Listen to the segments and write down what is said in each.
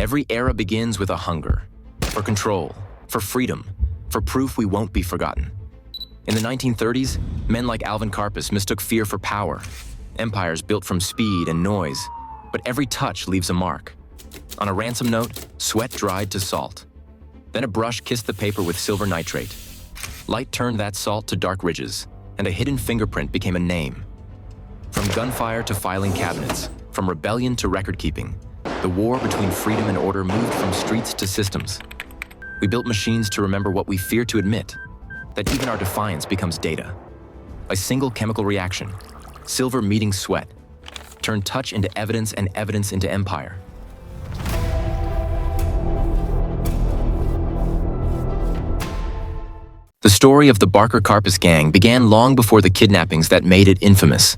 Every era begins with a hunger for control, for freedom, for proof we won't be forgotten. In the 1930s, men like Alvin Karpis mistook fear for power. Empires built from speed and noise, but every touch leaves a mark. On a ransom note, sweat dried to salt. Then a brush kissed the paper with silver nitrate. Light turned that salt to dark ridges, and a hidden fingerprint became a name. From gunfire to filing cabinets, from rebellion to record-keeping, the war between freedom and order moved from streets to systems. We built machines to remember what we fear to admit, that even our defiance becomes data. A single chemical reaction, silver meeting sweat, turned touch into evidence and evidence into empire. The story of the Karpis Gang began long before the kidnappings that made it infamous.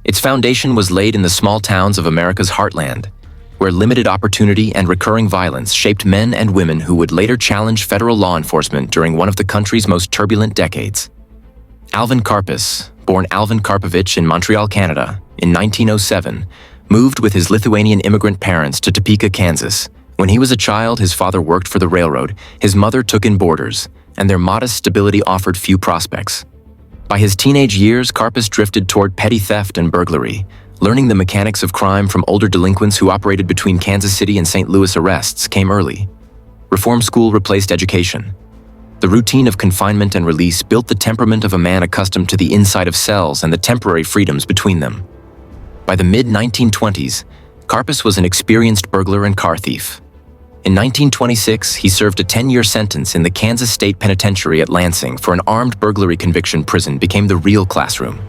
Its foundation was laid in the small towns of America's heartland, where limited opportunity and recurring violence shaped men and women who would later challenge federal law enforcement during one of the country's most turbulent decades. Alvin Karpis, born Alvin Karpovich in Montreal, Canada, in 1907, moved with his Lithuanian immigrant parents to Topeka, Kansas. When he was a child, his father worked for the railroad, his mother took in boarders, and their modest stability offered few prospects. By his teenage years, Karpis drifted toward petty theft and burglary, learning the mechanics of crime from older delinquents who operated between Kansas City and St. Louis. Arrests came early. Reform school replaced education. The routine of confinement and release built the temperament of a man accustomed to the inside of cells and the temporary freedoms between them. By the mid-1920s, Karpis was an experienced burglar and car thief. In 1926, he served a 10-year sentence in the Kansas State Penitentiary at Lansing for an armed burglary conviction. Prison became the real classroom.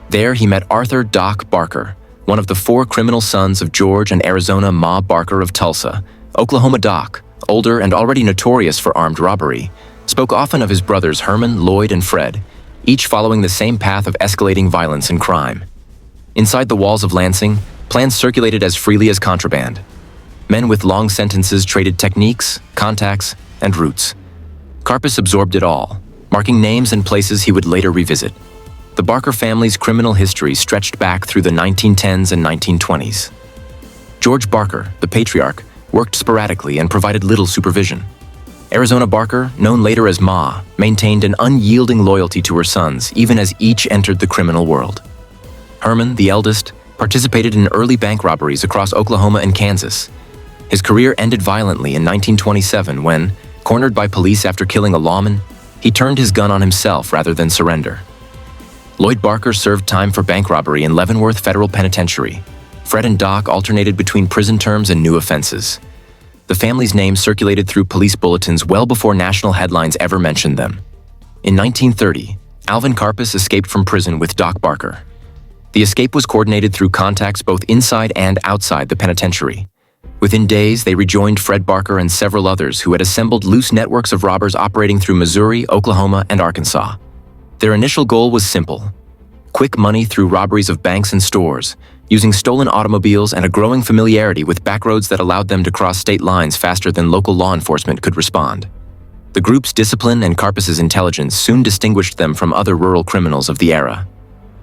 There, he met Arthur "Doc" Barker, one of the 4 criminal sons of George and Arizona Ma Barker of Tulsa. Oklahoma Doc, older and already notorious for armed robbery, spoke often of his brothers Herman, Lloyd, and Fred, each following the same path of escalating violence and crime. Inside the walls of Lansing, plans circulated as freely as contraband. Men with long sentences traded techniques, contacts, and routes. Karpis absorbed it all, marking names and places he would later revisit. The Barker family's criminal history stretched back through the 1910s and 1920s. George Barker, the patriarch, worked sporadically and provided little supervision. Arizona Barker, known later as Ma, maintained an unyielding loyalty to her sons even as each entered the criminal world. Herman, the eldest, participated in early bank robberies across Oklahoma and Kansas. His career ended violently in 1927 when, cornered by police after killing a lawman, he turned his gun on himself rather than surrender. Lloyd Barker served time for bank robbery in Leavenworth Federal Penitentiary. Fred and Doc alternated between prison terms and new offenses. The family's name circulated through police bulletins well before national headlines ever mentioned them. In 1930, Alvin Karpis escaped from prison with Doc Barker. The escape was coordinated through contacts both inside and outside the penitentiary. Within days, they rejoined Fred Barker and several others who had assembled loose networks of robbers operating through Missouri, Oklahoma, and Arkansas. Their initial goal was simple: quick money through robberies of banks and stores, using stolen automobiles and a growing familiarity with backroads that allowed them to cross state lines faster than local law enforcement could respond. The group's discipline and Karpis's intelligence soon distinguished them from other rural criminals of the era.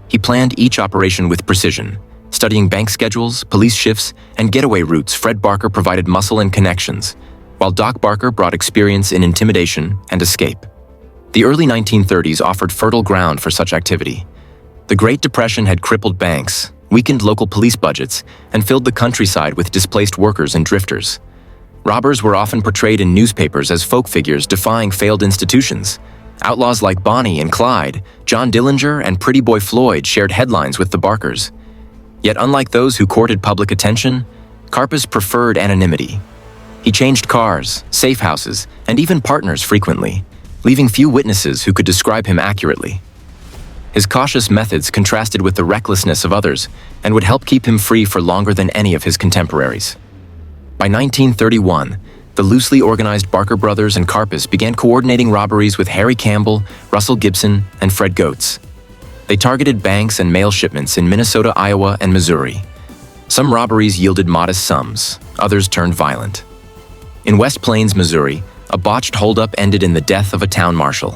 He planned each operation with precision. Studying bank schedules, police shifts, and getaway routes, Fred Barker provided muscle and connections, while Doc Barker brought experience in intimidation and escape. The early 1930s offered fertile ground for such activity. The Great Depression had crippled banks, weakened local police budgets, and filled the countryside with displaced workers and drifters. Robbers were often portrayed in newspapers as folk figures defying failed institutions. Outlaws like Bonnie and Clyde, John Dillinger, and Pretty Boy Floyd shared headlines with the Barkers. Yet unlike those who courted public attention, Karpis preferred anonymity. He changed cars, safe houses, and even partners frequently, leaving few witnesses who could describe him accurately. His cautious methods contrasted with the recklessness of others and would help keep him free for longer than any of his contemporaries. By 1931, the loosely organized Barker brothers and Karpis began coordinating robberies with Harry Campbell, Russell Gibson, and Fred Goetz. They targeted banks and mail shipments in Minnesota, Iowa, and Missouri. Some robberies yielded modest sums, others turned violent. In West Plains, Missouri, a botched holdup ended in the death of a town marshal.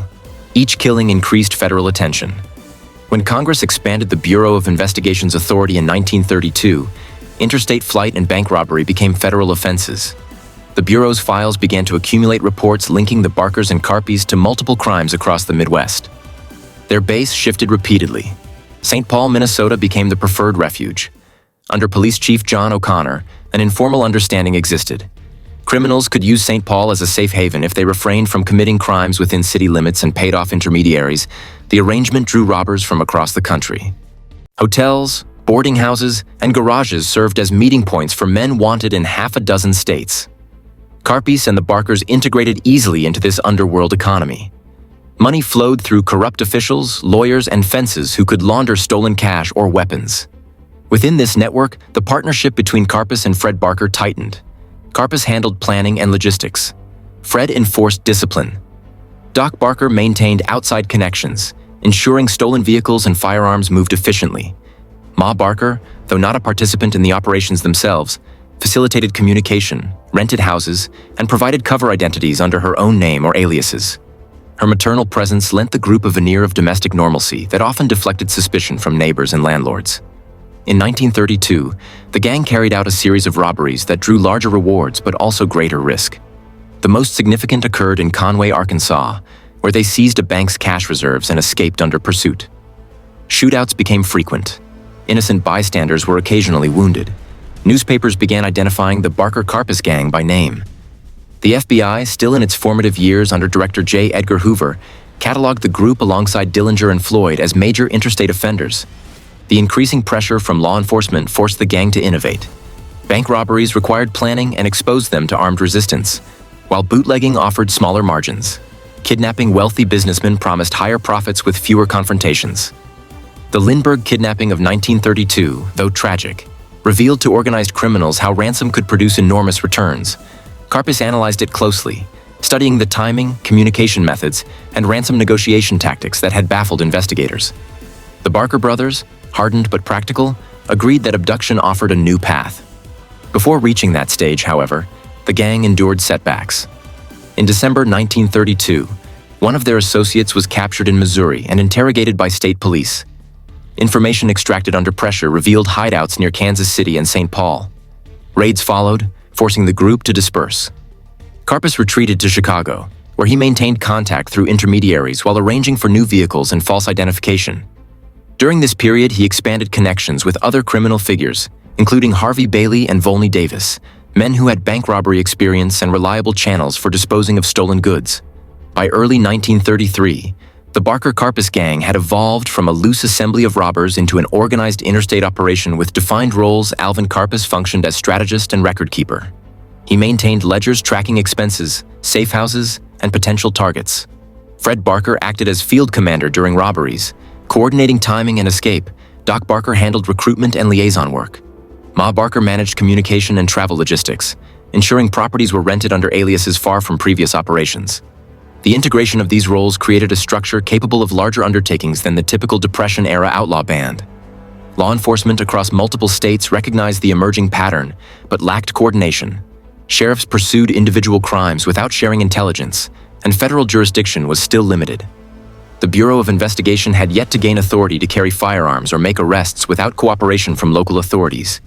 Each killing increased federal attention. When Congress expanded the Bureau of Investigations Authority in 1932, interstate flight and bank robbery became federal offenses. The Bureau's files began to accumulate reports linking the Barkers and Karpis to multiple crimes across the Midwest. Their base shifted repeatedly. St. Paul, Minnesota became the preferred refuge. Under Police Chief John O'Connor, an informal understanding existed. Criminals could use St. Paul as a safe haven if they refrained from committing crimes within city limits and paid off intermediaries. The arrangement drew robbers from across the country. Hotels, boarding houses, and garages served as meeting points for men wanted in half a dozen states. Karpis and the Barkers integrated easily into this underworld economy. Money flowed through corrupt officials, lawyers, and fences who could launder stolen cash or weapons. Within this network, the partnership between Karpis and Fred Barker tightened. Karpis handled planning and logistics. Fred enforced discipline. Doc Barker maintained outside connections, ensuring stolen vehicles and firearms moved efficiently. Ma Barker, though not a participant in the operations themselves, facilitated communication, rented houses, and provided cover identities under her own name or aliases. Her maternal presence lent the group a veneer of domestic normalcy that often deflected suspicion from neighbors and landlords. In 1932, the gang carried out a series of robberies that drew larger rewards but also greater risk. The most significant occurred in Conway, Arkansas, where they seized a bank's cash reserves and escaped under pursuit. Shootouts became frequent. Innocent bystanders were occasionally wounded. Newspapers began identifying the Karpis Gang by name. The FBI, still in its formative years under Director J. Edgar Hoover, cataloged the group alongside Dillinger and Floyd as major interstate offenders. The increasing pressure from law enforcement forced the gang to innovate. Bank robberies required planning and exposed them to armed resistance, while bootlegging offered smaller margins. Kidnapping wealthy businessmen promised higher profits with fewer confrontations. The Lindbergh kidnapping of 1932, though tragic, revealed to organized criminals how ransom could produce enormous returns. Karpis analyzed it closely, studying the timing, communication methods, and ransom negotiation tactics that had baffled investigators. The Barker brothers, hardened but practical, agreed that abduction offered a new path. Before reaching that stage, however, the gang endured setbacks. In December 1932, one of their associates was captured in Missouri and interrogated by state police. Information extracted under pressure revealed hideouts near Kansas City and St. Paul. Raids followed, forcing the group to disperse. Karpis retreated to Chicago, where he maintained contact through intermediaries while arranging for new vehicles and false identification. During this period, he expanded connections with other criminal figures, including Harvey Bailey and Volney Davis, men who had bank robbery experience and reliable channels for disposing of stolen goods. By early 1933, the Karpis Gang had evolved from a loose assembly of robbers into an organized interstate operation with defined roles. Alvin Karpis functioned as strategist and record keeper. He maintained ledgers tracking expenses, safe houses, and potential targets. Fred Barker acted as field commander during robberies, coordinating timing and escape. Doc Barker handled recruitment and liaison work. Ma Barker managed communication and travel logistics, ensuring properties were rented under aliases far from previous operations. The integration of these roles created a structure capable of larger undertakings than the typical Depression-era outlaw band. Law enforcement across multiple states recognized the emerging pattern, but lacked coordination. Sheriffs pursued individual crimes without sharing intelligence, and federal jurisdiction was still limited. The Bureau of Investigation had yet to gain authority to carry firearms or make arrests without cooperation from local authorities.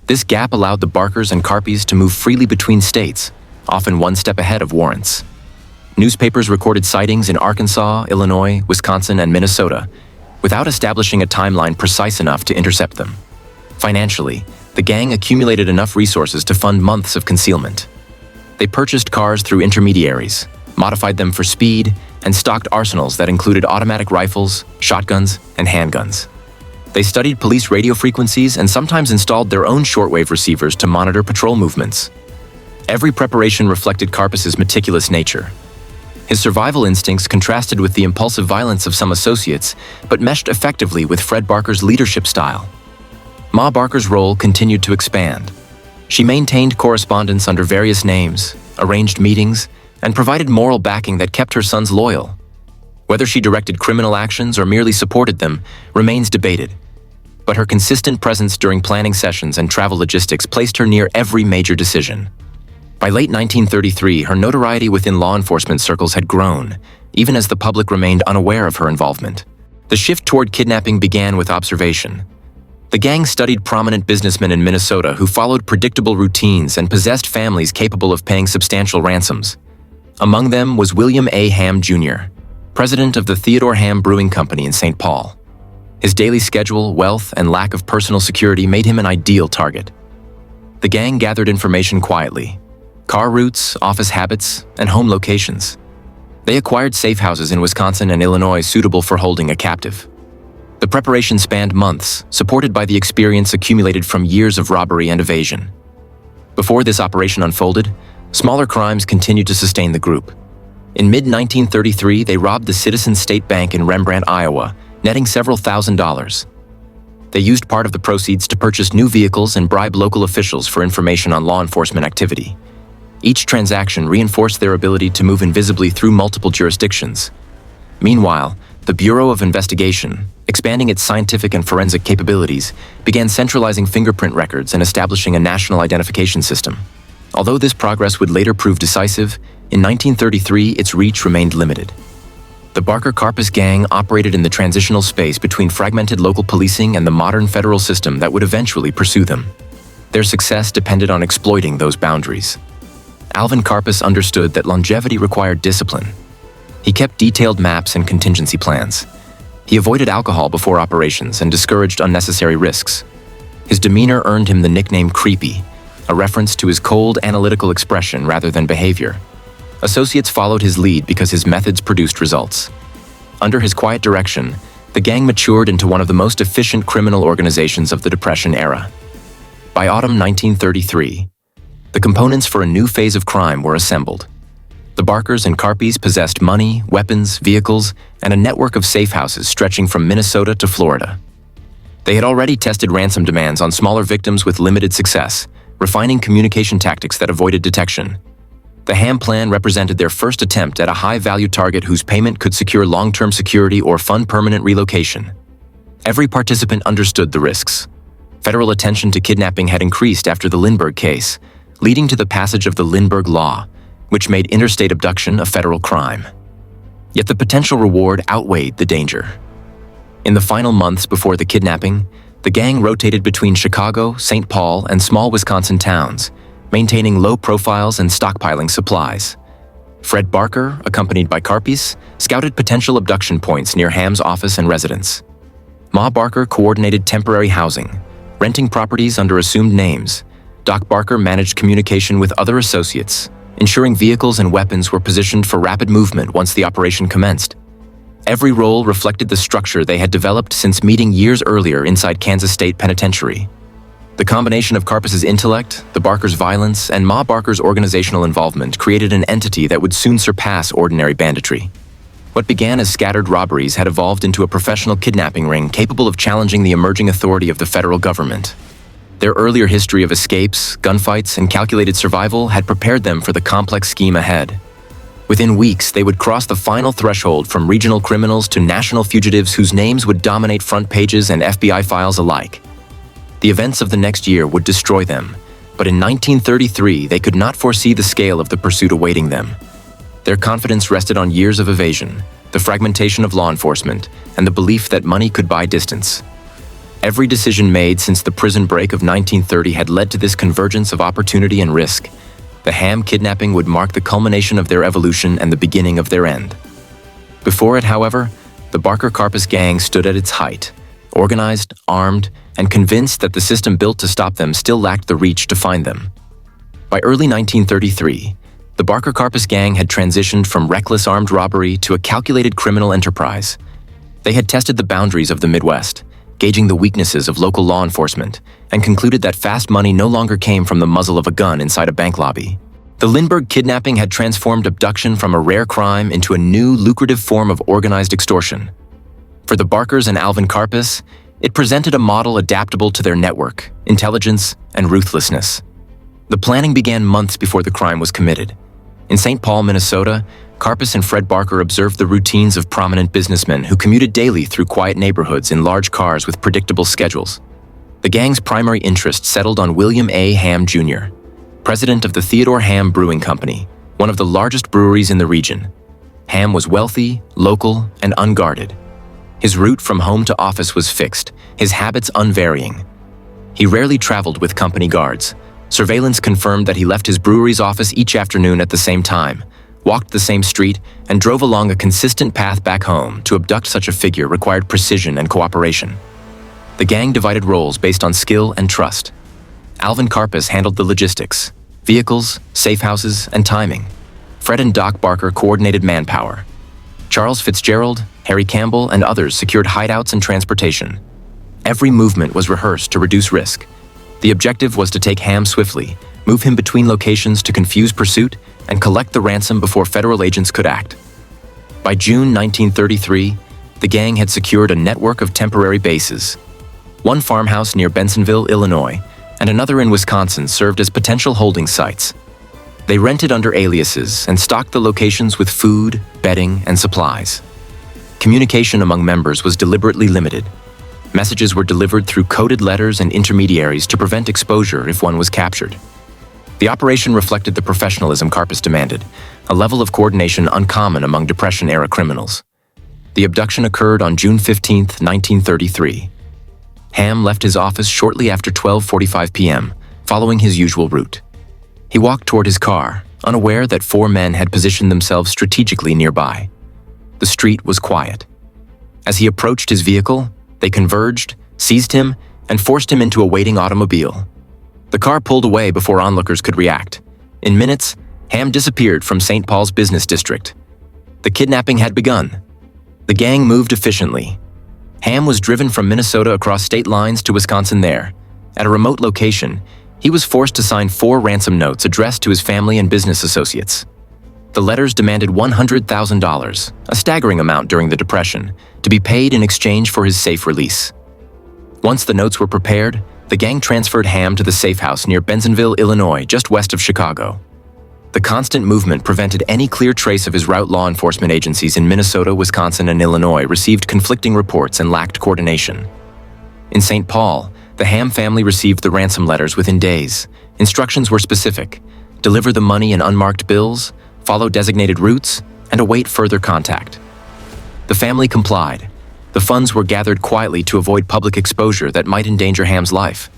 This gap allowed the Barkers and Karpis to move freely between states, often one step ahead of warrants. Newspapers recorded sightings in Arkansas, Illinois, Wisconsin, and Minnesota, without establishing a timeline precise enough to intercept them. Financially, the gang accumulated enough resources to fund months of concealment. They purchased cars through intermediaries, modified them for speed, and stocked arsenals that included automatic rifles, shotguns, and handguns. They studied police radio frequencies and sometimes installed their own shortwave receivers to monitor patrol movements. Every preparation reflected Karpis's meticulous nature. His survival instincts contrasted with the impulsive violence of some associates, but meshed effectively with Fred Barker's leadership style. Ma Barker's role continued to expand. She maintained correspondence under various names, arranged meetings, and provided moral backing that kept her sons loyal. Whether she directed criminal actions or merely supported them remains debated, but her consistent presence during planning sessions and travel logistics placed her near every major decision. By late 1933, her notoriety within law enforcement circles had grown, even as the public remained unaware of her involvement. The shift toward kidnapping began with observation. The gang studied prominent businessmen in Minnesota who followed predictable routines and possessed families capable of paying substantial ransoms. Among them was William A. Ham Jr., president of the Theodore Ham Brewing Company in St. Paul. His daily schedule, wealth, and lack of personal security made him an ideal target. The gang gathered information quietly: car routes, office habits, and home locations. They acquired safe houses in Wisconsin and Illinois suitable for holding a captive. The preparation spanned months, supported by the experience accumulated from years of robbery and evasion. Before this operation unfolded, smaller crimes continued to sustain the group. In mid-1933, they robbed the Citizens State Bank in Rembrandt, Iowa, netting several $1,000s. They used part of the proceeds to purchase new vehicles and bribe local officials for information on law enforcement activity. Each transaction reinforced their ability to move invisibly through multiple jurisdictions. Meanwhile, the Bureau of Investigation, expanding its scientific and forensic capabilities, began centralizing fingerprint records and establishing a national identification system. Although this progress would later prove decisive, in 1933 its reach remained limited. The Karpis Gang operated in the transitional space between fragmented local policing and the modern federal system that would eventually pursue them. Their success depended on exploiting those boundaries. Alvin Karpis understood that longevity required discipline. He kept detailed maps and contingency plans. He avoided alcohol before operations and discouraged unnecessary risks. His demeanor earned him the nickname Creepy, a reference to his cold, analytical expression rather than behavior. Associates followed his lead because his methods produced results. Under his quiet direction, the gang matured into one of the most efficient criminal organizations of the Depression era. By autumn 1933, the components for a new phase of crime were assembled. The Barkers and Karpis possessed money, weapons, vehicles, and a network of safe houses stretching from Minnesota to Florida. They had already tested ransom demands on smaller victims with limited success, refining communication tactics that avoided detection. The Ham plan represented their first attempt at a high-value target whose payment could secure long-term security or fund permanent relocation. Every participant understood the risks. Federal attention to kidnapping had increased after the Lindbergh case, leading to the passage of the Lindbergh Law, which made interstate abduction a federal crime. Yet the potential reward outweighed the danger. In the final months before the kidnapping, the gang rotated between Chicago, St. Paul, and small Wisconsin towns, maintaining low profiles and stockpiling supplies. Fred Barker, accompanied by Karpis, scouted potential abduction points near Ham's office and residence. Ma Barker coordinated temporary housing, renting properties under assumed names. Doc Barker managed communication with other associates, ensuring vehicles and weapons were positioned for rapid movement once the operation commenced. Every role reflected the structure they had developed since meeting years earlier inside Kansas State Penitentiary. The combination of Karpis's intellect, the Barkers' violence, and Ma Barker's organizational involvement created an entity that would soon surpass ordinary banditry. What began as scattered robberies had evolved into a professional kidnapping ring capable of challenging the emerging authority of the federal government. Their earlier history of escapes, gunfights, and calculated survival had prepared them for the complex scheme ahead. Within weeks, they would cross the final threshold from regional criminals to national fugitives whose names would dominate front pages and FBI files alike. The events of the next year would destroy them, but in 1933 they could not foresee the scale of the pursuit awaiting them. Their confidence rested on years of evasion, the fragmentation of law enforcement, and the belief that money could buy distance. Every decision made since the prison break of 1930 had led to this convergence of opportunity and risk. The Ham kidnapping would mark the culmination of their evolution and the beginning of their end. Before it, however, the Karpis Gang stood at its height, organized, armed, and convinced that the system built to stop them still lacked the reach to find them. By early 1933, the Karpis Gang had transitioned from reckless armed robbery to a calculated criminal enterprise. They had tested the boundaries of the Midwest, gauging the weaknesses of local law enforcement, and concluded that fast money no longer came from the muzzle of a gun inside a bank lobby. The Lindbergh kidnapping had transformed abduction from a rare crime into a new, lucrative form of organized extortion. For the Barkers and Alvin Karpis, it presented a model adaptable to their network, intelligence, and ruthlessness. The planning began months before the crime was committed. In St. Paul, Minnesota, Karpis and Fred Barker observed the routines of prominent businessmen who commuted daily through quiet neighborhoods in large cars with predictable schedules. The gang's primary interest settled on William A. Ham Jr., president of the Theodore Ham Brewing Company, one of the largest breweries in the region. Ham was wealthy, local, and unguarded. His route from home to office was fixed, his habits unvarying. He rarely traveled with company guards. Surveillance confirmed that he left his brewery's office each afternoon at the same time, walked the same street, and drove along a consistent path back home. To abduct such a figure required precision and cooperation. The gang divided roles based on skill and trust. Alvin Karpis handled the logistics, vehicles, safe houses, and timing. Fred and Doc Barker coordinated manpower. Charles Fitzgerald, Harry Campbell, and others secured hideouts and transportation. Every movement was rehearsed to reduce risk. The objective was to take Ham swiftly, move him between locations to confuse pursuit, and collect the ransom before federal agents could act. By June 1933, the gang had secured a network of temporary bases. One farmhouse near Bensonville, Illinois, and another in Wisconsin served as potential holding sites. They rented under aliases and stocked the locations with food, bedding, and supplies. Communication among members was deliberately limited. Messages were delivered through coded letters and intermediaries to prevent exposure if one was captured. The operation reflected the professionalism Karpis demanded, a level of coordination uncommon among Depression-era criminals. The abduction occurred on June 15, 1933. Ham left his office shortly after 12:45 p.m., following his usual route. He walked toward his car, unaware that 4 men had positioned themselves strategically nearby. The street was quiet. As he approached his vehicle, they converged, seized him, and forced him into a waiting automobile. The car pulled away before onlookers could react. In minutes, Ham disappeared from St. Paul's business district. The kidnapping had begun. The gang moved efficiently. Ham was driven from Minnesota across state lines to Wisconsin there. At a remote location, he was forced to sign 4 ransom notes addressed to his family and business associates. The letters demanded $100,000, a staggering amount during the Depression, to be paid in exchange for his safe release. Once the notes were prepared, the gang transferred Ham to the safe house near Bensonville, Illinois, just west of Chicago. The constant movement prevented any clear trace of his route. Law enforcement agencies in Minnesota, Wisconsin, and Illinois received conflicting reports and lacked coordination. In St. Paul, the Ham family received the ransom letters within days. Instructions were specific: deliver the money in unmarked bills, follow designated routes, and await further contact. The family complied. The funds were gathered quietly to avoid public exposure that might endanger Ham's life.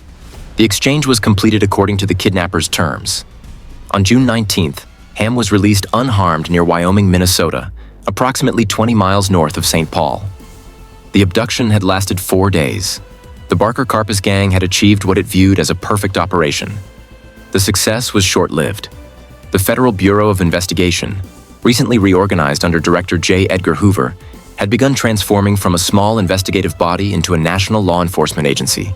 The exchange was completed according to the kidnappers' terms. On June 19th, Ham was released unharmed near Wyoming, Minnesota, approximately 20 miles north of St. Paul. The abduction had lasted 4 days. The Barker Karpis gang had achieved what it viewed as a perfect operation. The success was short-lived. The Federal Bureau of Investigation, recently reorganized under Director J. Edgar Hoover, had begun transforming from a small investigative body into a national law enforcement agency.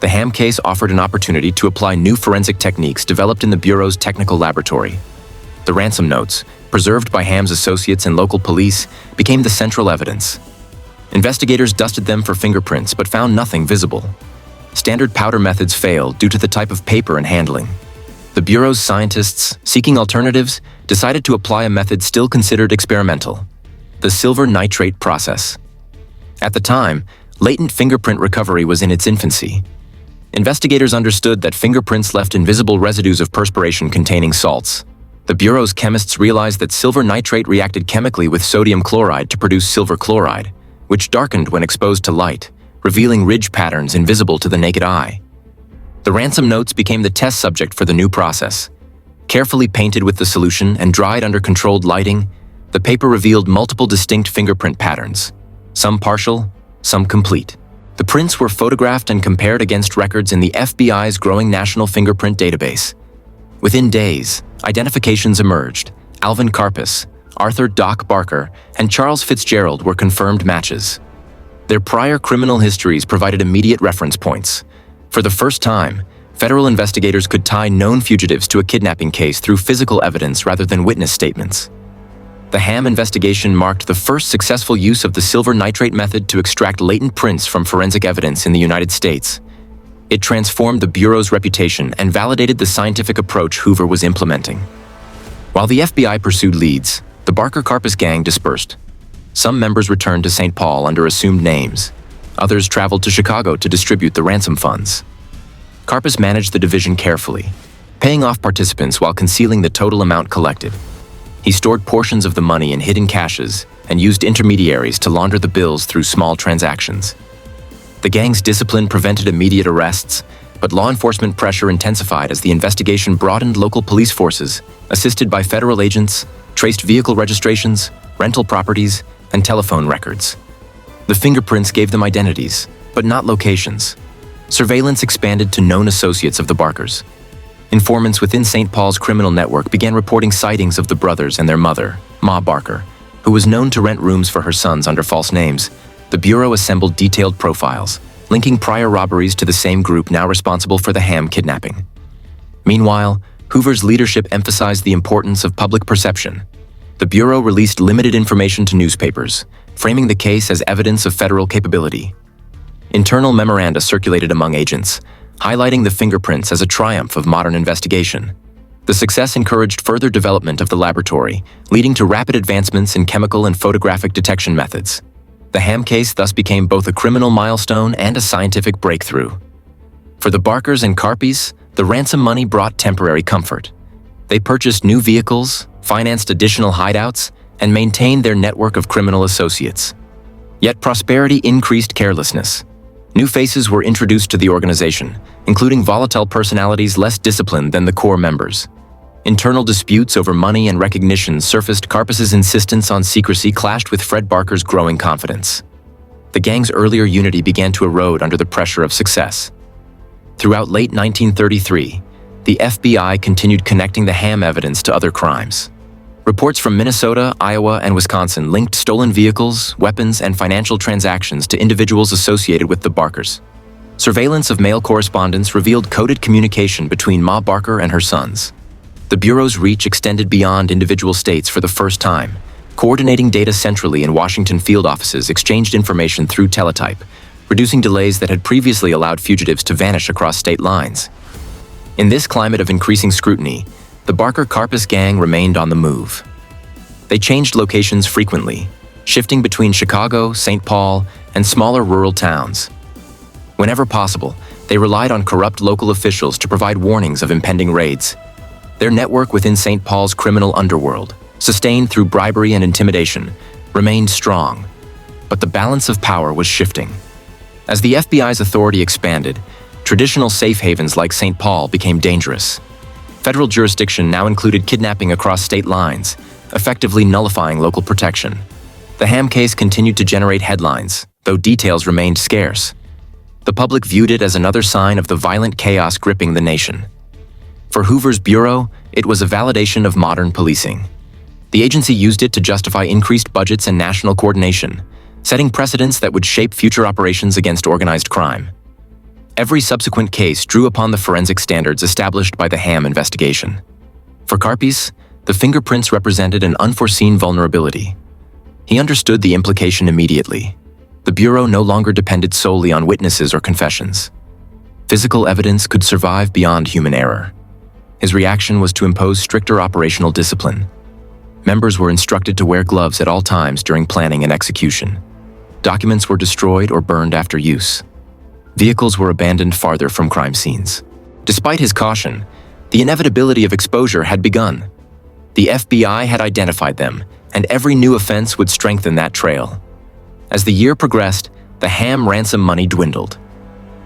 The Ham case offered an opportunity to apply new forensic techniques developed in the Bureau's technical laboratory. The ransom notes, preserved by Ham's associates and local police, became the central evidence. Investigators dusted them for fingerprints but found nothing visible. Standard powder methods failed due to the type of paper and handling. The Bureau's scientists, seeking alternatives, decided to apply a method still considered experimental: the silver nitrate process. At the time, latent fingerprint recovery was in its infancy. Investigators understood that fingerprints left invisible residues of perspiration containing salts. The Bureau's chemists realized that silver nitrate reacted chemically with sodium chloride to produce silver chloride, which darkened when exposed to light, revealing ridge patterns invisible to the naked eye. The ransom notes became the test subject for the new process. Carefully painted with the solution and dried under controlled lighting, the paper revealed multiple distinct fingerprint patterns, some partial, some complete. The prints were photographed and compared against records in the FBI's growing national fingerprint database. Within days, identifications emerged. Alvin Karpis, Arthur Doc Barker, and Charles Fitzgerald were confirmed matches. Their prior criminal histories provided immediate reference points. For the first time, federal investigators could tie known fugitives to a kidnapping case through physical evidence rather than witness statements. The Ham investigation marked the first successful use of the silver nitrate method to extract latent prints from forensic evidence in the United States. It transformed the Bureau's reputation and validated the scientific approach Hoover was implementing. While the FBI pursued leads, the Barker Karpis gang dispersed. Some members returned to St. Paul under assumed names. Others traveled to Chicago to distribute the ransom funds. Karpis managed the division carefully, paying off participants while concealing the total amount collected. He stored portions of the money in hidden caches and used intermediaries to launder the bills through small transactions. The gang's discipline prevented immediate arrests, but law enforcement pressure intensified as the investigation broadened. Local police forces, assisted by federal agents, traced vehicle registrations, rental properties, and telephone records. The fingerprints gave them identities, but not locations. Surveillance expanded to known associates of the Barkers. Informants within St. Paul's criminal network began reporting sightings of the brothers and their mother, Ma Barker, who was known to rent rooms for her sons under false names. The Bureau assembled detailed profiles, linking prior robberies to the same group now responsible for the Ham kidnapping. Meanwhile, Hoover's leadership emphasized the importance of public perception. The Bureau released limited information to newspapers, framing the case as evidence of federal capability. Internal memoranda circulated among agents, highlighting the fingerprints as a triumph of modern investigation. The success encouraged further development of the laboratory, leading to rapid advancements in chemical and photographic detection methods. The Ham case thus became both a criminal milestone and a scientific breakthrough. For the Barkers and Karpis, the ransom money brought temporary comfort. They purchased new vehicles, financed additional hideouts, and maintained their network of criminal associates. Yet prosperity increased carelessness. New faces were introduced to the organization, including volatile personalities less disciplined than the core members. Internal disputes over money and recognition surfaced. Karpis's insistence on secrecy clashed with Fred Barker's growing confidence. The gang's earlier unity began to erode under the pressure of success. Throughout late 1933, the FBI continued connecting the Ham evidence to other crimes. Reports from Minnesota, Iowa, and Wisconsin linked stolen vehicles, weapons, and financial transactions to individuals associated with the Barkers. Surveillance of mail correspondence revealed coded communication between Ma Barker and her sons. The Bureau's reach extended beyond individual states for the first time. Coordinating data centrally in Washington field offices exchanged information through teletype, reducing delays that had previously allowed fugitives to vanish across state lines. In this climate of increasing scrutiny, the Karpis Gang remained on the move. They changed locations frequently, shifting between Chicago, St. Paul, and smaller rural towns. Whenever possible, they relied on corrupt local officials to provide warnings of impending raids. Their network within St. Paul's criminal underworld, sustained through bribery and intimidation, remained strong. But the balance of power was shifting. As the FBI's authority expanded, traditional safe havens like St. Paul became dangerous. Federal jurisdiction now included kidnapping across state lines, effectively nullifying local protection. The Ham case continued to generate headlines, though details remained scarce. The public viewed it as another sign of the violent chaos gripping the nation. For Hoover's Bureau, it was a validation of modern policing. The agency used it to justify increased budgets and national coordination, setting precedents that would shape future operations against organized crime. Every subsequent case drew upon the forensic standards established by the Ham investigation. For Karpis, the fingerprints represented an unforeseen vulnerability. He understood the implication immediately. The Bureau no longer depended solely on witnesses or confessions. Physical evidence could survive beyond human error. His reaction was to impose stricter operational discipline. Members were instructed to wear gloves at all times during planning and execution. Documents were destroyed or burned after use. Vehicles were abandoned farther from crime scenes. Despite his caution, the inevitability of exposure had begun. The FBI had identified them, and every new offense would strengthen that trail. As the year progressed, the Ham ransom money dwindled.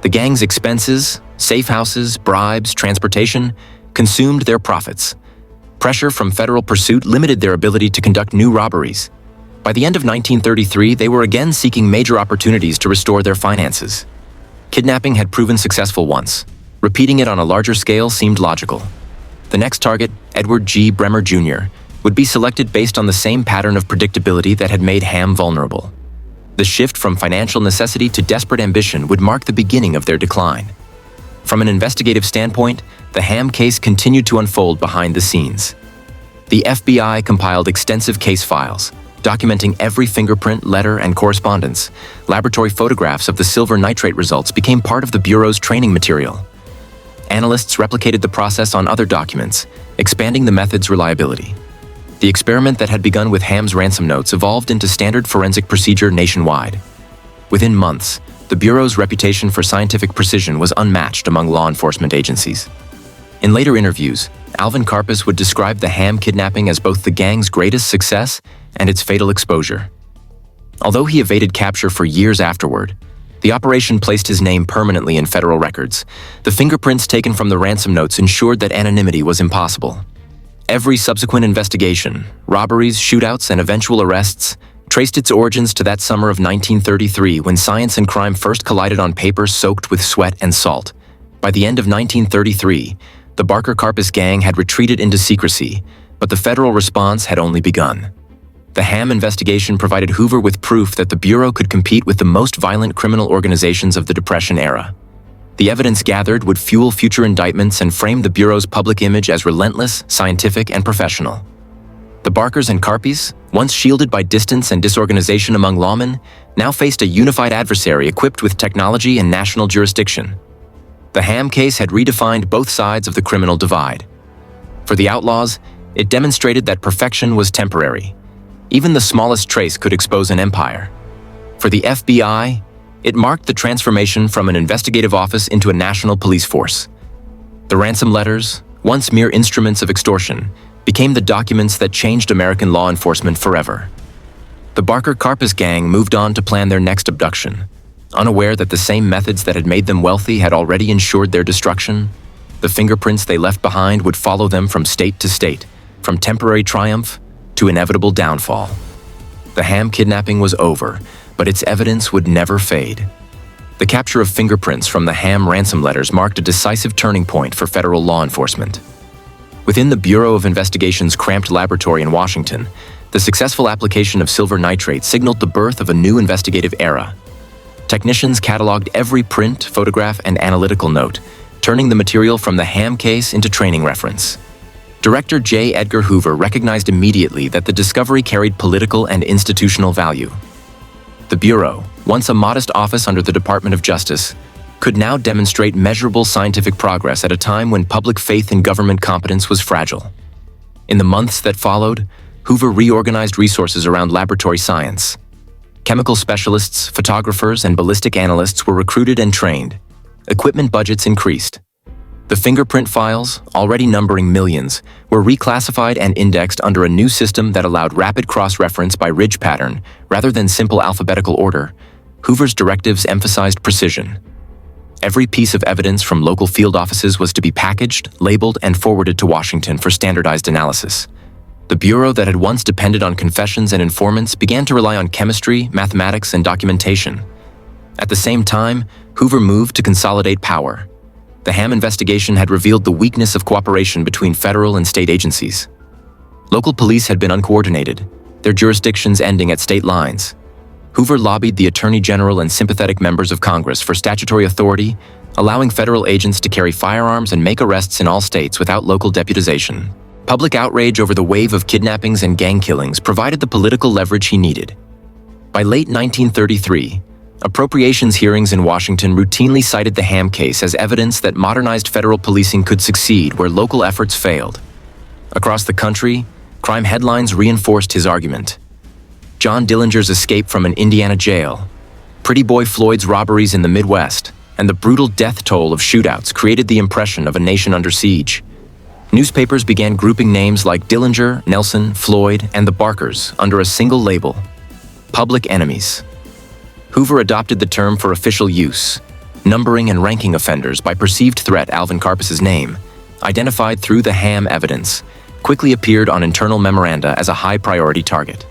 The gang's expenses, safe houses, bribes, transportation, consumed their profits. Pressure from federal pursuit limited their ability to conduct new robberies. By the end of 1933, they were again seeking major opportunities to restore their finances. Kidnapping had proven successful once. Repeating it on a larger scale seemed logical. The next target, Edward G. Bremer Jr., would be selected based on the same pattern of predictability that had made Ham vulnerable. The shift from financial necessity to desperate ambition would mark the beginning of their decline. From an investigative standpoint, the Ham case continued to unfold behind the scenes. The FBI compiled extensive case files, documenting every fingerprint, letter, and correspondence. Laboratory photographs of the silver nitrate results became part of the Bureau's training material. Analysts replicated the process on other documents, expanding the method's reliability. The experiment that had begun with Ham's ransom notes evolved into standard forensic procedure nationwide. Within months, the Bureau's reputation for scientific precision was unmatched among law enforcement agencies. In later interviews, Alvin Karpis would describe the Ham kidnapping as both the gang's greatest success and its fatal exposure. Although he evaded capture for years afterward, The operation placed his name permanently in federal records. The fingerprints taken from the ransom notes ensured that anonymity was impossible. Every subsequent investigation, robberies, shootouts, and eventual arrests, traced its origins to that summer of 1933 when science and crime first collided on paper soaked with sweat and salt. By the end of 1933, the Karpis Gang had retreated into secrecy, but the federal response had only begun. The Ham investigation provided Hoover with proof that the Bureau could compete with the most violent criminal organizations of the Depression era. The evidence gathered would fuel future indictments and frame the Bureau's public image as relentless, scientific, and professional. The Barkers and Karpis, once shielded by distance and disorganization among lawmen, now faced a unified adversary equipped with technology and national jurisdiction. The Ham case had redefined both sides of the criminal divide. For the Outlaws, it demonstrated that perfection was temporary. Even the smallest trace could expose an empire. For the FBI, it marked the transformation from an investigative office into a national police force. The ransom letters, once mere instruments of extortion, became the documents that changed American law enforcement forever. The Karpis Gang moved on to plan their next abduction. Unaware that the same methods that had made them wealthy had already ensured their destruction, the fingerprints they left behind would follow them from state to state, from temporary triumph to inevitable downfall. The Ham kidnapping was over, but its evidence would never fade. The capture of fingerprints from the Ham ransom letters marked a decisive turning point for federal law enforcement. Within the Bureau of Investigation's cramped laboratory in Washington, the successful application of silver nitrate signaled the birth of a new investigative era. Technicians cataloged every print, photograph, and analytical note, turning the material from the Ham case into training reference. Director J. Edgar Hoover recognized immediately that the discovery carried political and institutional value. The Bureau, once a modest office under the Department of Justice, could now demonstrate measurable scientific progress at a time when public faith in government competence was fragile. In the months that followed, Hoover reorganized resources around laboratory science. Chemical specialists, photographers, and ballistic analysts were recruited and trained. Equipment budgets increased. The fingerprint files, already numbering millions, were reclassified and indexed under a new system that allowed rapid cross-reference by ridge pattern rather than simple alphabetical order. Hoover's directives emphasized precision. Every piece of evidence from local field offices was to be packaged, labeled, and forwarded to Washington for standardized analysis. The Bureau that had once depended on confessions and informants began to rely on chemistry, mathematics, and documentation. At the same time, Hoover moved to consolidate power. The Ham investigation had revealed the weakness of cooperation between federal and state agencies. Local police had been uncoordinated, their jurisdictions ending at state lines. Hoover lobbied the Attorney General and sympathetic members of Congress for statutory authority, allowing federal agents to carry firearms and make arrests in all states without local deputization. Public outrage over the wave of kidnappings and gang killings provided the political leverage he needed. By late 1933, appropriations hearings in Washington routinely cited the Ham case as evidence that modernized federal policing could succeed where local efforts failed. Across the country, crime headlines reinforced his argument. John Dillinger's escape from an Indiana jail, Pretty Boy Floyd's robberies in the Midwest, and the brutal death toll of shootouts created the impression of a nation under siege. Newspapers began grouping names like Dillinger, Nelson, Floyd, and the Barkers under a single label: public enemies. Hoover adopted the term for official use, numbering and ranking offenders by perceived threat. Alvin Karpis's name, identified through the Ham evidence, quickly appeared on internal memoranda as a high-priority target.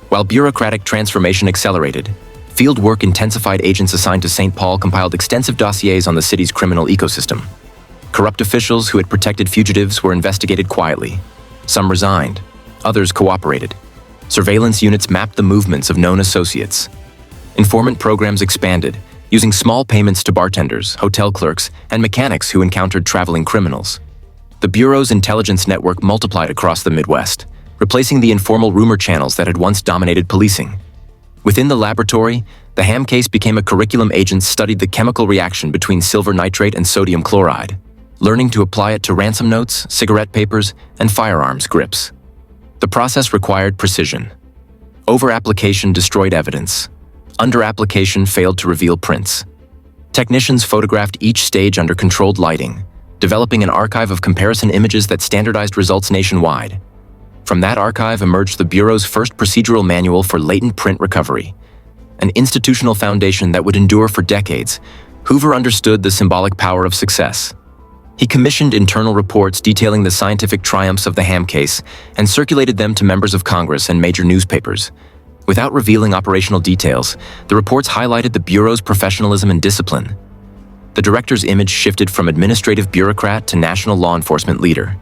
While bureaucratic transformation accelerated, field work intensified. Agents assigned to St. Paul compiled extensive dossiers on the city's criminal ecosystem. Corrupt officials who had protected fugitives were investigated quietly. Some resigned, others cooperated. Surveillance units mapped the movements of known associates. Informant programs expanded, using small payments to bartenders, hotel clerks, and mechanics who encountered traveling criminals. The Bureau's intelligence network multiplied across the Midwest, replacing the informal rumor channels that had once dominated policing. Within the laboratory, the Ham case became a curriculum. Agents studied the chemical reaction between silver nitrate and sodium chloride, learning to apply it to ransom notes, cigarette papers, and firearms grips. The process required precision. Over-application destroyed evidence. Under-application failed to reveal prints. Technicians photographed each stage under controlled lighting, developing an archive of comparison images that standardized results nationwide. From that archive emerged the Bureau's first procedural manual for latent print recovery. an institutional foundation that would endure for decades, Hoover understood the symbolic power of success. He commissioned internal reports detailing the scientific triumphs of the Ham case and circulated them to members of Congress and major newspapers. Without revealing operational details, the reports highlighted the Bureau's professionalism and discipline. The director's image shifted from administrative bureaucrat to national law enforcement leader.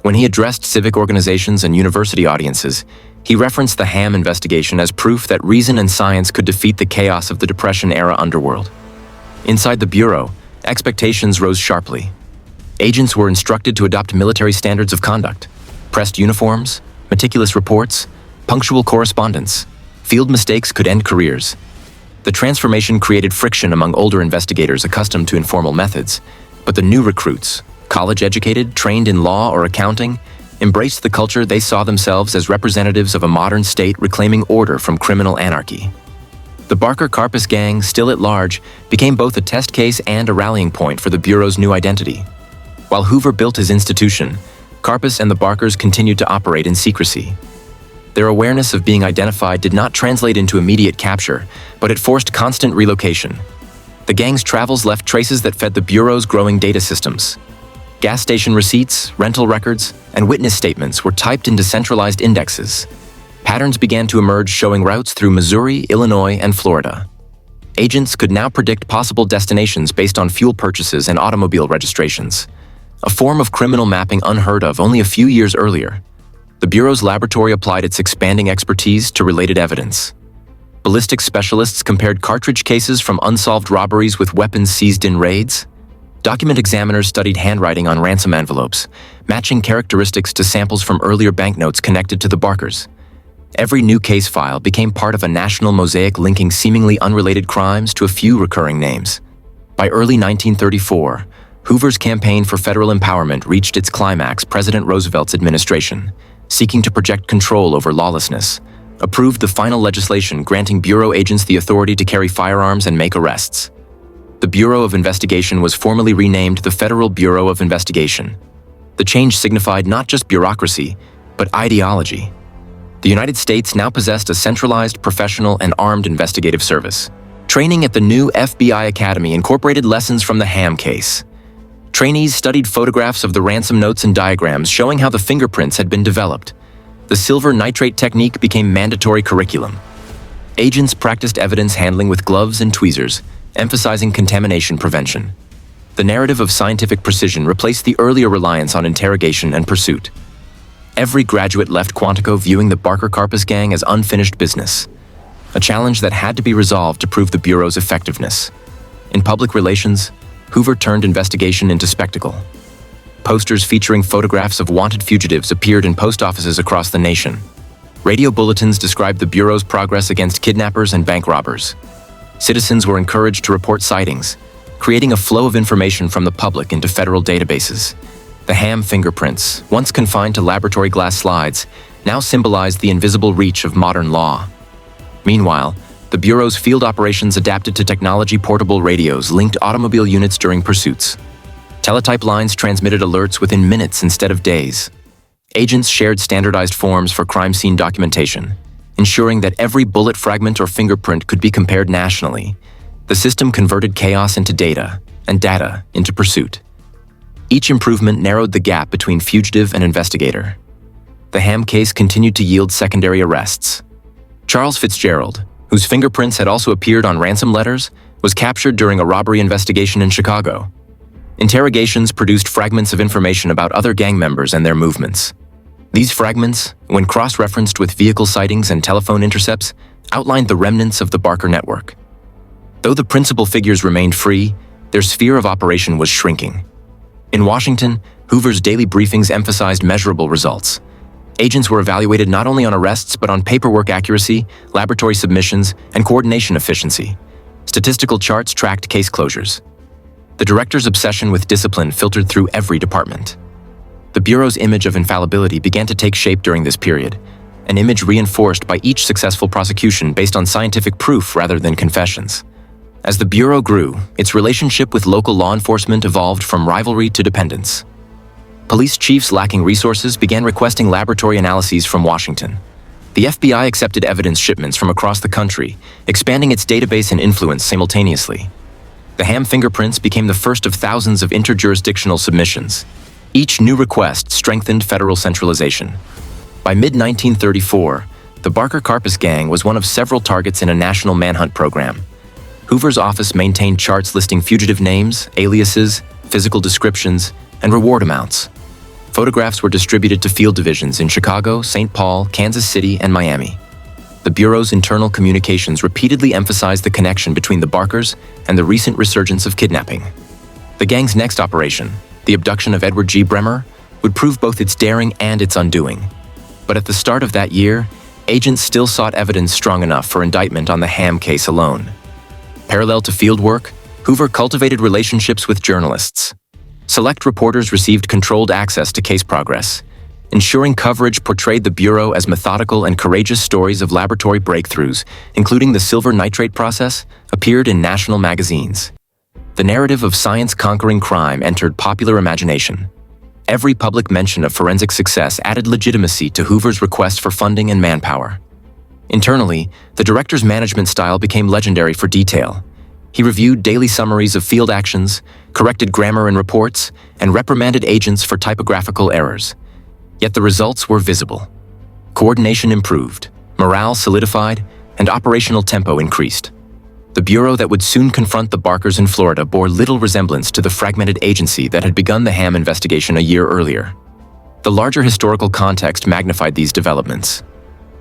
When he addressed civic organizations and university audiences, he referenced the Ham investigation as proof that reason and science could defeat the chaos of the Depression-era underworld. Inside the Bureau, expectations rose sharply. Agents were instructed to adopt military standards of conduct, pressed uniforms, meticulous reports, punctual correspondence. Field mistakes could end careers. The transformation created friction among older investigators accustomed to informal methods, but the new recruits, college-educated, trained in law or accounting, embraced the culture they saw themselves as representatives of a modern state reclaiming order from criminal anarchy. The Karpis Gang, still at large, became both a test case and a rallying point for the Bureau's new identity. While Hoover built his institution, Karpis and the Barkers continued to operate in secrecy. Their awareness of being identified did not translate into immediate capture, but it forced constant relocation. The gang's travels left traces that fed the Bureau's growing data systems. Gas station receipts, rental records, and witness statements were typed into centralized indexes. Patterns began to emerge showing routes through Missouri, Illinois, and Florida. Agents could now predict possible destinations based on fuel purchases and automobile registrations, a form of criminal mapping unheard of only a few years earlier. The Bureau's laboratory applied its expanding expertise to related evidence. Ballistics specialists compared cartridge cases from unsolved robberies with weapons seized in raids. Document examiners studied handwriting on ransom envelopes, matching characteristics to samples from earlier banknotes connected to the Barkers. Every new case file became part of a national mosaic linking seemingly unrelated crimes to a few recurring names. By early 1934, Hoover's campaign for federal empowerment reached its climax. President Roosevelt's administration, seeking to project control over lawlessness, approved the final legislation granting Bureau agents the authority to carry firearms and make arrests. The Bureau of Investigation was formally renamed the Federal Bureau of Investigation. The change signified not just bureaucracy, but ideology. The United States now possessed a centralized, professional, and armed investigative service. Training at the new FBI Academy incorporated lessons from the Ham case. Trainees studied photographs of the ransom notes and diagrams showing how the fingerprints had been developed. The silver nitrate technique became mandatory curriculum. Agents practiced evidence handling with gloves and tweezers, emphasizing contamination prevention. The narrative of scientific precision replaced the earlier reliance on interrogation and pursuit. Every graduate left Quantico viewing the Karpis Gang as unfinished business, a challenge that had to be resolved to prove the Bureau's effectiveness. In public relations, Hoover turned investigation into spectacle. Posters featuring photographs of wanted fugitives appeared in post offices across the nation. Radio bulletins described the Bureau's progress against kidnappers and bank robbers. Citizens were encouraged to report sightings, creating a flow of information from the public into federal databases. The Ham fingerprints, once confined to laboratory glass slides, now symbolized the invisible reach of modern law. Meanwhile, the Bureau's field operations adapted to technology-portable radios linked automobile units during pursuits. Teletype lines transmitted alerts within minutes instead of days. Agents shared standardized forms for crime scene documentation, ensuring that every bullet fragment or fingerprint could be compared nationally. The system converted chaos into data, and data into pursuit. Each improvement narrowed the gap between fugitive and investigator. The Ham case continued to yield secondary arrests. Charles Fitzgerald, whose fingerprints had also appeared on ransom letters, was captured during a robbery investigation in Chicago. Interrogations produced fragments of information about other gang members and their movements. These fragments, when cross-referenced with vehicle sightings and telephone intercepts, outlined the remnants of the Barker network. Though the principal figures remained free, their sphere of operation was shrinking. In Washington, Hoover's daily briefings emphasized measurable results. Agents were evaluated not only on arrests but on paperwork accuracy, laboratory submissions, and coordination efficiency. Statistical charts tracked case closures. The director's obsession with discipline filtered through every department. The Bureau's image of infallibility began to take shape during this period, an image reinforced by each successful prosecution based on scientific proof rather than confessions. As the Bureau grew, its relationship with local law enforcement evolved from rivalry to dependence. Police chiefs lacking resources began requesting laboratory analyses from Washington. The FBI accepted evidence shipments from across the country, expanding its database and influence simultaneously. The ham fingerprints became the first of thousands of interjurisdictional submissions. Each new request strengthened federal centralization. By mid-1934, the Karpis Gang was one of several targets in a national manhunt program. Hoover's office maintained charts listing fugitive names, aliases, physical descriptions, and reward amounts. Photographs were distributed to field divisions in Chicago, St. Paul, Kansas City, and Miami. The Bureau's internal communications repeatedly emphasized the connection between the Barkers and the recent resurgence of kidnapping. The gang's next operation, the abduction of Edward G. Bremer, would prove both its daring and its undoing. But at the start of that year, agents still sought evidence strong enough for indictment on the ham case alone. Parallel to fieldwork, Hoover cultivated relationships with journalists. Select reporters received controlled access to case progress, ensuring coverage portrayed the Bureau as methodical and courageous. Stories of laboratory breakthroughs, including the silver nitrate process, appeared in national magazines. The narrative of science conquering crime entered popular imagination. Every public mention of forensic success added legitimacy to Hoover's request for funding and manpower. Internally, the director's management style became legendary for detail. He reviewed daily summaries of field actions, corrected grammar in reports, and reprimanded agents for typographical errors. Yet the results were visible. Coordination improved, morale solidified, and operational tempo increased. The Bureau that would soon confront the Barkers in Florida bore little resemblance to the fragmented agency that had begun the ham investigation a year earlier. The larger historical context magnified these developments.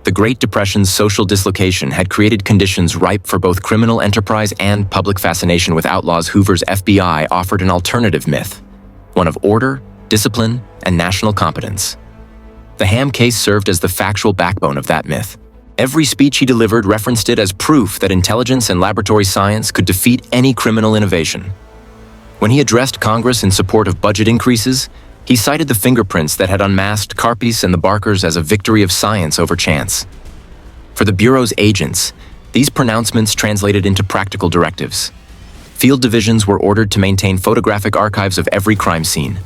The Great Depression's social dislocation had created conditions ripe for both criminal enterprise and public fascination with outlaws. Hoover's FBI offered an alternative myth, one of order, discipline, and national competence. The ham case served as the factual backbone of that myth. Every speech he delivered referenced it as proof that intelligence and laboratory science could defeat any criminal innovation. When he addressed Congress in support of budget increases, he cited the fingerprints that had unmasked Karpis and the Barkers as a victory of science over chance. For the Bureau's agents, these pronouncements translated into practical directives. Field divisions were ordered to maintain photographic archives of every crime scene,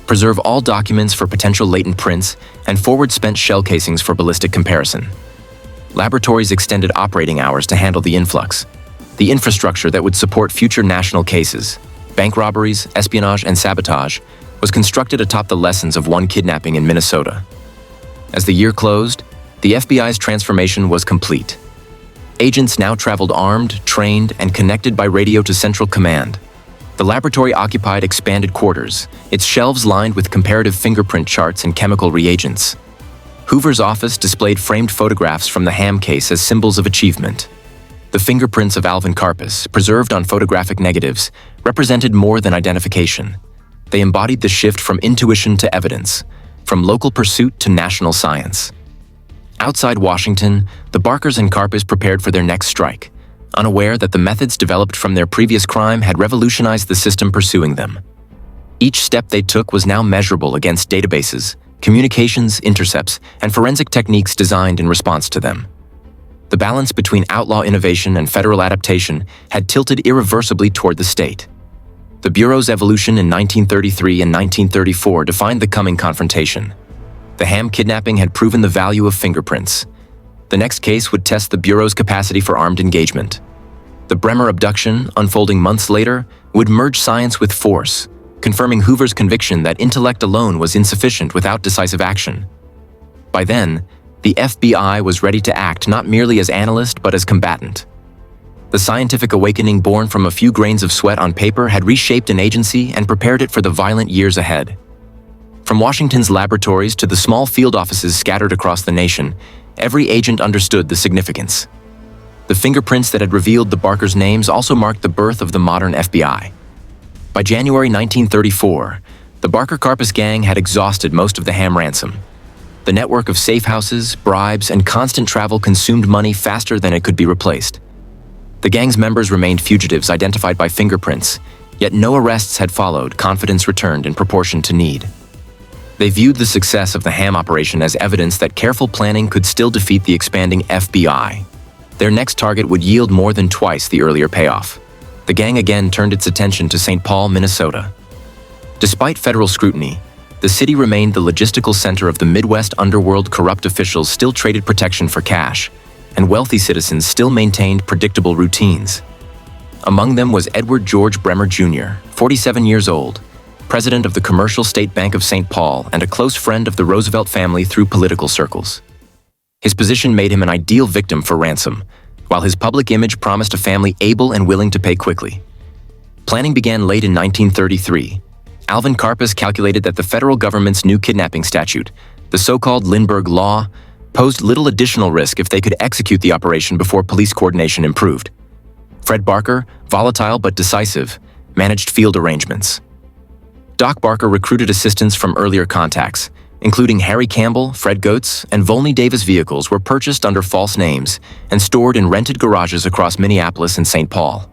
preserve all documents for potential latent prints, and forward spent shell casings for ballistic comparison. Laboratories extended operating hours to handle the influx. The infrastructure that would support future national cases, bank robberies, espionage, and sabotage, was constructed atop the lessons of one kidnapping in Minnesota. As the year closed, the FBI's transformation was complete. Agents now traveled armed, trained, and connected by radio to Central Command. The laboratory occupied expanded quarters, its shelves lined with comparative fingerprint charts and chemical reagents. Hoover's office displayed framed photographs from the ham case as symbols of achievement. The fingerprints of Alvin Karpis, preserved on photographic negatives, represented more than identification. They embodied the shift from intuition to evidence, from local pursuit to national science. Outside Washington, the Barkers and Karpis prepared for their next strike, unaware that the methods developed from their previous crime had revolutionized the system pursuing them. Each step they took was now measurable against databases, communications intercepts, and forensic techniques designed in response to them. The balance between outlaw innovation and federal adaptation had tilted irreversibly toward the state. The Bureau's evolution in 1933 and 1934 defined the coming confrontation. The ham kidnapping had proven the value of fingerprints. The next case would test the Bureau's capacity for armed engagement. The Bremer abduction, unfolding months later, would merge science with force, confirming Hoover's conviction that intellect alone was insufficient without decisive action. By then, the FBI was ready to act not merely as analyst but as combatant. The scientific awakening born from a few grains of sweat on paper had reshaped an agency and prepared it for the violent years ahead. From Washington's laboratories to the small field offices scattered across the nation, every agent understood the significance. The fingerprints that had revealed the Barkers' names also marked the birth of the modern FBI. By January 1934, the Karpis Gang had exhausted most of the ham ransom. The network of safe houses, bribes, and constant travel consumed money faster than it could be replaced. The gang's members remained fugitives identified by fingerprints, yet no arrests had followed. Confidence returned in proportion to need. They viewed the success of the ham operation as evidence that careful planning could still defeat the expanding FBI. Their next target would yield more than twice the earlier payoff. The gang again turned its attention to St. Paul, Minnesota. Despite federal scrutiny, The city remained the logistical center of the Midwest underworld. Corrupt officials still traded protection for cash, and wealthy citizens still maintained predictable routines. Among them was Edward George Bremer Jr., 47 years old, president of the Commercial State Bank of St. Paul and a close friend of the Roosevelt family through political circles. His position made him an ideal victim for ransom, while his public image promised a family able and willing to pay quickly. Planning began late in 1933. Alvin Karpis calculated that the federal government's new kidnapping statute, the so-called Lindbergh Law, posed little additional risk if they could execute the operation before police coordination improved. Fred Barker, volatile but decisive, managed field arrangements. Doc Barker recruited assistance from earlier contacts, including Harry Campbell, Fred Goetz, and Volney Davis. Vehicles were purchased under false names and stored in rented garages across Minneapolis and St. Paul.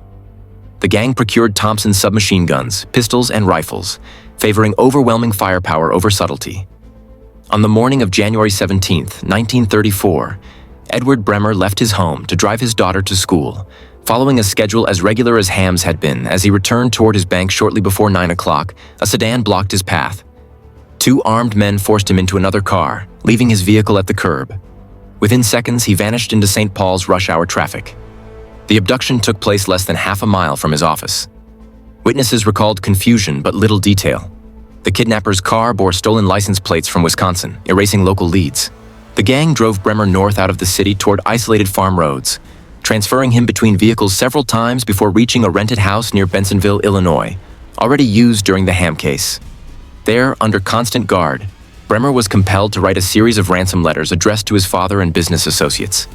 The gang procured Thompson submachine guns, pistols, and rifles, favoring overwhelming firepower over subtlety. On the morning of January 17, 1934, Edward Bremer left his home to drive his daughter to school, following a schedule as regular as Ham's had been. As he returned toward his bank shortly before 9 o'clock, a sedan blocked his path. Two armed men forced him into another car, leaving his vehicle at the curb. Within seconds, he vanished into St. Paul's rush-hour traffic. The abduction took place less than half a mile from his office. Witnesses recalled confusion but little detail. The kidnapper's car bore stolen license plates from Wisconsin, erasing local leads. The gang drove Bremer north out of the city toward isolated farm roads, transferring him between vehicles several times before reaching a rented house near Bensonville, Illinois, already used during the Ham case. There, under constant guard, Bremer was compelled to write a series of ransom letters addressed to his father and business associates.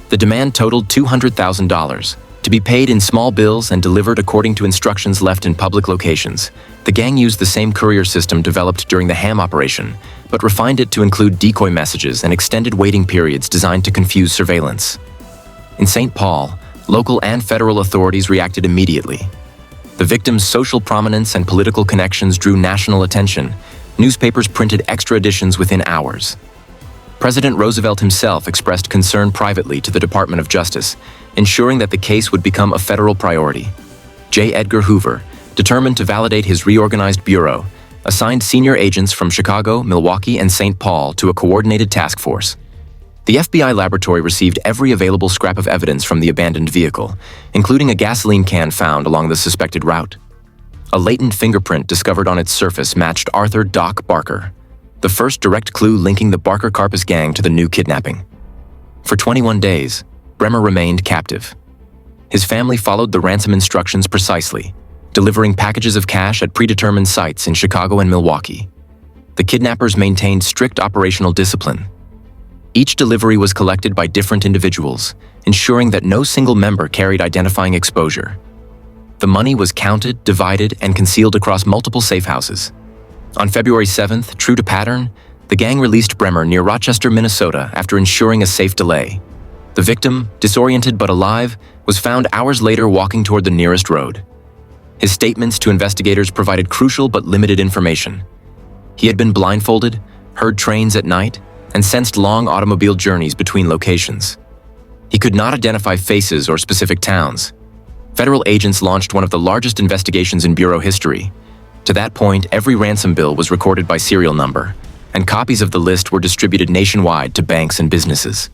The demand totaled $200,000, to be paid in small bills and delivered according to instructions left in public locations. The gang used the same courier system developed during the Ham operation, but refined it to include decoy messages and extended waiting periods designed to confuse surveillance. In St. Paul, local and federal authorities reacted immediately. The victim's social prominence and political connections drew national attention. Newspapers printed extra editions within hours. President Roosevelt himself expressed concern privately to the Department of Justice, ensuring that the case would become a federal priority. J. Edgar Hoover, determined to validate his reorganized bureau, assigned senior agents from Chicago, Milwaukee, and St. Paul to a coordinated task force. The FBI laboratory received every available scrap of evidence from the abandoned vehicle, including a gasoline can found along the suspected route. A latent fingerprint discovered on its surface matched Arthur "Doc" Barker, the first direct clue linking the Barker Karpis gang to the new kidnapping. For 21 days, Bremer remained captive. His family followed the ransom instructions precisely, delivering packages of cash at predetermined sites in Chicago and Milwaukee. The kidnappers maintained strict operational discipline. Each delivery was collected by different individuals, ensuring that no single member carried identifying exposure. The money was counted, divided, and concealed across multiple safe houses. On February 7th, true to pattern, the gang released Bremer near Rochester, Minnesota after ensuring a safe delay. The victim, disoriented but alive, was found hours later walking toward the nearest road. His statements to investigators provided crucial but limited information. He had been blindfolded, heard trains at night, and sensed long automobile journeys between locations. He could not identify faces or specific towns. Federal agents launched one of the largest investigations in Bureau history. To that point, every ransom bill was recorded by serial number, and copies of the list were distributed nationwide to banks and businesses.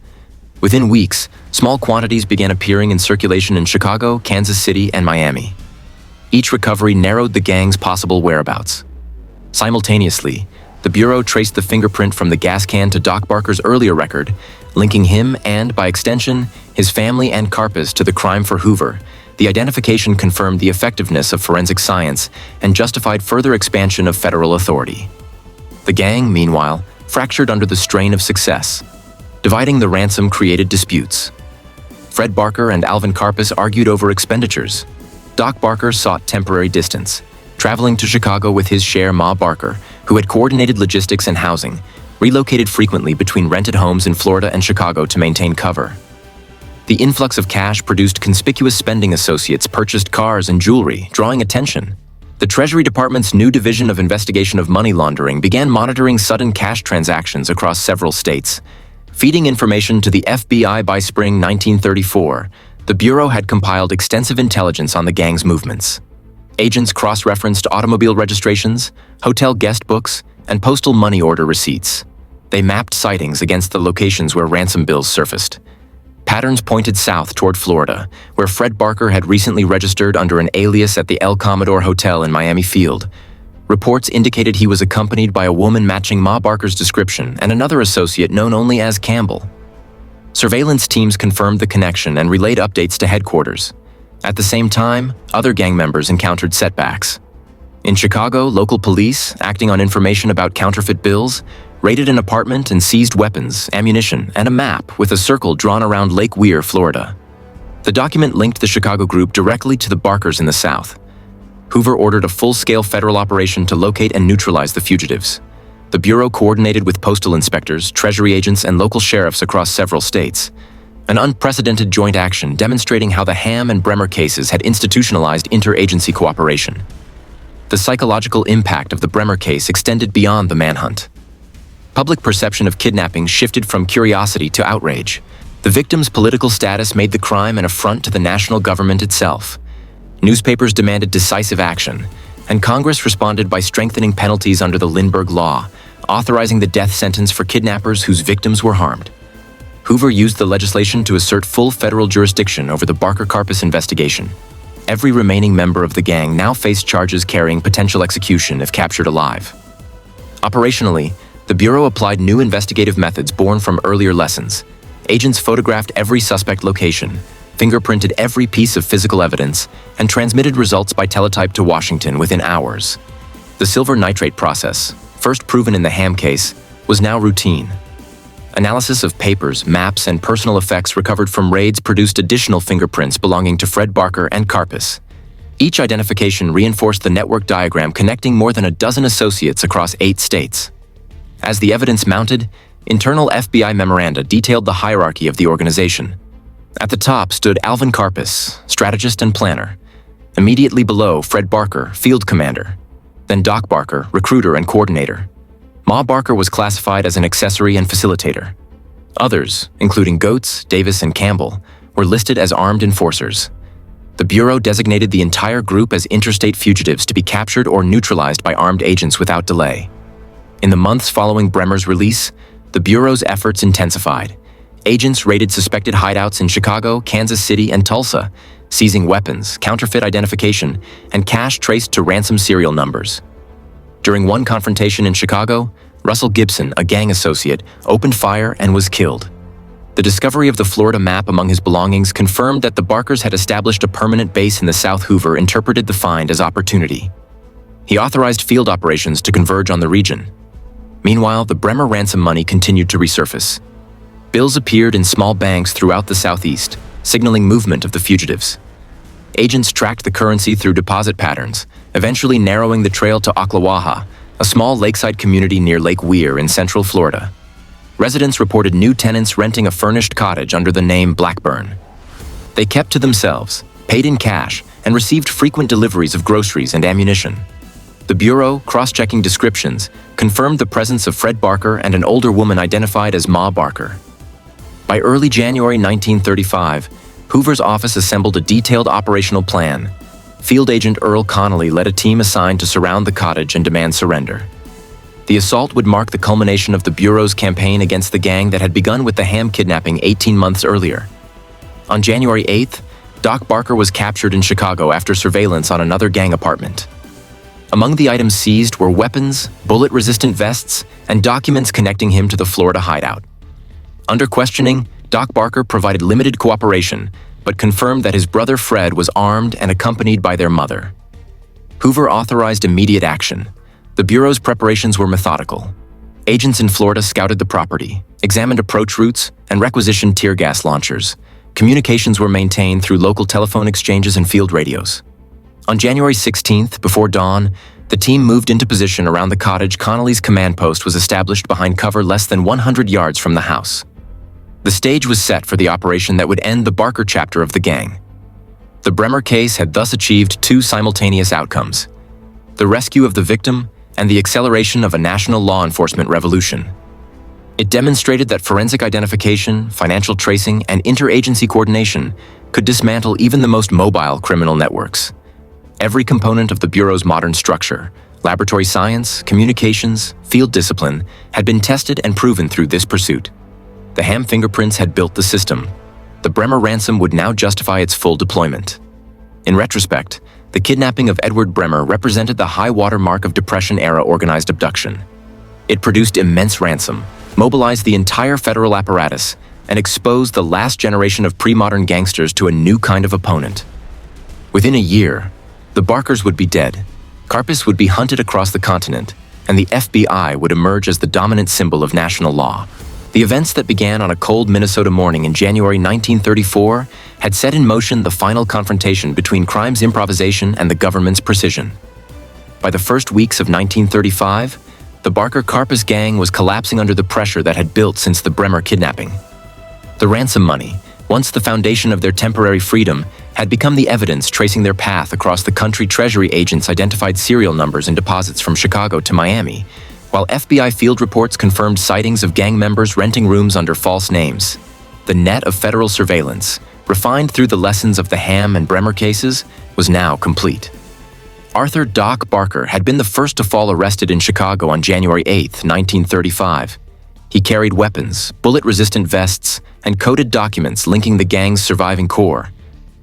Within weeks, small quantities began appearing in circulation in Chicago, Kansas City, and Miami. Each recovery narrowed the gang's possible whereabouts. Simultaneously, the Bureau traced the fingerprint from the gas can to Doc Barker's earlier record, linking him and, by extension, his family and Karpis to the crime for Hoover. The identification confirmed the effectiveness of forensic science and justified further expansion of federal authority. The gang, meanwhile, fractured under the strain of success. Dividing the ransom created disputes. Fred Barker and Alvin Karpis argued over expenditures. Doc Barker sought temporary distance, traveling to Chicago with his share Ma Barker, who had coordinated logistics and housing, relocated frequently between rented homes in Florida and Chicago to maintain cover. The influx of cash produced conspicuous spending. Associates purchased cars and jewelry, drawing attention. The Treasury Department's new Division of Investigation of Money Laundering began monitoring sudden cash transactions across several states. Feeding information to the FBI by spring 1934, the Bureau had compiled extensive intelligence on the gang's movements. Agents cross-referenced automobile registrations, hotel guest books, and postal money order receipts. They mapped sightings against the locations where ransom bills surfaced. Patterns pointed south toward Florida, where Fred Barker had recently registered under an alias at the El Commodore Hotel in Miami Field. Reports indicated he was accompanied by a woman matching Ma Barker's description and another associate known only as Campbell. Surveillance teams confirmed the connection and relayed updates to headquarters. At the same time, other gang members encountered setbacks. In Chicago, local police, acting on information about counterfeit bills, raided an apartment and seized weapons, ammunition, and a map with a circle drawn around Lake Weir, Florida. The document linked the Chicago group directly to the Barkers in the South. Hoover ordered a full-scale federal operation to locate and neutralize the fugitives. The Bureau coordinated with postal inspectors, treasury agents, and local sheriffs across several states. An unprecedented joint action demonstrating how the Ham and Bremer cases had institutionalized interagency cooperation. The psychological impact of the Bremer case extended beyond the manhunt. Public perception of kidnapping shifted from curiosity to outrage. The victim's political status made the crime an affront to the national government itself. Newspapers demanded decisive action, and Congress responded by strengthening penalties under the Lindbergh Law, authorizing the death sentence for kidnappers whose victims were harmed. Hoover used the legislation to assert full federal jurisdiction over the Barker-Karpis investigation. Every remaining member of the gang now faced charges carrying potential execution if captured alive. Operationally, the Bureau applied new investigative methods born from earlier lessons. Agents photographed every suspect location, fingerprinted every piece of physical evidence, and transmitted results by teletype to Washington within hours. The silver nitrate process, first proven in the Ham case, was now routine. Analysis of papers, maps, and personal effects recovered from raids produced additional fingerprints belonging to Fred Barker and Karpis. Each identification reinforced the network diagram connecting more than a dozen associates across 8 states. As the evidence mounted, internal FBI memoranda detailed the hierarchy of the organization. At the top stood Alvin Karpis, strategist and planner. Immediately below, Fred Barker, field commander. Then Doc Barker, recruiter and coordinator. Ma Barker was classified as an accessory and facilitator. Others, including Goetz, Davis, and Campbell, were listed as armed enforcers. The Bureau designated the entire group as interstate fugitives to be captured or neutralized by armed agents without delay. In the months following Bremer's release, the Bureau's efforts intensified. Agents raided suspected hideouts in Chicago, Kansas City, and Tulsa, seizing weapons, counterfeit identification, and cash traced to ransom serial numbers. During one confrontation in Chicago, Russell Gibson, a gang associate, opened fire and was killed. The discovery of the Florida map among his belongings confirmed that the Barkers had established a permanent base in the South. Hoover interpreted the find as opportunity. He authorized field operations to converge on the region. Meanwhile, the Bremer ransom money continued to resurface. Bills appeared in small banks throughout the Southeast, signaling movement of the fugitives. Agents tracked the currency through deposit patterns, eventually narrowing the trail to Ocklawaha, a small lakeside community near Lake Weir in central Florida. Residents reported new tenants renting a furnished cottage under the name Blackburn. They kept to themselves, paid in cash, and received frequent deliveries of groceries and ammunition. The Bureau, cross-checking descriptions, confirmed the presence of Fred Barker and an older woman identified as Ma Barker. By early January 1935, Hoover's office assembled a detailed operational plan. Field Agent Earl Connolly led a team assigned to surround the cottage and demand surrender. The assault would mark the culmination of the Bureau's campaign against the gang that had begun with the Ham kidnapping 18 months earlier. On January 8th, Doc Barker was captured in Chicago after surveillance on another gang apartment. Among the items seized were weapons, bullet-resistant vests, and documents connecting him to the Florida hideout. Under questioning, Doc Barker provided limited cooperation, but confirmed that his brother Fred was armed and accompanied by their mother. Hoover authorized immediate action. The Bureau's preparations were methodical. Agents in Florida scouted the property, examined approach routes, and requisitioned tear gas launchers. Communications were maintained through local telephone exchanges and field radios. On January 16th, before dawn, the team moved into position around the cottage. Connolly's command post was established behind cover less than 100 yards from the house. The stage was set for the operation that would end the Barker chapter of the gang. The Bremer case had thus achieved 2 simultaneous outcomes: the rescue of the victim and the acceleration of a national law enforcement revolution. It demonstrated that forensic identification, financial tracing, and interagency coordination could dismantle even the most mobile criminal networks. Every component of the Bureau's modern structure, Laboratory science, communications, field discipline had been tested and proven through this pursuit. The Ham fingerprints had built the system. The Bremer ransom would now justify its full deployment. In retrospect, the kidnapping of Edward Bremer represented the high-water mark of Depression-era organized abduction. It produced immense ransom, mobilized the entire federal apparatus, and exposed the last generation of pre-modern gangsters to a new kind of opponent. Within a year, the Barkers would be dead, Karpis would be hunted across the continent, and the FBI would emerge as the dominant symbol of national law. The events that began on a cold Minnesota morning in January 1934 had set in motion the final confrontation between crime's improvisation and the government's precision. By the first weeks of 1935, the Karpis Gang was collapsing under the pressure that had built since the Bremer kidnapping. The ransom money, once the foundation of their temporary freedom, had become the evidence tracing their path across the country. Treasury agents identified serial numbers and deposits from Chicago to Miami, while FBI field reports confirmed sightings of gang members renting rooms under false names. The net of federal surveillance, refined through the lessons of the Ham and Bremer cases, was now complete. Arthur "Doc" Barker had been the first to fall arrested in Chicago on January 8, 1935. He carried weapons, bullet-resistant vests, and coded documents linking the gang's surviving core,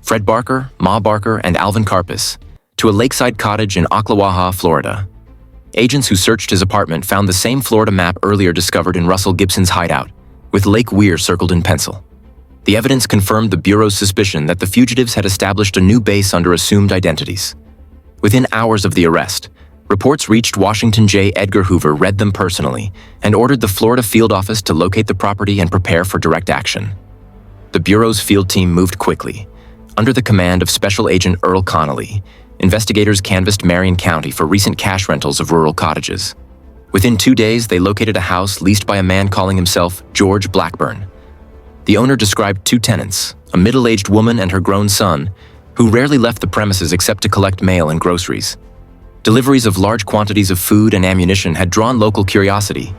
Fred Barker, Ma Barker, and Alvin Karpis, to a lakeside cottage in Ocklawaha, Florida. Agents who searched his apartment found the same Florida map earlier discovered in Russell Gibson's hideout, with Lake Weir circled in pencil. The evidence confirmed the Bureau's suspicion that the fugitives had established a new base under assumed identities. Within hours of the arrest, reports reached Washington. Edgar Hoover read them personally and ordered the Florida field office to locate the property and prepare for direct action. The Bureau's field team moved quickly. Under the command of Special Agent Earl Connolly, investigators canvassed Marion County for recent cash rentals of rural cottages. Within 2 days, they located a house leased by a man calling himself George Blackburn. The owner described 2 tenants, a middle-aged woman and her grown son, who rarely left the premises except to collect mail and groceries. Deliveries of large quantities of food and ammunition had drawn local curiosity.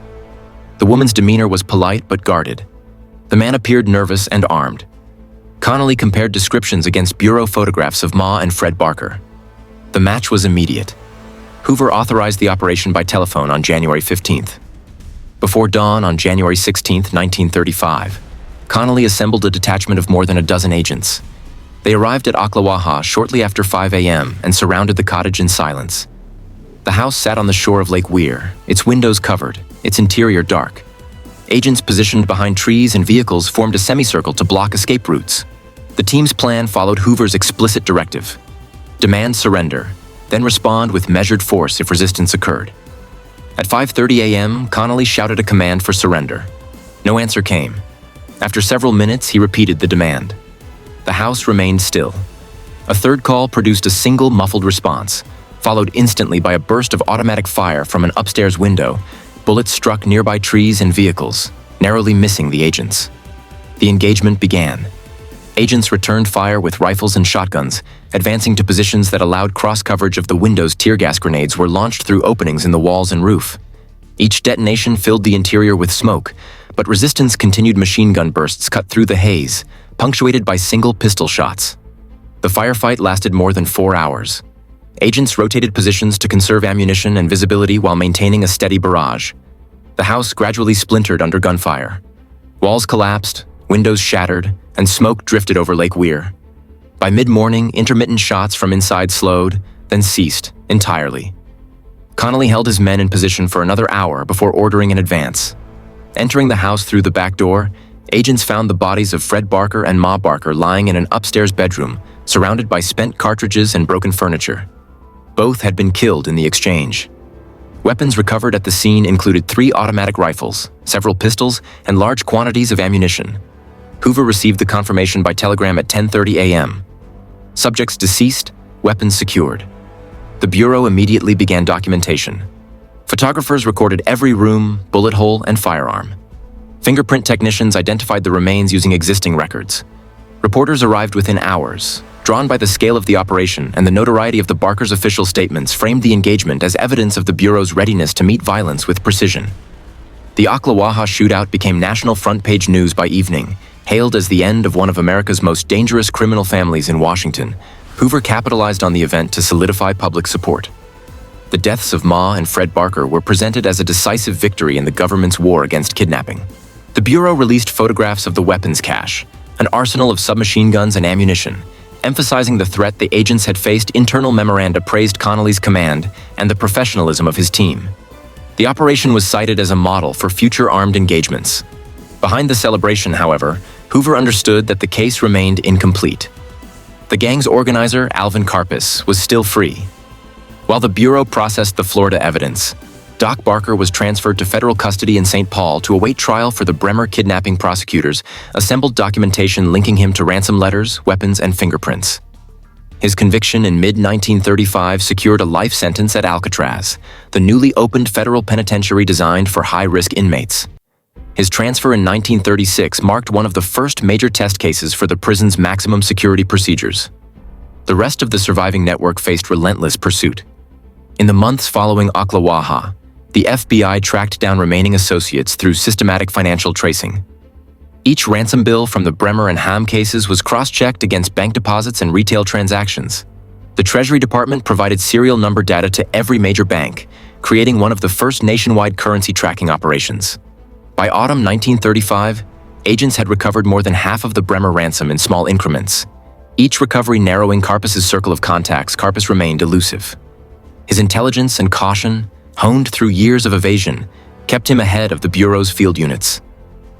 The woman's demeanor was polite but guarded. The man appeared nervous and armed. Connolly compared descriptions against Bureau photographs of Ma and Fred Barker. The match was immediate. Hoover authorized the operation by telephone on January 15th. Before dawn on January 16, 1935, Connolly assembled a detachment of more than a dozen agents. They arrived at Ocklawaha shortly after 5 a.m. and surrounded the cottage in silence. The house sat on the shore of Lake Weir, its windows covered, its interior dark. Agents positioned behind trees and vehicles formed a semicircle to block escape routes. The team's plan followed Hoover's explicit directive: demand surrender, then respond with measured force if resistance occurred. At 5:30 a.m., Connolly shouted a command for surrender. No answer came. After several minutes, he repeated the demand. The house remained still. A third call produced a single muffled response, followed instantly by a burst of automatic fire from an upstairs window. Bullets struck nearby trees and vehicles, narrowly missing the agents. The engagement began. Agents returned fire with rifles and shotguns, advancing to positions that allowed cross-coverage of the windows. Tear gas grenades were launched through openings in the walls and roof. Each detonation filled the interior with smoke, but resistance continued. Machine gun bursts cut through the haze, punctuated by single pistol shots. The firefight lasted more than 4 hours. Agents rotated positions to conserve ammunition and visibility while maintaining a steady barrage. The house gradually splintered under gunfire. Walls collapsed, windows shattered, and smoke drifted over Lake Weir. By mid-morning, intermittent shots from inside slowed, then ceased entirely. Connolly held his men in position for another hour before ordering an advance. Entering the house through the back door, agents found the bodies of Fred Barker and Ma Barker lying in an upstairs bedroom, surrounded by spent cartridges and broken furniture. Both had been killed in the exchange. Weapons recovered at the scene included 3 automatic rifles, several pistols, and large quantities of ammunition. Hoover received the confirmation by telegram at 10:30 a.m. Subjects deceased, weapons secured. The Bureau immediately began documentation. Photographers recorded every room, bullet hole, and firearm. Fingerprint technicians identified the remains using existing records. Reporters arrived within hours. Drawn by the scale of the operation and the notoriety of the Barkers' official statements, framed the engagement as evidence of the Bureau's readiness to meet violence with precision. The Ocklawaha shootout became national front-page news by evening. Hailed as the end of one of America's most dangerous criminal families in Washington, Hoover capitalized on the event to solidify public support. The deaths of Ma and Fred Barker were presented as a decisive victory in the government's war against kidnapping. The Bureau released photographs of the weapons cache, an arsenal of submachine guns and ammunition. Emphasizing the threat the agents had faced, internal memoranda praised Connolly's command and the professionalism of his team. The operation was cited as a model for future armed engagements. Behind the celebration, however, Hoover understood that the case remained incomplete. The gang's organizer, Alvin Karpis, was still free. While the Bureau processed the Florida evidence, Doc Barker was transferred to federal custody in St. Paul to await trial for the Bremer kidnapping. Prosecutors assembled documentation linking him to ransom letters, weapons, and fingerprints. His conviction in mid-1935 secured a life sentence at Alcatraz, the newly opened federal penitentiary designed for high-risk inmates. His transfer in 1936 marked one of the first major test cases for the prison's maximum security procedures. The rest of the surviving network faced relentless pursuit. In the months following Ocklawaha, the FBI tracked down remaining associates through systematic financial tracing. Each ransom bill from the Bremer and Ham cases was cross-checked against bank deposits and retail transactions. The Treasury Department provided serial number data to every major bank, creating one of the first nationwide currency tracking operations. By autumn 1935, agents had recovered more than half of the Bremer ransom in small increments. Each recovery narrowing Karpis's circle of contacts, Karpis remained elusive. His intelligence and caution, honed through years of evasion, kept him ahead of the Bureau's field units.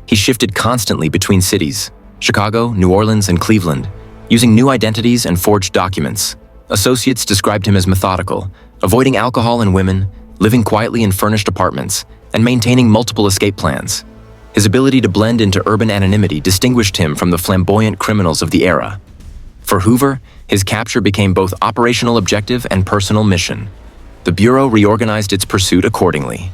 He shifted constantly between cities, Chicago, New Orleans, and Cleveland, using new identities and forged documents. Associates described him as methodical, avoiding alcohol and women, living quietly in furnished apartments, and maintaining multiple escape plans. His ability to blend into urban anonymity distinguished him from the flamboyant criminals of the era. For Hoover, his capture became both operational objective and personal mission. The Bureau reorganized its pursuit accordingly.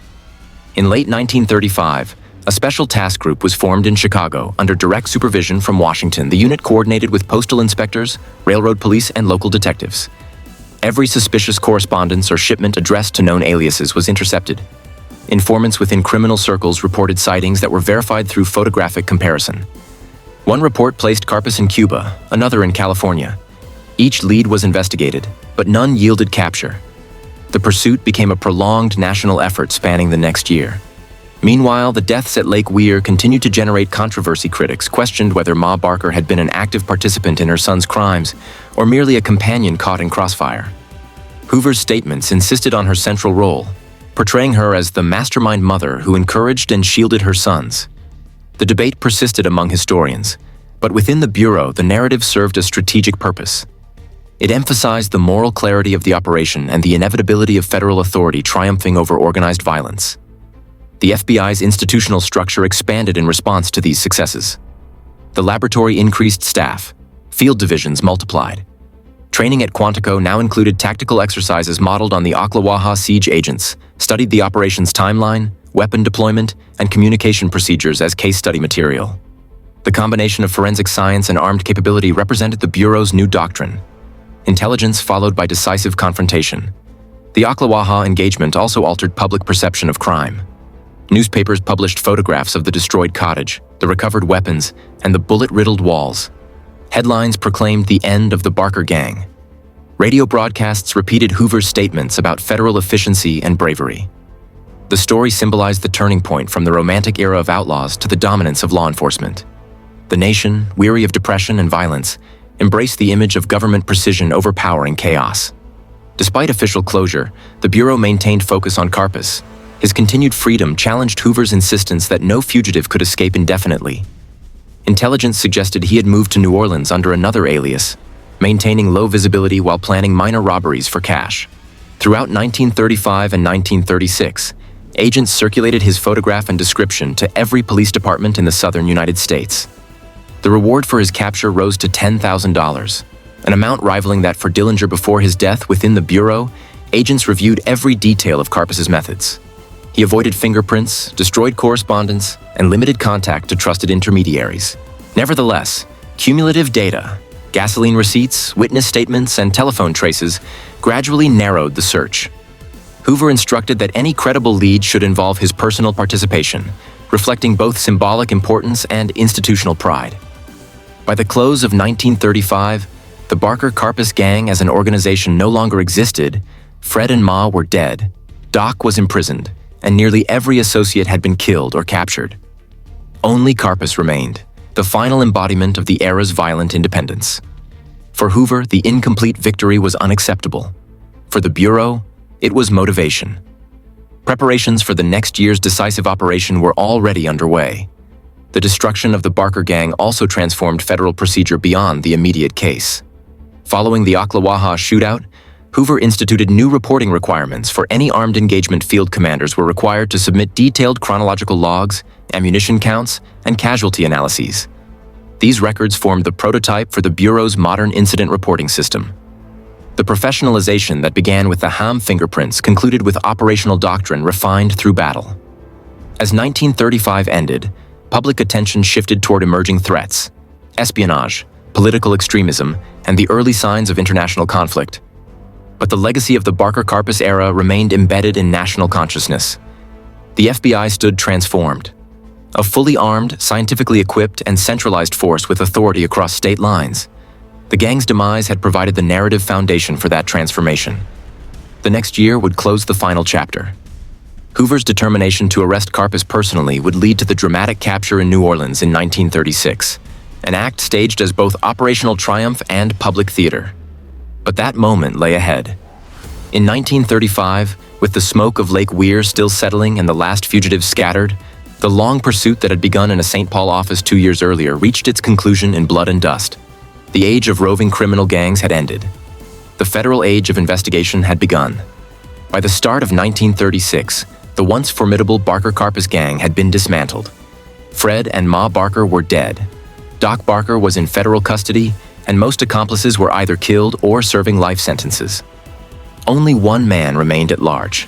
In late 1935, a special task group was formed in Chicago under direct supervision from Washington. The unit coordinated with postal inspectors, railroad police, and local detectives. Every suspicious correspondence or shipment addressed to known aliases was intercepted. Informants within criminal circles reported sightings that were verified through photographic comparison. One report placed Karpis in Cuba, another in California. Each lead was investigated, but none yielded capture. The pursuit became a prolonged national effort spanning the next year. Meanwhile, the deaths at Lake Weir continued to generate controversy. Critics questioned whether Ma Barker had been an active participant in her son's crimes or merely a companion caught in crossfire. Hoover's statements insisted on her central role, portraying her as the mastermind mother who encouraged and shielded her sons. The debate persisted among historians, but within the Bureau, the narrative served a strategic purpose. It emphasized the moral clarity of the operation and the inevitability of federal authority triumphing over organized violence. The FBI's institutional structure expanded in response to these successes. The laboratory increased staff, field divisions multiplied. Training at Quantico now included tactical exercises modeled on the Ocklawaha siege agents, studied the operation's timeline, weapon deployment, and communication procedures as case study material. The combination of forensic science and armed capability represented the Bureau's new doctrine. Intelligence followed by decisive confrontation. The Ocklawaha engagement also altered public perception of crime. Newspapers published photographs of the destroyed cottage, the recovered weapons, and the bullet-riddled walls. Headlines proclaimed the end of the Barker Gang. Radio broadcasts repeated Hoover's statements about federal efficiency and bravery. The story symbolized the turning point from the romantic era of outlaws to the dominance of law enforcement. The nation, weary of depression and violence, embraced the image of government precision overpowering chaos. Despite official closure, the Bureau maintained focus on Karpis. His continued freedom challenged Hoover's insistence that no fugitive could escape indefinitely. Intelligence suggested he had moved to New Orleans under another alias, maintaining low visibility while planning minor robberies for cash. Throughout 1935 and 1936, agents circulated his photograph and description to every police department in the southern United States. The reward for his capture rose to $10,000, an amount rivaling that for Dillinger before his death. Within the Bureau, agents reviewed every detail of Karpis's methods. He avoided fingerprints, destroyed correspondence, and limited contact to trusted intermediaries. Nevertheless, cumulative data, gasoline receipts, witness statements, and telephone traces gradually narrowed the search. Hoover instructed that any credible lead should involve his personal participation, reflecting both symbolic importance and institutional pride. By the close of 1935, the Barker Karpis Gang as an organization no longer existed, Fred and Ma were dead, Doc was imprisoned, and nearly every associate had been killed or captured. Only Karpis remained, the final embodiment of the era's violent independence. For Hoover, the incomplete victory was unacceptable. For the Bureau, it was motivation. Preparations for the next year's decisive operation were already underway. The destruction of the Barker Gang also transformed federal procedure beyond the immediate case. Following the Ocklawaha shootout, Hoover instituted new reporting requirements for any armed engagement. Field commanders were required to submit detailed chronological logs, ammunition counts, and casualty analyses. These records formed the prototype for the Bureau's modern incident reporting system. The professionalization that began with the Ham fingerprints concluded with operational doctrine refined through battle. As 1935 ended, public attention shifted toward emerging threats, espionage, political extremism, and the early signs of international conflict. But the legacy of the Barker-Karpis era remained embedded in national consciousness. The FBI stood transformed, a fully armed, scientifically equipped, and centralized force with authority across state lines. The gang's demise had provided the narrative foundation for that transformation. The next year would close the final chapter. Hoover's determination to arrest Karpis personally would lead to the dramatic capture in New Orleans in 1936, an act staged as both operational triumph and public theater. But that moment lay ahead. In 1935, with the smoke of Lake Weir still settling and the last fugitives scattered, the long pursuit that had begun in a St. Paul office 2 years earlier reached its conclusion in blood and dust. The age of roving criminal gangs had ended. The federal age of investigation had begun. By the start of 1936, the once formidable Barker-Karpis gang had been dismantled. Fred and Ma Barker were dead. Doc Barker was in federal custody, and most accomplices were either killed or serving life sentences. Only one man remained at large,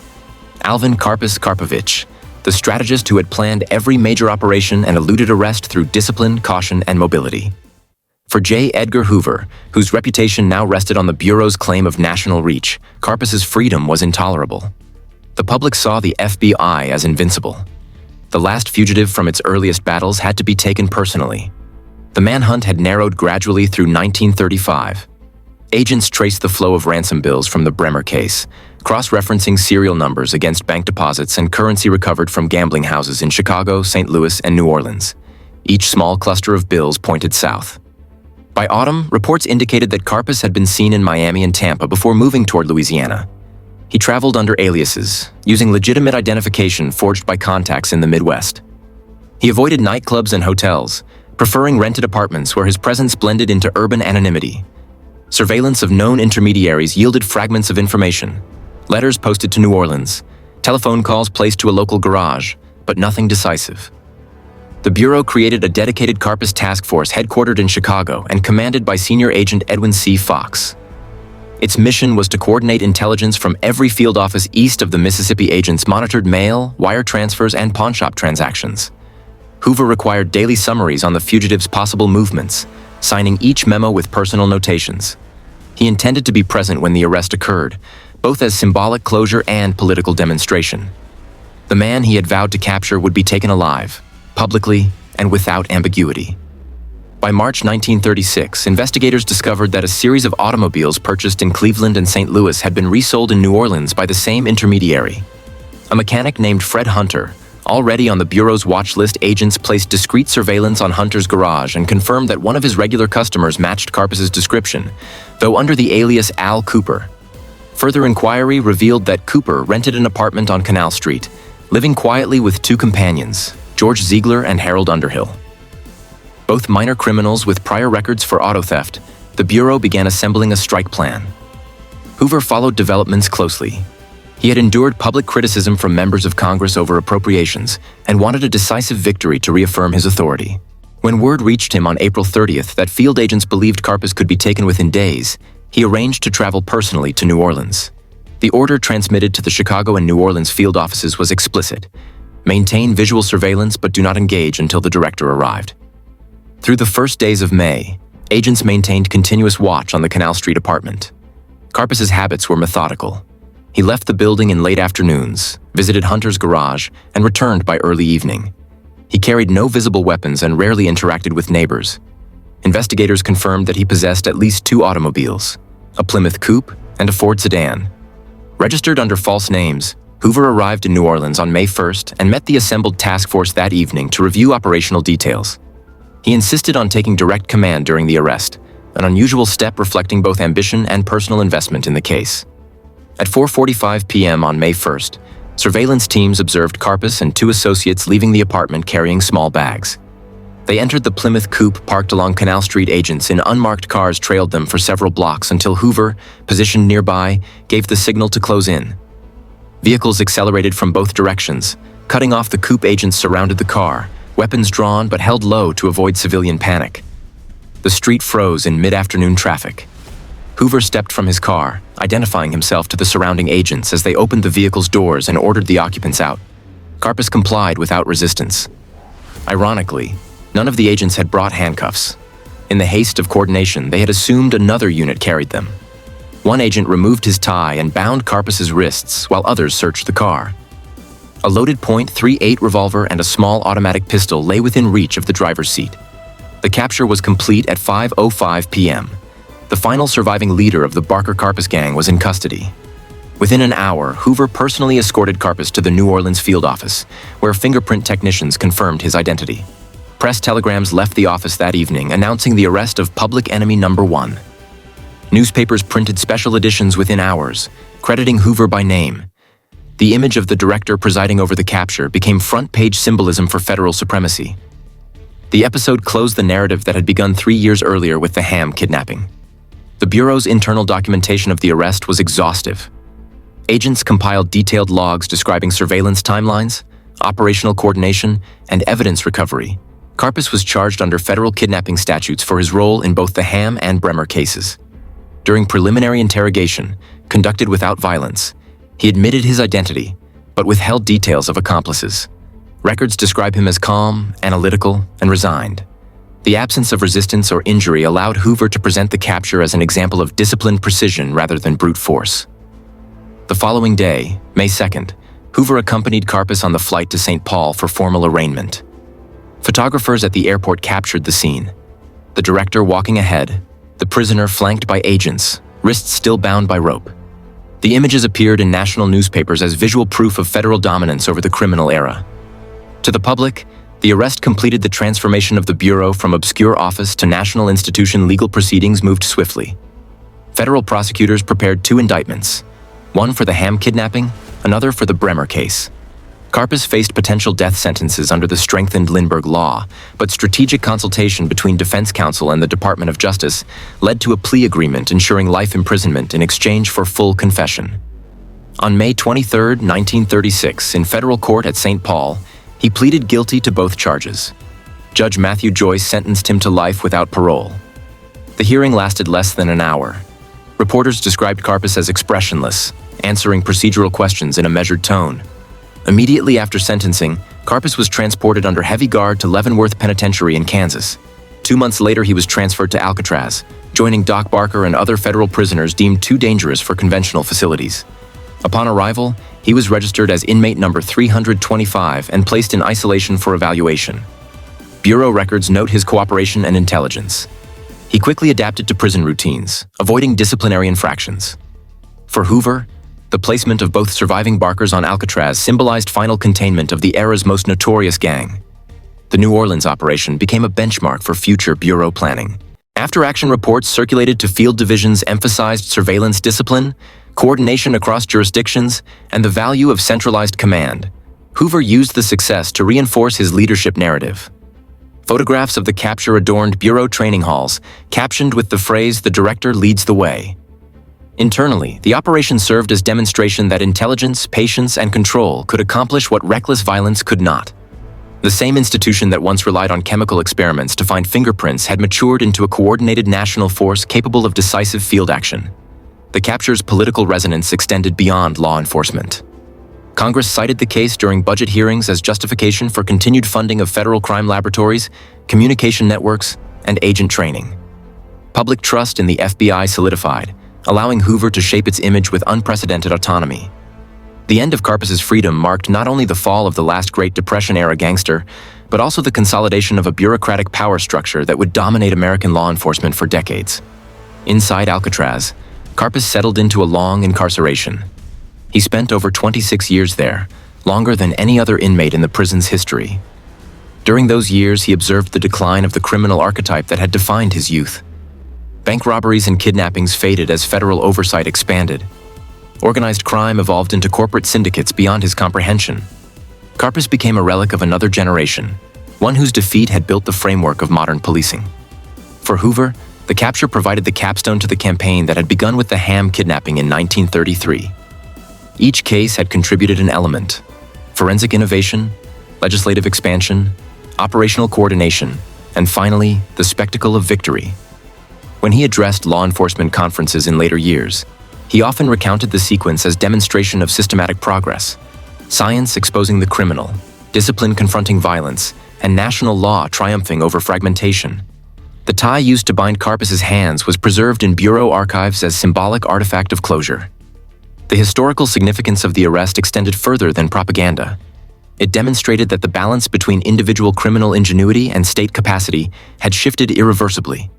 Alvin Karpis, the strategist who had planned every major operation and eluded arrest through discipline, caution, and mobility. For J. Edgar Hoover, whose reputation now rested on the Bureau's claim of national reach, Karpis's freedom was intolerable. The public saw the FBI as invincible. The last fugitive from its earliest battles had to be taken personally. The manhunt had narrowed gradually through 1935. Agents traced the flow of ransom bills from the Bremer case, cross-referencing serial numbers against bank deposits and currency recovered from gambling houses in Chicago, St. Louis, and New Orleans. Each small cluster of bills pointed south. By autumn, reports indicated that Karpis had been seen in Miami and Tampa before moving toward Louisiana. He traveled under aliases, using legitimate identification forged by contacts in the Midwest. He avoided nightclubs and hotels, preferring rented apartments where his presence blended into urban anonymity. Surveillance of known intermediaries yielded fragments of information, letters posted to New Orleans, telephone calls placed to a local garage, but nothing decisive. The Bureau created a dedicated Karpis task force headquartered in Chicago and commanded by Senior Agent Edwin C. Fox. Its mission was to coordinate intelligence from every field office east of the Mississippi. Agents monitored mail, wire transfers, and pawnshop transactions. Hoover required daily summaries on the fugitives' possible movements, signing each memo with personal notations. He intended to be present when the arrest occurred, both as symbolic closure and political demonstration. The man he had vowed to capture would be taken alive, publicly and without ambiguity. By March 1936, investigators discovered that a series of automobiles purchased in Cleveland and St. Louis had been resold in New Orleans by the same intermediary. A mechanic named Fred Hunter, already on the Bureau's watch list, agents placed discreet surveillance on Hunter's garage and confirmed that one of his regular customers matched Karpis's description, though under the alias Al Cooper. Further inquiry revealed that Cooper rented an apartment on Canal Street, living quietly with two companions, George Ziegler and Harold Underhill. Both minor criminals with prior records for auto theft, the Bureau began assembling a strike plan. Hoover followed developments closely. He had endured public criticism from members of Congress over appropriations and wanted a decisive victory to reaffirm his authority. When word reached him on April 30th that field agents believed Karpis could be taken within days, he arranged to travel personally to New Orleans. The order transmitted to the Chicago and New Orleans field offices was explicit: maintain visual surveillance but do not engage until the director arrived. Through the first days of May, agents maintained continuous watch on the Canal Street apartment. Karpis's habits were methodical. He left the building in late afternoons, visited Hunter's garage, and returned by early evening. He carried no visible weapons and rarely interacted with neighbors. Investigators confirmed that he possessed at least two automobiles, a Plymouth Coupe and a Ford sedan. Registered under false names, Hoover arrived in New Orleans on May 1st and met the assembled task force that evening to review operational details. He insisted on taking direct command during the arrest, an unusual step reflecting both ambition and personal investment in the case. At 4:45 p.m. on May 1st, surveillance teams observed Karpis and two associates leaving the apartment carrying small bags. They entered the Plymouth coupe parked along Canal Street. Agents in unmarked cars trailed them for several blocks until Hoover, positioned nearby, gave the signal to close in. Vehicles accelerated from both directions. Cutting off the coupe, agents surrounded the car, weapons drawn but held low to avoid civilian panic. The street froze in mid-afternoon traffic. Hoover stepped from his car, identifying himself to the surrounding agents as they opened the vehicle's doors and ordered the occupants out. Karpis complied without resistance. Ironically, none of the agents had brought handcuffs. In the haste of coordination, they had assumed another unit carried them. One agent removed his tie and bound Karpis's wrists while others searched the car. A loaded .38 revolver and a small automatic pistol lay within reach of the driver's seat. The capture was complete at 5:05 p.m. The final surviving leader of the Karpis Gang was in custody. Within an hour, Hoover personally escorted Karpis to the New Orleans field office, where fingerprint technicians confirmed his identity. Press telegrams left the office that evening announcing the arrest of public enemy number 1. Newspapers printed special editions within hours, crediting Hoover by name. The image of the director presiding over the capture became front-page symbolism for federal supremacy. The episode closed the narrative that had begun 3 years earlier with the Ham kidnapping. The Bureau's internal documentation of the arrest was exhaustive. Agents compiled detailed logs describing surveillance timelines, operational coordination, and evidence recovery. Karpis was charged under federal kidnapping statutes for his role in both the Ham and Bremer cases. During preliminary interrogation, conducted without violence, he admitted his identity, but withheld details of accomplices. Records describe him as calm, analytical, and resigned. The absence of resistance or injury allowed Hoover to present the capture as an example of disciplined precision rather than brute force. The following day, May 2nd, Hoover accompanied Karpis on the flight to St. Paul for formal arraignment. Photographers at the airport captured the scene. The director walking ahead, the prisoner flanked by agents, wrists still bound by rope. The images appeared in national newspapers as visual proof of federal dominance over the criminal era. To the public, the arrest completed the transformation of the Bureau from obscure office to national institution. Legal proceedings moved swiftly. Federal prosecutors prepared 2 indictments, one for the Ham kidnapping, another for the Bremer case. Karpis faced potential death sentences under the strengthened Lindbergh Law, but strategic consultation between defense counsel and the Department of Justice led to a plea agreement ensuring life imprisonment in exchange for full confession. On May 23, 1936, in federal court at St. Paul, he pleaded guilty to both charges. Judge Matthew Joyce sentenced him to life without parole. The hearing lasted less than an hour. Reporters described Karpis as expressionless, answering procedural questions in a measured tone. Immediately after sentencing, Karpis was transported under heavy guard to Leavenworth Penitentiary in Kansas. 2 months later, he was transferred to Alcatraz, joining Doc Barker and other federal prisoners deemed too dangerous for conventional facilities. Upon arrival, he was registered as inmate number 325 and placed in isolation for evaluation. Bureau records note his cooperation and intelligence. He quickly adapted to prison routines, avoiding disciplinary infractions. For Hoover, the placement of both surviving Barkers on Alcatraz symbolized final containment of the era's most notorious gang. The New Orleans operation became a benchmark for future Bureau planning. After-action reports circulated to field divisions emphasized surveillance discipline, coordination across jurisdictions, and the value of centralized command. Hoover used the success to reinforce his leadership narrative. Photographs of the capture adorned Bureau training halls, captioned with the phrase, "The director leads the way." Internally, the operation served as demonstration that intelligence, patience, and control could accomplish what reckless violence could not. The same institution that once relied on chemical experiments to find fingerprints had matured into a coordinated national force capable of decisive field action. The capture's political resonance extended beyond law enforcement. Congress cited the case during budget hearings as justification for continued funding of federal crime laboratories, communication networks, and agent training. Public trust in the FBI solidified, allowing Hoover to shape its image with unprecedented autonomy. The end of Karpis's freedom marked not only the fall of the last Great Depression-era gangster, but also the consolidation of a bureaucratic power structure that would dominate American law enforcement for decades. Inside Alcatraz, Karpis settled into a long incarceration. He spent over 26 years there, longer than any other inmate in the prison's history. During those years, he observed the decline of the criminal archetype that had defined his youth. Bank robberies and kidnappings faded as federal oversight expanded. Organized crime evolved into corporate syndicates beyond his comprehension. Karpis became a relic of another generation, one whose defeat had built the framework of modern policing. For Hoover, the capture provided the capstone to the campaign that had begun with the Ham kidnapping in 1933. Each case had contributed an element: forensic innovation, legislative expansion, operational coordination, and finally, the spectacle of victory. When he addressed law enforcement conferences in later years, he often recounted the sequence as demonstration of systematic progress: science exposing the criminal, discipline confronting violence, and national law triumphing over fragmentation. The tie used to bind Karpis's hands was preserved in bureau archives as symbolic artifact of closure. The historical significance of the arrest extended further than propaganda. It demonstrated that the balance between individual criminal ingenuity and state capacity had shifted irreversibly.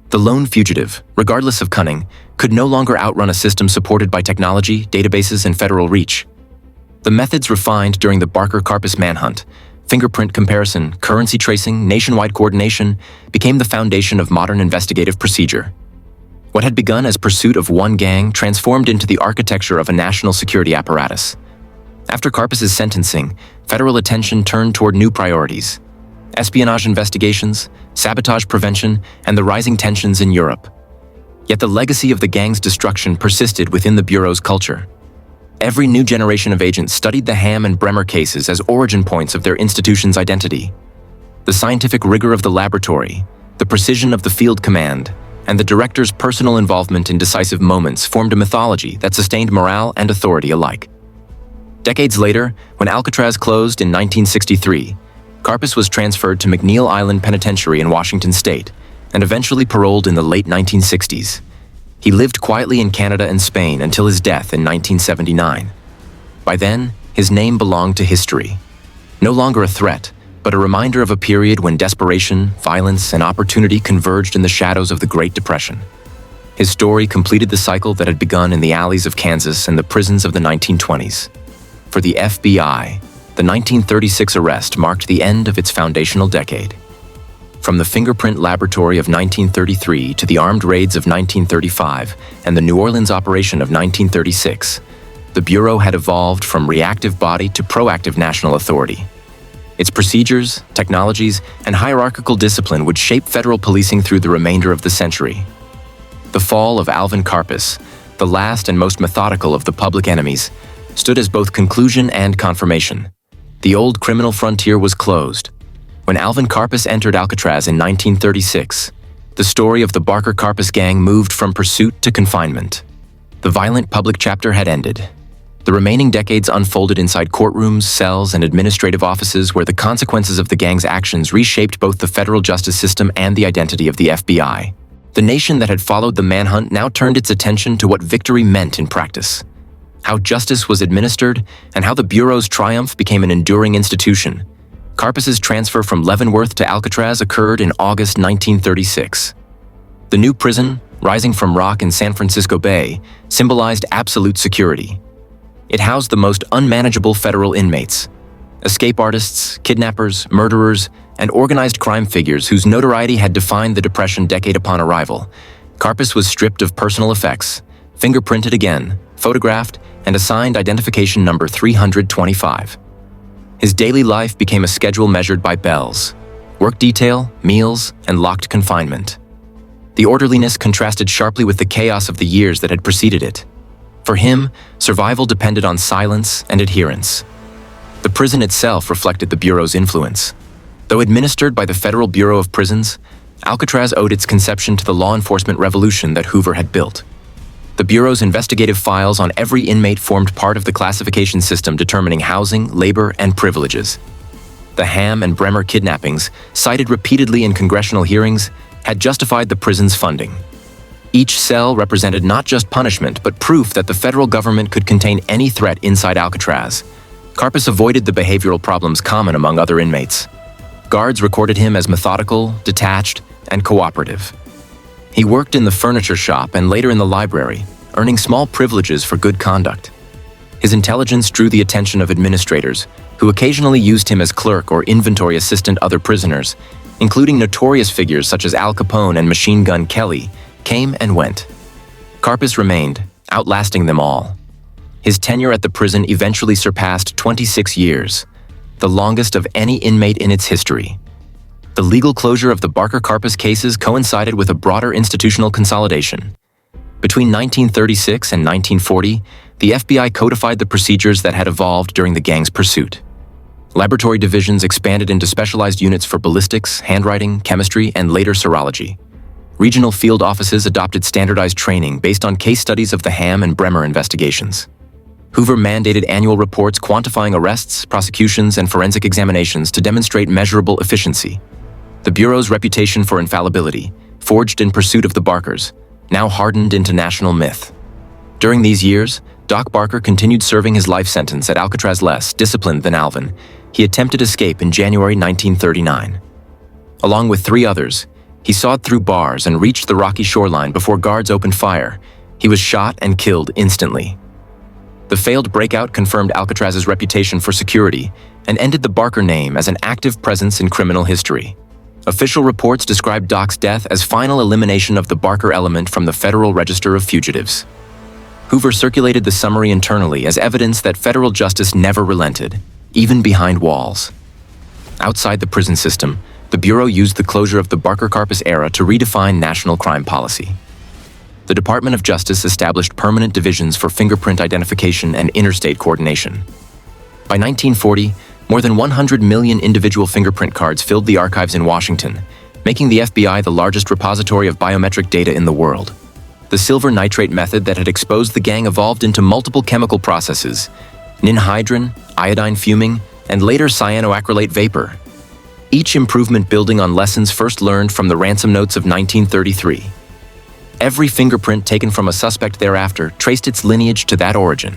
The lone fugitive, regardless of cunning, could no longer outrun a system supported by technology, databases, and federal reach. The methods refined during the Barker-Karpis manhunt, fingerprint comparison, currency tracing, nationwide coordination, became the foundation of modern investigative procedure. What had begun as pursuit of one gang transformed into the architecture of a national security apparatus. After Karpis's sentencing, federal attention turned toward new priorities: espionage investigations, sabotage prevention, and the rising tensions in Europe. Yet the legacy of the gang's destruction persisted within the Bureau's culture. Every new generation of agents studied the Ham and Bremer cases as origin points of their institution's identity. The scientific rigor of the laboratory, the precision of the field command, and the director's personal involvement in decisive moments formed a mythology that sustained morale and authority alike. Decades later, when Alcatraz closed in 1963, Karpis was transferred to McNeil Island Penitentiary in Washington state and eventually paroled in the late 1960s. He lived quietly in Canada and Spain until his death in 1979. By then, his name belonged to history. No longer a threat, but a reminder of a period when desperation, violence, and opportunity converged in the shadows of the Great Depression. His story completed the cycle that had begun in the alleys of Kansas and the prisons of the 1920s. For the FBI, the 1936 arrest marked the end of its foundational decade. From the fingerprint laboratory of 1933 to the armed raids of 1935 and the New Orleans operation of 1936, the Bureau had evolved from reactive body to proactive national authority. Its procedures, technologies, and hierarchical discipline would shape federal policing through the remainder of the century. The fall of Alvin Karpis, the last and most methodical of the public enemies, stood as both conclusion and confirmation. The old criminal frontier was closed. When Alvin Karpis entered Alcatraz in 1936, the story of the Barker-Karpis gang moved from pursuit to confinement. The violent public chapter had ended. The remaining decades unfolded inside courtrooms, cells, and administrative offices where the consequences of the gang's actions reshaped both the federal justice system and the identity of the FBI. The nation that had followed the manhunt now turned its attention to what victory meant in practice, how justice was administered, and how the Bureau's triumph became an enduring institution. Karpis's transfer from Leavenworth to Alcatraz occurred in August 1936. The new prison, rising from rock in San Francisco Bay, symbolized absolute security. It housed the most unmanageable federal inmates: escape artists, kidnappers, murderers, and organized crime figures whose notoriety had defined the Depression decade upon arrival. Karpis was stripped of personal effects, fingerprinted again, photographed, and assigned identification number 325. His daily life became a schedule measured by bells, work detail, meals, and locked confinement. The orderliness contrasted sharply with the chaos of the years that had preceded it. For him, survival depended on silence and adherence. The prison itself reflected the Bureau's influence. Though administered by the Federal Bureau of Prisons, Alcatraz owed its conception to the law enforcement revolution that Hoover had built. The Bureau's investigative files on every inmate formed part of the classification system determining housing, labor, and privileges. The Ham and Bremer kidnappings, cited repeatedly in congressional hearings, had justified the prison's funding. Each cell represented not just punishment, but proof that the federal government could contain any threat inside Alcatraz. Karpis avoided the behavioral problems common among other inmates. Guards recorded him as methodical, detached, and cooperative. He worked in the furniture shop and later in the library, earning small privileges for good conduct. His intelligence drew the attention of administrators, who occasionally used him as clerk or inventory assistant. Other prisoners, including notorious figures such as Al Capone and Machine Gun Kelly, came and went. Karpis remained, outlasting them all. His tenure at the prison eventually surpassed 26 years, the longest of any inmate in its history. The legal closure of the Barker-Karpis cases coincided with a broader institutional consolidation. Between 1936 and 1940, the FBI codified the procedures that had evolved during the gang's pursuit. Laboratory divisions expanded into specialized units for ballistics, handwriting, chemistry, and later serology. Regional field offices adopted standardized training based on case studies of the Ham and Bremer investigations. Hoover mandated annual reports quantifying arrests, prosecutions, and forensic examinations to demonstrate measurable efficiency. The Bureau's reputation for infallibility, forged in pursuit of the Barkers, now hardened into national myth. During these years, Doc Barker continued serving his life sentence at Alcatraz. Less disciplined than Alvin, he attempted escape in January 1939. Along with 3 others, he sawed through bars and reached the rocky shoreline before guards opened fire. He was shot and killed instantly. The failed breakout confirmed Alcatraz's reputation for security and ended the Barker name as an active presence in criminal history. Official reports described Doc's death as final elimination of the Barker element from the Federal Register of Fugitives. Hoover circulated the summary internally as evidence that federal justice never relented, even behind walls. Outside the prison system, the Bureau used the closure of the Barker-Karpis era to redefine national crime policy. The Department of Justice established permanent divisions for fingerprint identification and interstate coordination. By 1940, more than 100 million individual fingerprint cards filled the archives in Washington, making the FBI the largest repository of biometric data in the world. The silver nitrate method that had exposed the gang evolved into multiple chemical processes: ninhydrin, iodine fuming, and later cyanoacrylate vapor. Each improvement building on lessons first learned from the ransom notes of 1933. Every fingerprint taken from a suspect thereafter traced its lineage to that origin.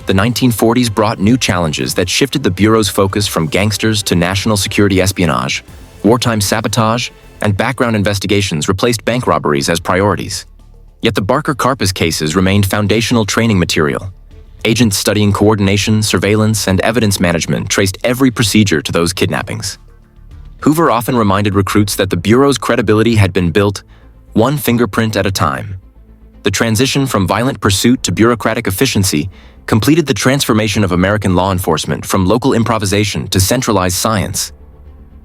The 1940s brought new challenges that shifted the Bureau's focus from gangsters to national security espionage. Wartime sabotage and background investigations replaced bank robberies as priorities. Yet the Barker-Karpis cases remained foundational training material. Agents studying coordination, surveillance, and evidence management traced every procedure to those kidnappings. Hoover often reminded recruits that the Bureau's credibility had been built one fingerprint at a time. The transition from violent pursuit to bureaucratic efficiency completed the transformation of American law enforcement from local improvisation to centralized science.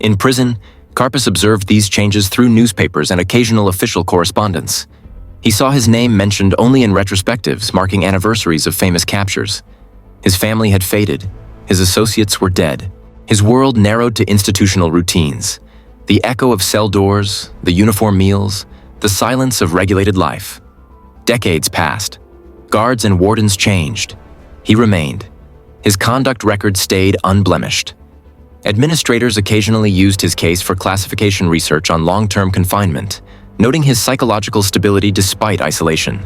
In prison, Karpis observed these changes through newspapers and occasional official correspondence. He saw his name mentioned only in retrospectives marking anniversaries of famous captures. His family had faded. His associates were dead. His world narrowed to institutional routines. The echo of cell doors, the uniform meals, the silence of regulated life. Decades passed. Guards and wardens changed. He remained. His conduct record stayed unblemished. Administrators occasionally used his case for classification research on long-term confinement, noting his psychological stability despite isolation.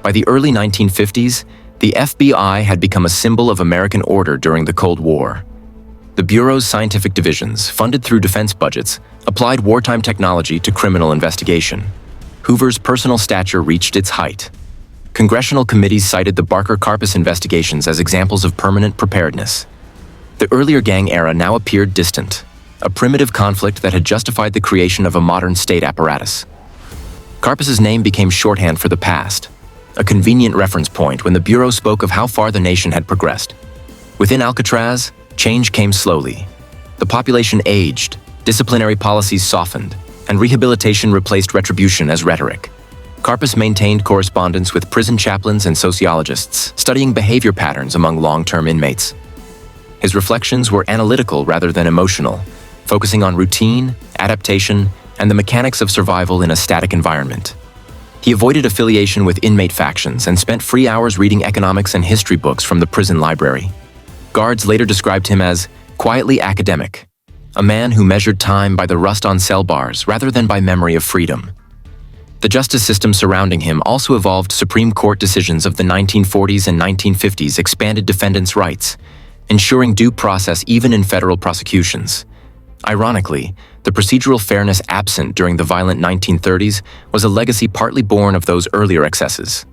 By the early 1950s, the FBI had become a symbol of American order during the Cold War. The Bureau's scientific divisions, funded through defense budgets, applied wartime technology to criminal investigation. Hoover's personal stature reached its height. Congressional committees cited the Barker-Karpis investigations as examples of permanent preparedness. The earlier gang era now appeared distant, a primitive conflict that had justified the creation of a modern state apparatus. Karpis's name became shorthand for the past, a convenient reference point when the Bureau spoke of how far the nation had progressed. Within Alcatraz, change came slowly. The population aged, disciplinary policies softened, and rehabilitation replaced retribution as rhetoric. Karpis maintained correspondence with prison chaplains and sociologists, studying behavior patterns among long-term inmates. His reflections were analytical rather than emotional, focusing on routine, adaptation, and the mechanics of survival in a static environment. He avoided affiliation with inmate factions and spent free hours reading economics and history books from the prison library. Guards later described him as quietly academic, a man who measured time by the rust on cell bars rather than by memory of freedom. The justice system surrounding him also evolved. Supreme Court decisions of the 1940s and 1950s expanded defendants' rights, ensuring due process even in federal prosecutions. Ironically, the procedural fairness absent during the violent 1930s was a legacy partly born of those earlier excesses.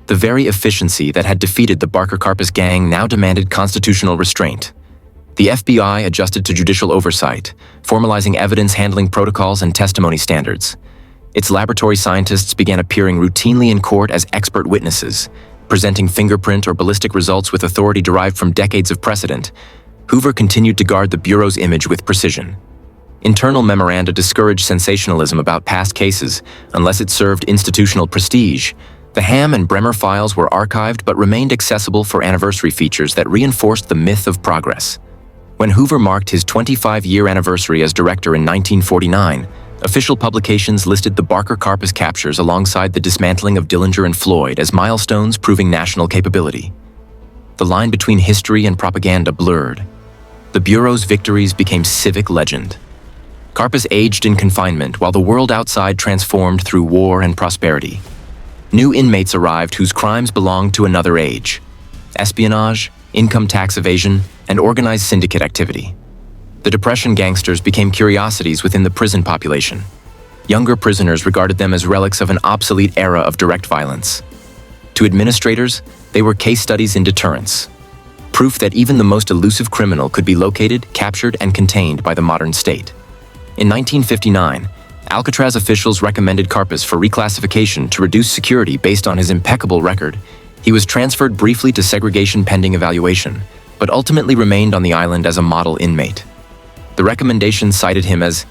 The very efficiency that had defeated the Barker Karpis gang now demanded constitutional restraint. The FBI adjusted to judicial oversight, formalizing evidence handling protocols and testimony standards. Its laboratory scientists began appearing routinely in court as expert witnesses, presenting fingerprint or ballistic results with authority derived from decades of precedent. Hoover continued to guard the Bureau's image with precision. Internal memoranda discouraged sensationalism about past cases unless it served institutional prestige. The Ham and Bremer files were archived but remained accessible for anniversary features that reinforced the myth of progress. When Hoover marked his 25-year anniversary as director in 1949, official publications listed the Barker Karpis captures alongside the dismantling of Dillinger and Floyd as milestones proving national capability. The line between history and propaganda blurred. The Bureau's victories became civic legend. Karpis aged in confinement while the world outside transformed through war and prosperity. New inmates arrived whose crimes belonged to another age: espionage, income tax evasion, and organized syndicate activity. The Depression gangsters became curiosities within the prison population. Younger prisoners regarded them as relics of an obsolete era of direct violence. To administrators, they were case studies in deterrence, proof that even the most elusive criminal could be located, captured, and contained by the modern state. In 1959, Alcatraz officials recommended Karpis for reclassification to reduce security based on his impeccable record. He was transferred briefly to segregation pending evaluation, but ultimately remained on the island as a model inmate. The recommendation cited him as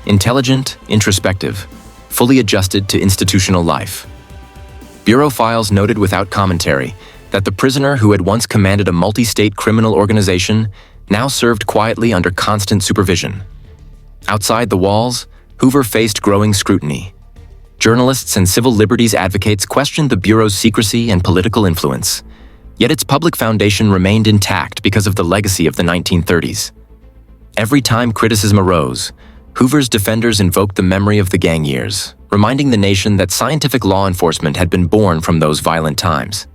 intelligent, introspective, fully adjusted to institutional life. Bureau files noted without commentary that the prisoner who had once commanded a multi-state criminal organization now served quietly under constant supervision. Outside the walls, Hoover faced growing scrutiny. Journalists and civil liberties advocates questioned the Bureau's secrecy and political influence, yet its public foundation remained intact because of the legacy of the 1930s. Every time criticism arose, Hoover's defenders invoked the memory of the gang years, reminding the nation that scientific law enforcement had been born from those violent times.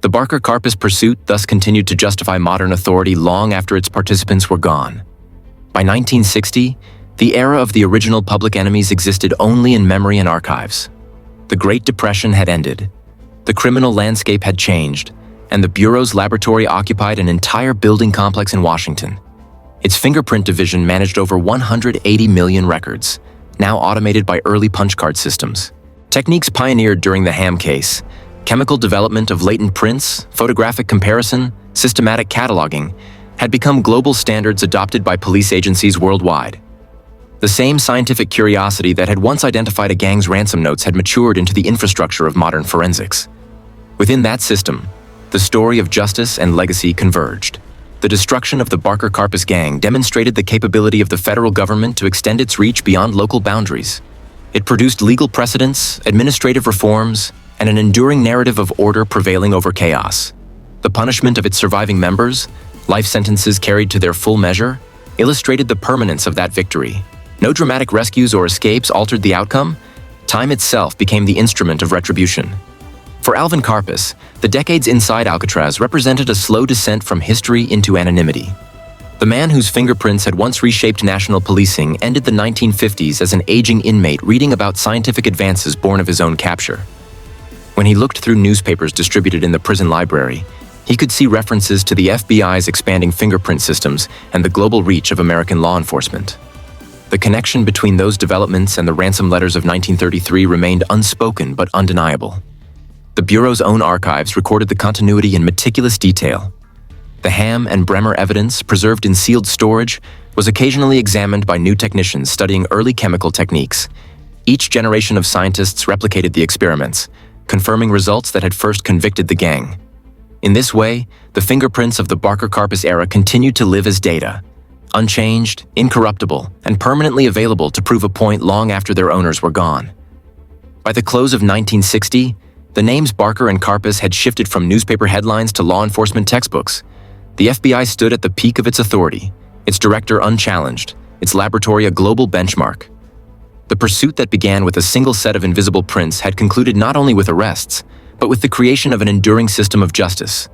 The Barker Karpis pursuit thus continued to justify modern authority long after its participants were gone. By 1960, the era of the original public enemies existed only in memory and archives. The Great Depression had ended. The criminal landscape had changed, and the Bureau's laboratory occupied an entire building complex in Washington. Its fingerprint division managed over 180 million records, now automated by early punch card systems. Techniques pioneered during the Ham case, chemical development of latent prints, photographic comparison, systematic cataloging, had become global standards adopted by police agencies worldwide. The same scientific curiosity that had once identified a gang's ransom notes had matured into the infrastructure of modern forensics. Within that system, the story of justice and legacy converged. The destruction of the Barker Karpis gang demonstrated the capability of the federal government to extend its reach beyond local boundaries. It produced legal precedents, administrative reforms, and an enduring narrative of order prevailing over chaos. The punishment of its surviving members, life sentences carried to their full measure, illustrated the permanence of that victory. No dramatic rescues or escapes altered the outcome. Time itself became the instrument of retribution. For Alvin Karpis, the decades inside Alcatraz represented a slow descent from history into anonymity. The man whose fingerprints had once reshaped national policing ended the 1950s as an aging inmate reading about scientific advances born of his own capture. When he looked through newspapers distributed in the prison library, he could see references to the FBI's expanding fingerprint systems and the global reach of American law enforcement. The connection between those developments and the ransom letters of 1933 remained unspoken but undeniable. The Bureau's own archives recorded the continuity in meticulous detail. The Ham and Bremer evidence, preserved in sealed storage, was occasionally examined by new technicians studying early chemical techniques. Each generation of scientists replicated the experiments, confirming results that had first convicted the gang. In this way, the fingerprints of the Barker Karpis era continued to live as data, unchanged, incorruptible, and permanently available to prove a point long after their owners were gone. By the close of 1960, the names Barker and Karpis had shifted from newspaper headlines to law enforcement textbooks. The FBI stood at the peak of its authority, its director unchallenged, its laboratory a global benchmark. The pursuit that began with a single set of invisible prints had concluded not only with arrests, but with the creation of an enduring system of justice,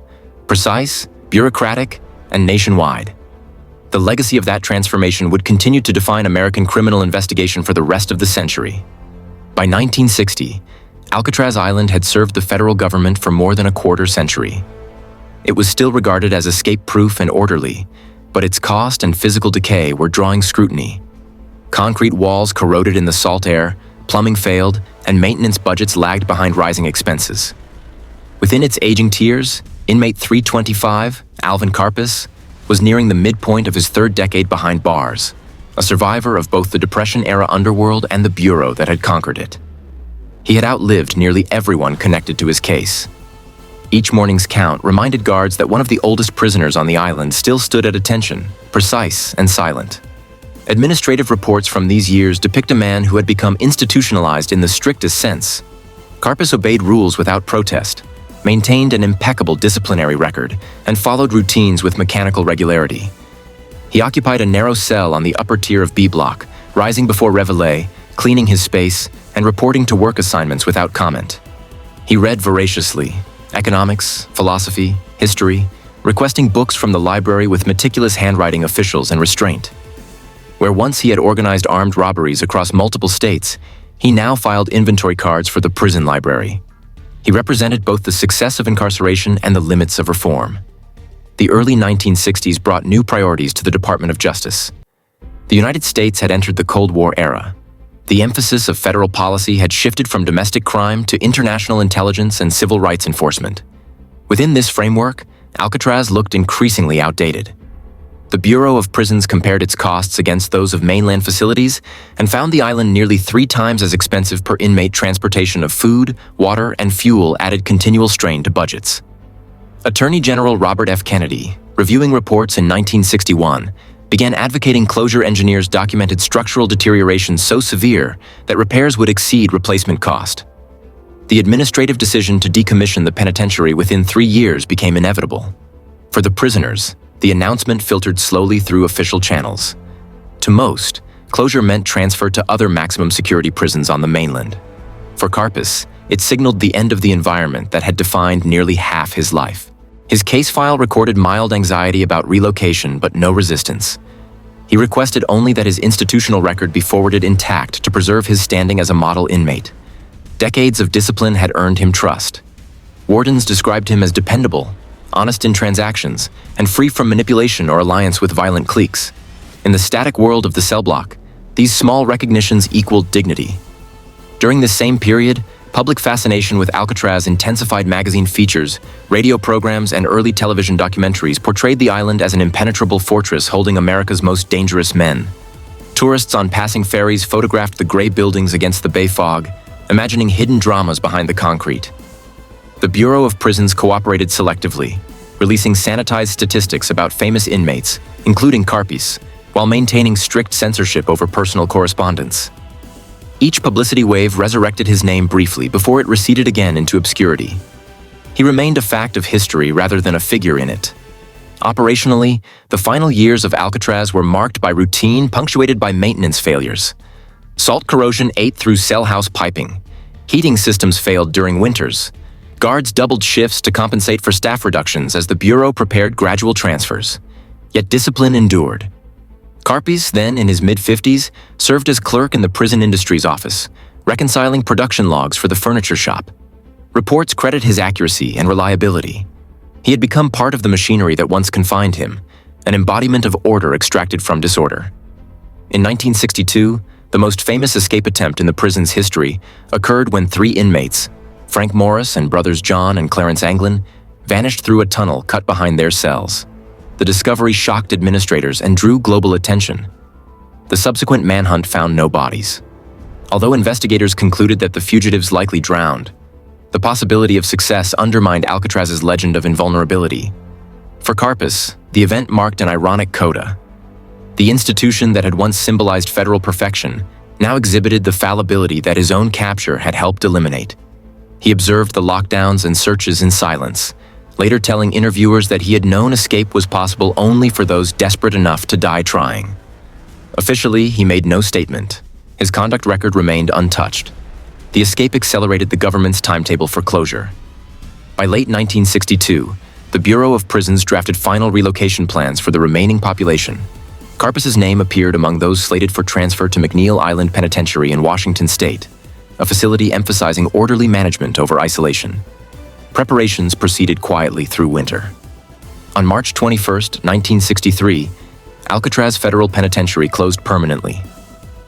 precise, bureaucratic, and nationwide. The legacy of that transformation would continue to define American criminal investigation for the rest of the century. By 1960, Alcatraz Island had served the federal government for more than a quarter century. It was still regarded as escape-proof and orderly, but its cost and physical decay were drawing scrutiny. Concrete walls corroded in the salt air, plumbing failed, and maintenance budgets lagged behind rising expenses. Within its aging tiers, inmate 325, Alvin Karpis, was nearing the midpoint of his third decade behind bars, a survivor of both the Depression-era underworld and the bureau that had conquered it. He had outlived nearly everyone connected to his case. Each morning's count reminded guards that one of the oldest prisoners on the island still stood at attention, precise and silent. Administrative reports from these years depict a man who had become institutionalized in the strictest sense. Karpis obeyed rules without protest, maintained an impeccable disciplinary record, and followed routines with mechanical regularity. He occupied a narrow cell on the upper tier of B block, rising before reveille, cleaning his space, and reporting to work assignments without comment. He read voraciously, economics, philosophy, history, requesting books from the library with meticulous handwriting officials and restraint. Where once he had organized armed robberies across multiple states, he now filed inventory cards for the prison library. He represented both the success of incarceration and the limits of reform. The early 1960s brought new priorities to the Department of Justice. The United States had entered the Cold War era. The emphasis of federal policy had shifted from domestic crime to international intelligence and civil rights enforcement. Within this framework, Alcatraz looked increasingly outdated. The Bureau of Prisons compared its costs against those of mainland facilities and found the island nearly 3 times as expensive per inmate. Transportation of food, water, and fuel added continual strain to budgets. Attorney General Robert F. Kennedy, reviewing reports in 1961, began advocating closure. Engineers documented structural deterioration so severe that repairs would exceed replacement cost. The administrative decision to decommission the penitentiary within 3 years became inevitable. For the prisoners, the announcement filtered slowly through official channels. To most, closure meant transfer to other maximum security prisons on the mainland. For Karpis, it signaled the end of the environment that had defined nearly half his life. His case file recorded mild anxiety about relocation but no resistance. He requested only that his institutional record be forwarded intact to preserve his standing as a model inmate. Decades of discipline had earned him trust. Wardens described him as dependable, honest in transactions, and free from manipulation or alliance with violent cliques. In the static world of the cell block, these small recognitions equaled dignity. During this same period, public fascination with Alcatraz intensified. Magazine features, radio programs, and early television documentaries portrayed the island as an impenetrable fortress holding America's most dangerous men. Tourists on passing ferries photographed the gray buildings against the bay fog, imagining hidden dramas behind the concrete. The Bureau of Prisons cooperated selectively, releasing sanitized statistics about famous inmates, including Karpis, while maintaining strict censorship over personal correspondence. Each publicity wave resurrected his name briefly before it receded again into obscurity. He remained a fact of history rather than a figure in it. Operationally, the final years of Alcatraz were marked by routine punctuated by maintenance failures. Salt corrosion ate through cell house piping. Heating systems failed during winters. Guards doubled shifts to compensate for staff reductions as the Bureau prepared gradual transfers. Yet discipline endured. Karpis, then in his mid-50s, served as clerk in the prison industries office, reconciling production logs for the furniture shop. Reports credit his accuracy and reliability. He had become part of the machinery that once confined him, an embodiment of order extracted from disorder. In 1962, the most famous escape attempt in the prison's history occurred when 3 inmates, Frank Morris and brothers John and Clarence Anglin, vanished through a tunnel cut behind their cells. The discovery shocked administrators and drew global attention. The subsequent manhunt found no bodies. Although investigators concluded that the fugitives likely drowned, the possibility of success undermined Alcatraz's legend of invulnerability. For Karpis, the event marked an ironic coda. The institution that had once symbolized federal perfection now exhibited the fallibility that his own capture had helped eliminate. He observed the lockdowns and searches in silence, later telling interviewers that he had known escape was possible only for those desperate enough to die trying. Officially, he made no statement. His conduct record remained untouched. The escape accelerated the government's timetable for closure. By late 1962, the Bureau of Prisons drafted final relocation plans for the remaining population. Karpis's name appeared among those slated for transfer to McNeil Island Penitentiary in Washington state. a facility emphasizing orderly management over isolation. Preparations proceeded quietly through winter. On March 21, 1963, Alcatraz Federal Penitentiary closed permanently.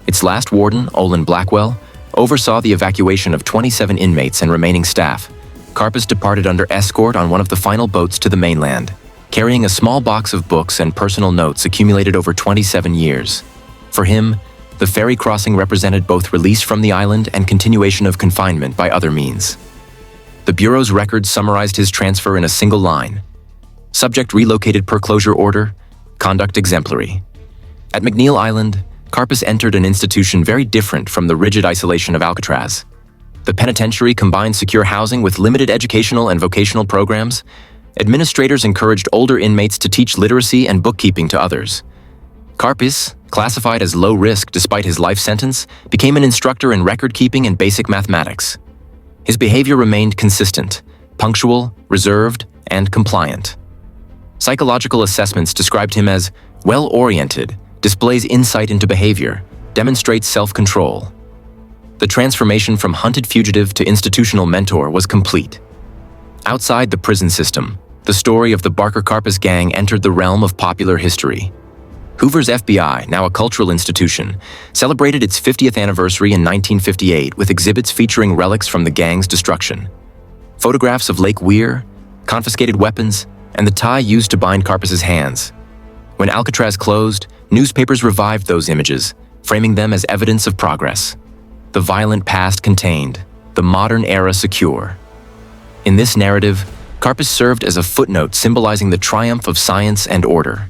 Its last warden, Olin Blackwell, oversaw the evacuation of 27 inmates and remaining staff. Karpis departed under escort on one of the final boats to the mainland, carrying a small box of books and personal notes accumulated over 27 years. For him, the ferry crossing represented both release from the island and continuation of confinement by other means. The Bureau's records summarized his transfer in a single line. Subject relocated per closure order, conduct exemplary. At McNeil Island, Karpis entered an institution very different from the rigid isolation of Alcatraz. The penitentiary combined secure housing with limited educational and vocational programs. Administrators encouraged older inmates to teach literacy and bookkeeping to others. Karpis, classified as low risk despite his life sentence, became an instructor in record-keeping and basic mathematics. His behavior remained consistent, punctual, reserved, and compliant. Psychological assessments described him as well-oriented, displays insight into behavior, demonstrates self-control. The transformation from hunted fugitive to institutional mentor was complete. Outside the prison system, the story of the Barker Karpis Gang entered the realm of popular history. Hoover's FBI, now a cultural institution, celebrated its 50th anniversary in 1958 with exhibits featuring relics from the gang's destruction. Photographs of Lake Weir, confiscated weapons, and the tie used to bind Karpis's hands. When Alcatraz closed, newspapers revived those images, framing them as evidence of progress. The violent past contained, the modern era secure. In this narrative, Karpis served as a footnote symbolizing the triumph of science and order.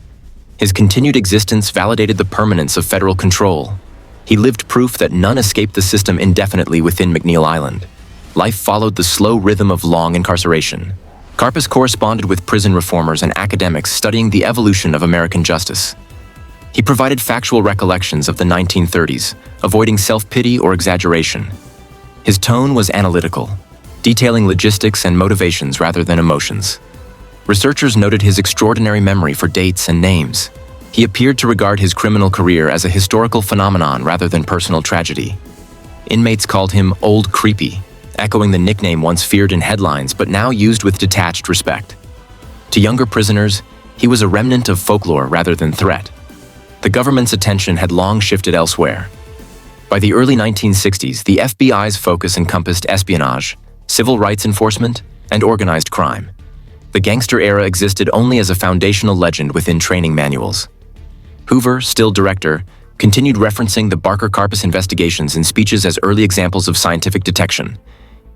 His continued existence validated the permanence of federal control. He lived proof that none escaped the system indefinitely within McNeil Island. Life followed the slow rhythm of long incarceration. Karpis corresponded with prison reformers and academics studying the evolution of American justice. He provided factual recollections of the 1930s, avoiding self-pity or exaggeration. His tone was analytical, detailing logistics and motivations rather than emotions. Researchers noted his extraordinary memory for dates and names. He appeared to regard his criminal career as a historical phenomenon rather than personal tragedy. Inmates called him Old Creepy, echoing the nickname once feared in headlines but now used with detached respect. To younger prisoners, he was a remnant of folklore rather than threat. The government's attention had long shifted elsewhere. By the early 1960s, the FBI's focus encompassed espionage, civil rights enforcement, and organized crime. The gangster era existed only as a foundational legend within training manuals. Hoover, still director, continued referencing the Barker Karpis investigations in speeches as early examples of scientific detection.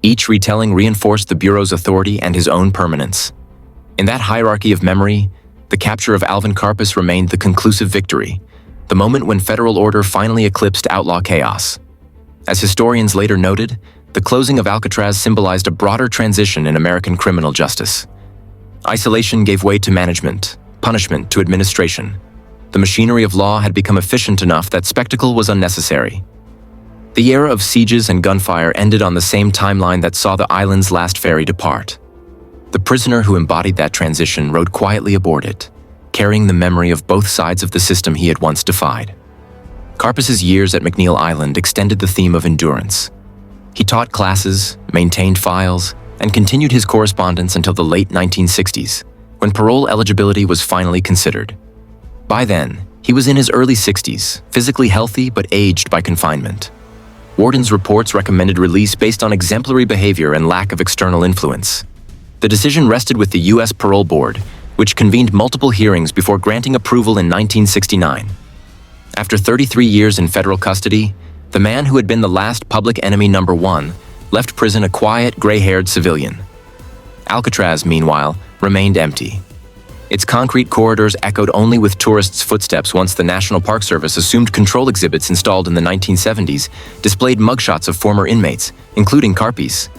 Each retelling reinforced the Bureau's authority and his own permanence. In that hierarchy of memory, the capture of Alvin Karpis remained the conclusive victory, the moment when federal order finally eclipsed outlaw chaos. As historians later noted, the closing of Alcatraz symbolized a broader transition in American criminal justice. Isolation gave way to management, punishment to administration. The machinery of law had become efficient enough that spectacle was unnecessary. The era of sieges and gunfire ended on the same timeline that saw the island's last ferry depart. The prisoner who embodied that transition rode quietly aboard it, carrying the memory of both sides of the system he had once defied. Karpis's years at McNeil Island extended the theme of endurance. He taught classes, maintained files, and continued his correspondence until the late 1960s, when parole eligibility was finally considered. By then, he was in his early 60s, physically healthy but aged by confinement. Warden's reports recommended release based on exemplary behavior and lack of external influence. The decision rested with the U.S. Parole Board, which convened multiple hearings before granting approval in 1969. After 33 years in federal custody, the man who had been the last public enemy number one left prison a quiet, gray-haired civilian. Alcatraz, meanwhile, remained empty. Its concrete corridors echoed only with tourists' footsteps once the National Park Service assumed control exhibits installed in the 1970s displayed mugshots of former inmates, including Karpis.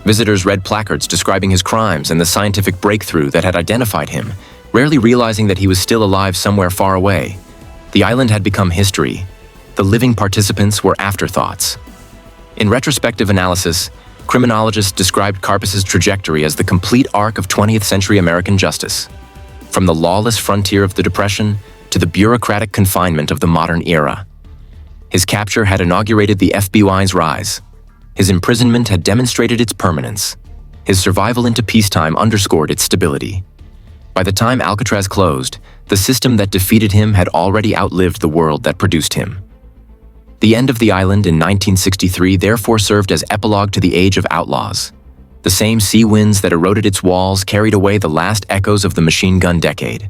Visitors read placards describing his crimes and the scientific breakthrough that had identified him, rarely realizing that he was still alive somewhere far away. The island had become history. The living participants were afterthoughts. In retrospective analysis, criminologists described Karpis's trajectory as the complete arc of 20th century American justice. From the lawless frontier of the Depression to the bureaucratic confinement of the modern era. His capture had inaugurated the FBI's rise. His imprisonment had demonstrated its permanence. His survival into peacetime underscored its stability. By the time Alcatraz closed, the system that defeated him had already outlived the world that produced him. The end of the island in 1963 therefore served as epilogue to the age of outlaws. The same sea winds that eroded its walls carried away the last echoes of the machine gun decade.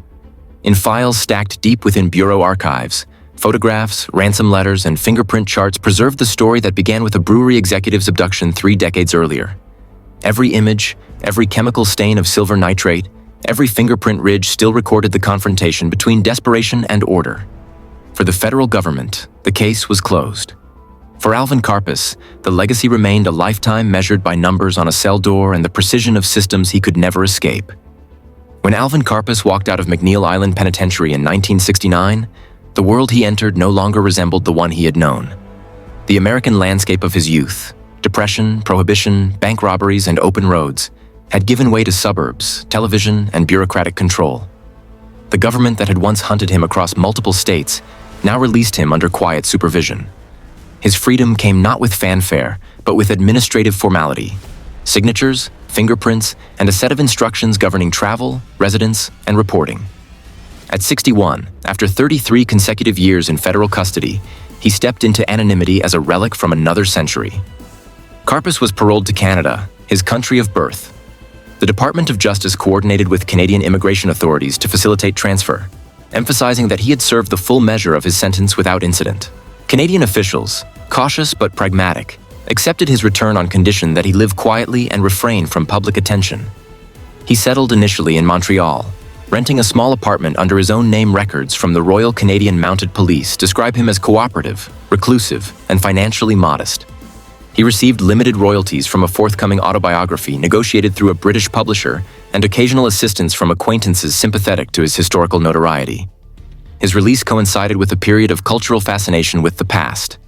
In files stacked deep within bureau archives, photographs, ransom letters, and fingerprint charts preserved the story that began with a brewery executive's abduction 3 decades earlier. Every image, every chemical stain of silver nitrate, every fingerprint ridge still recorded the confrontation between desperation and order. For the federal government, the case was closed. For Alvin Karpis, the legacy remained a lifetime measured by numbers on a cell door and the precision of systems he could never escape. When Alvin Karpis walked out of McNeil Island Penitentiary in 1969, the world he entered no longer resembled the one he had known. The American landscape of his youth, depression, prohibition, bank robberies, and open roads, had given way to suburbs, television, and bureaucratic control. The government that had once hunted him across multiple states now released him under quiet supervision. His freedom came not with fanfare, but with administrative formality: signatures, fingerprints, and a set of instructions governing travel, residence, and reporting. At 61, after 33 consecutive years in federal custody, he stepped into anonymity as a relic from another century. Karpis was paroled to Canada, his country of birth. The Department of Justice coordinated with Canadian immigration authorities to facilitate transfer, emphasizing that he had served the full measure of his sentence without incident. Canadian officials, cautious but pragmatic, accepted his return on condition that he live quietly and refrain from public attention. He settled initially in Montreal, renting a small apartment under his own name. Records from the Royal Canadian Mounted Police describe him as cooperative, reclusive, and financially modest. He received limited royalties from a forthcoming autobiography negotiated through a British publisher and occasional assistance from acquaintances sympathetic to his historical notoriety. His release coincided with a period of cultural fascination with the past.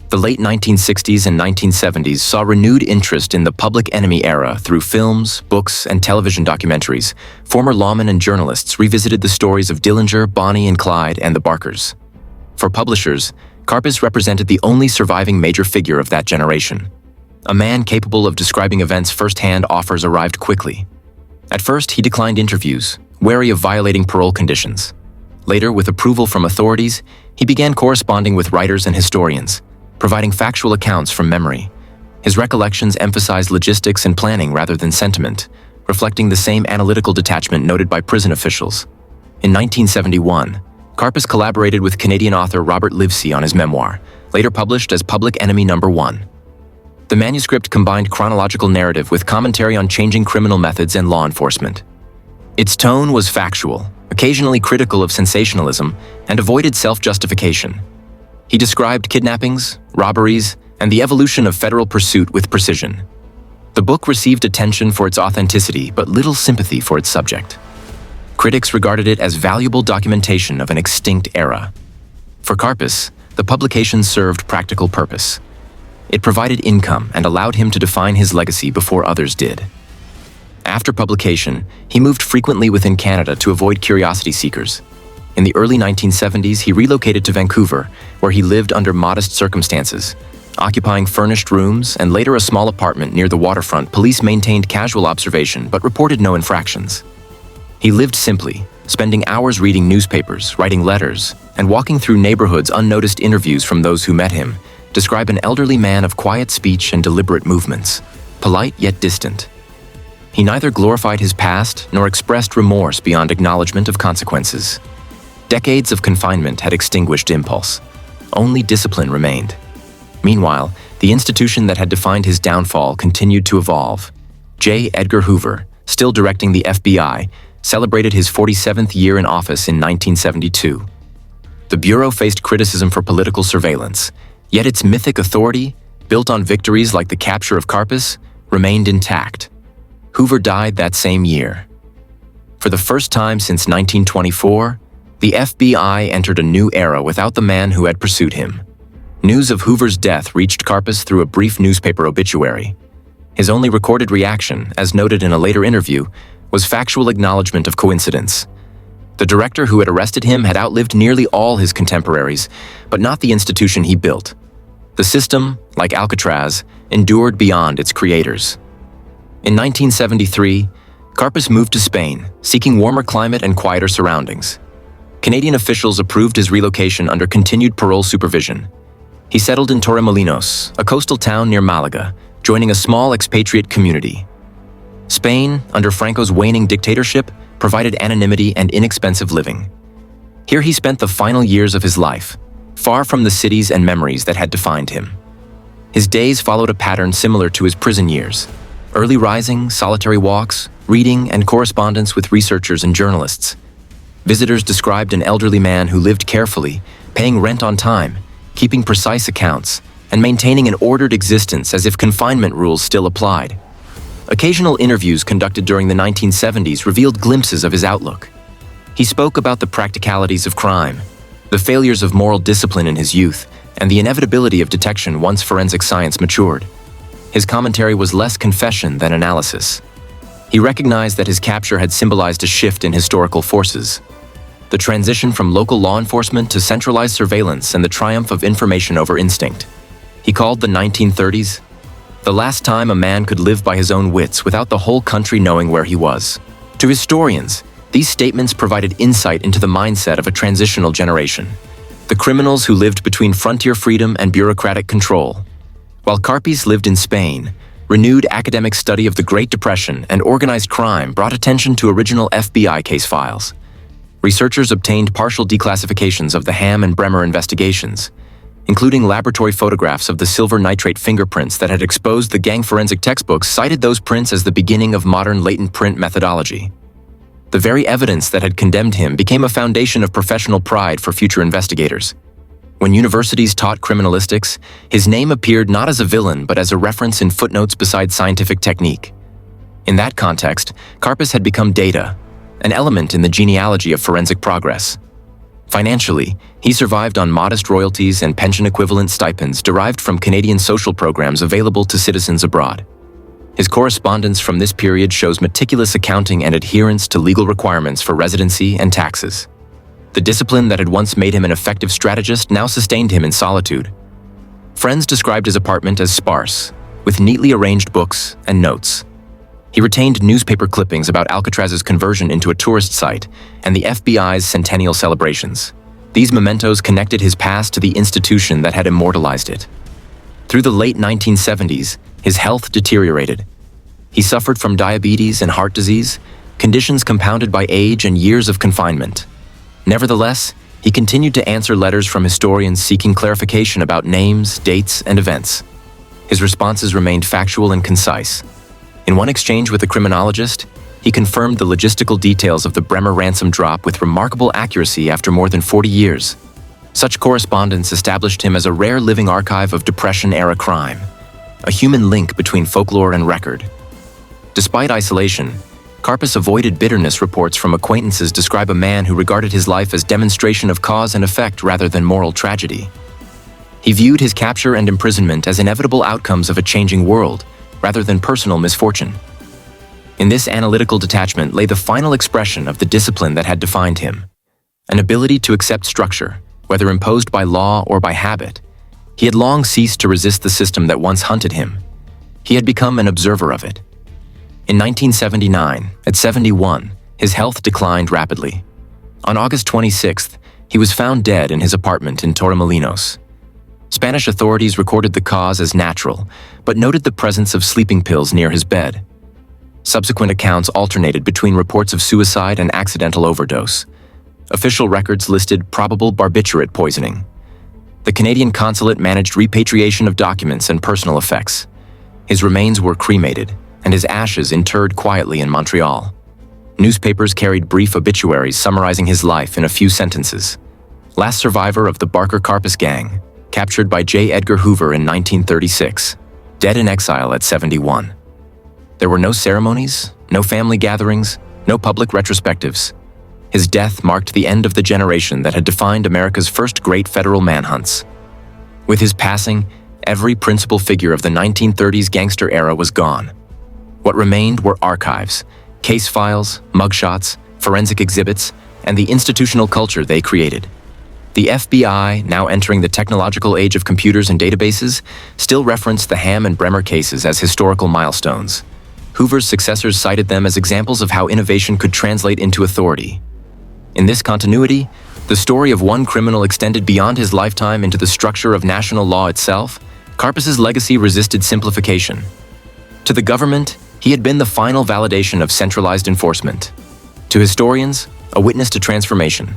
The late 1960s and 1970s saw renewed interest in the public enemy era through films, books, and television documentaries. Former lawmen and journalists revisited the stories of Dillinger, Bonnie and Clyde, and the Barkers. For publishers, Karpis represented the only surviving major figure of that generation. A man capable of describing events firsthand. Offers arrived quickly. At first, he declined interviews, wary of violating parole conditions. Later, with approval from authorities, he began corresponding with writers and historians, providing factual accounts from memory. His recollections emphasized logistics and planning rather than sentiment, reflecting the same analytical detachment noted by prison officials. In 1971, Karpis collaborated with Canadian author Robert Livesey on his memoir, later published as Public Enemy No. 1. The manuscript combined chronological narrative with commentary on changing criminal methods and law enforcement. Its tone was factual, occasionally critical of sensationalism, and avoided self-justification. He described kidnappings, robberies, and the evolution of federal pursuit with precision. The book received attention for its authenticity, but little sympathy for its subject. Critics regarded it as valuable documentation of an extinct era. For Karpis, the publication served practical purpose. It provided income and allowed him to define his legacy before others did. After publication, he moved frequently within Canada to avoid curiosity seekers. In the early 1970s, he relocated to Vancouver, where he lived under modest circumstances, occupying furnished rooms and later a small apartment near the waterfront. Police maintained casual observation but reported no infractions. He lived simply, spending hours reading newspapers, writing letters, and walking through neighborhoods. Unnoticed interviews from those who met him describe an elderly man of quiet speech and deliberate movements, polite yet distant. He neither glorified his past nor expressed remorse beyond acknowledgement of consequences. Decades of confinement had extinguished impulse. Only discipline remained. Meanwhile, the institution that had defined his downfall continued to evolve. J. Edgar Hoover, still directing the FBI, celebrated his 47th year in office in 1972. The Bureau faced criticism for political surveillance, yet its mythic authority, built on victories like the capture of Karpis, remained intact. Hoover died that same year. For the first time since 1924, the FBI entered a new era without the man who had pursued him. News of Hoover's death reached Karpis through a brief newspaper obituary. His only recorded reaction, as noted in a later interview, was factual acknowledgement of coincidence. The director who had arrested him had outlived nearly all his contemporaries, but not the institution he built. The system, like Alcatraz, endured beyond its creators. In 1973, Karpis moved to Spain, seeking warmer climate and quieter surroundings. Canadian officials approved his relocation under continued parole supervision. He settled in Torremolinos, a coastal town near Malaga, joining a small expatriate community. Spain, under Franco's waning dictatorship, provided anonymity and inexpensive living. Here he spent the final years of his life, far from the cities and memories that had defined him. His days followed a pattern similar to his prison years: early rising, solitary walks, reading, and correspondence with researchers and journalists. Visitors described an elderly man who lived carefully, paying rent on time, keeping precise accounts, and maintaining an ordered existence as if confinement rules still applied. Occasional interviews conducted during the 1970s revealed glimpses of his outlook. He spoke about the practicalities of crime, the failures of moral discipline in his youth, and the inevitability of detection once forensic science matured. His commentary was less confession than analysis. He recognized that his capture had symbolized a shift in historical forces. The transition from local law enforcement to centralized surveillance and the triumph of information over instinct. He called the 1930s the last time a man could live by his own wits without the whole country knowing where he was. To historians, these statements provided insight into the mindset of a transitional generation, the criminals who lived between frontier freedom and bureaucratic control. While Karpis lived in Spain, renewed academic study of the Great Depression and organized crime brought attention to original FBI case files. Researchers obtained partial declassifications of the Ham and Bremer investigations, including laboratory photographs of the silver nitrate fingerprints that had exposed the gang forensic textbooks cited those prints as the beginning of modern latent print methodology. The very evidence that had condemned him became a foundation of professional pride for future investigators. When universities taught criminalistics, his name appeared not as a villain but as a reference in footnotes beside scientific technique. In that context, Karpis had become data, an element in the genealogy of forensic progress. Financially, he survived on modest royalties and pension-equivalent stipends derived from Canadian social programs available to citizens abroad. His correspondence from this period shows meticulous accounting and adherence to legal requirements for residency and taxes. The discipline that had once made him an effective strategist now sustained him in solitude. Friends described his apartment as sparse, with neatly arranged books and notes. He retained newspaper clippings about Alcatraz's conversion into a tourist site and the FBI's centennial celebrations. These mementos connected his past to the institution that had immortalized it. Through the late 1970s, his health deteriorated. He suffered from diabetes and heart disease, conditions compounded by age and years of confinement. Nevertheless, he continued to answer letters from historians seeking clarification about names, dates, and events. His responses remained factual and concise. In one exchange with a criminologist, he confirmed the logistical details of the Bremer ransom drop with remarkable accuracy after more than 40 years. Such correspondence established him as a rare living archive of Depression-era crime, a human link between folklore and record. Despite isolation, Karpis avoided bitterness. Reports from acquaintances describe a man who regarded his life as demonstration of cause and effect rather than moral tragedy. He viewed his capture and imprisonment as inevitable outcomes of a changing world, rather than personal misfortune. In this analytical detachment lay the final expression of the discipline that had defined him, an ability to accept structure, whether imposed by law or by habit. He had long ceased to resist the system that once hunted him. He had become an observer of it. In 1979, at 71, his health declined rapidly. On August 26th, he was found dead in his apartment in Torremolinos. Spanish authorities recorded the cause as natural, but noted the presence of sleeping pills near his bed. Subsequent accounts alternated between reports of suicide and accidental overdose. Official records listed probable barbiturate poisoning. The Canadian consulate managed repatriation of documents and personal effects. His remains were cremated, and his ashes interred quietly in Montreal. Newspapers carried brief obituaries summarizing his life in a few sentences. Last survivor of the Karpis Gang, captured by J. Edgar Hoover in 1936, dead in exile at 71. There were no ceremonies, no family gatherings, no public retrospectives. His death marked the end of the generation that had defined America's first great federal manhunts. With his passing, every principal figure of the 1930s gangster era was gone. What remained were archives, case files, mugshots, forensic exhibits, and the institutional culture they created. The FBI, now entering the technological age of computers and databases, still reference the Ham and Bremer cases as historical milestones. Hoover's successors cited them as examples of how innovation could translate into authority. In this continuity, the story of one criminal extended beyond his lifetime into the structure of national law itself. Karpis's legacy resisted simplification. To the government, he had been the final validation of centralized enforcement. To historians, a witness to transformation.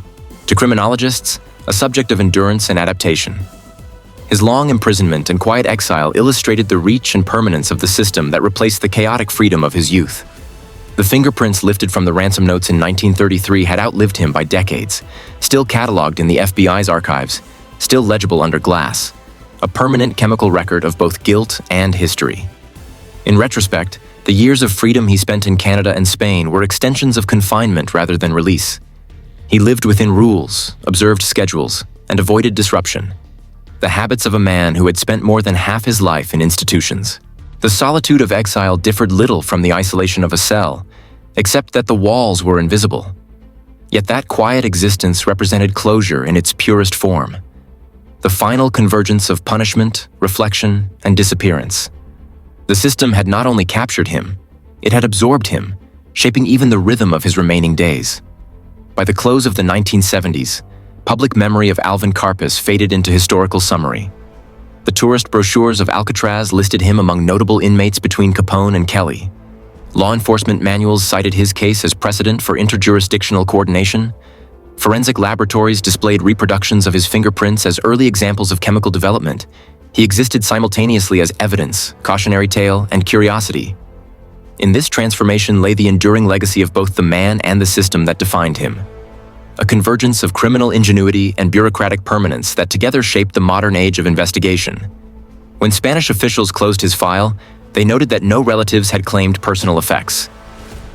To criminologists, a subject of endurance and adaptation. His long imprisonment and quiet exile illustrated the reach and permanence of the system that replaced the chaotic freedom of his youth. The fingerprints lifted from the ransom notes in 1933 had outlived him by decades, still cataloged in the FBI's archives, still legible under glass, a permanent chemical record of both guilt and history. In retrospect, the years of freedom he spent in Canada and Spain were extensions of confinement rather than release. He lived within rules, observed schedules, and avoided disruption. The habits of a man who had spent more than half his life in institutions. The solitude of exile differed little from the isolation of a cell, except that the walls were invisible. Yet that quiet existence represented closure in its purest form. The final convergence of punishment, reflection, and disappearance. The system had not only captured him, it had absorbed him, shaping even the rhythm of his remaining days. By the close of the 1970s, public memory of Alvin Karpis faded into historical summary. The tourist brochures of Alcatraz listed him among notable inmates between Capone and Kelly. Law enforcement manuals cited his case as precedent for interjurisdictional coordination. Forensic laboratories displayed reproductions of his fingerprints as early examples of chemical development. He existed simultaneously as evidence, cautionary tale, and curiosity. In this transformation lay the enduring legacy of both the man and the system that defined him. A convergence of criminal ingenuity and bureaucratic permanence that together shaped the modern age of investigation. When Spanish officials closed his file, they noted that no relatives had claimed personal effects.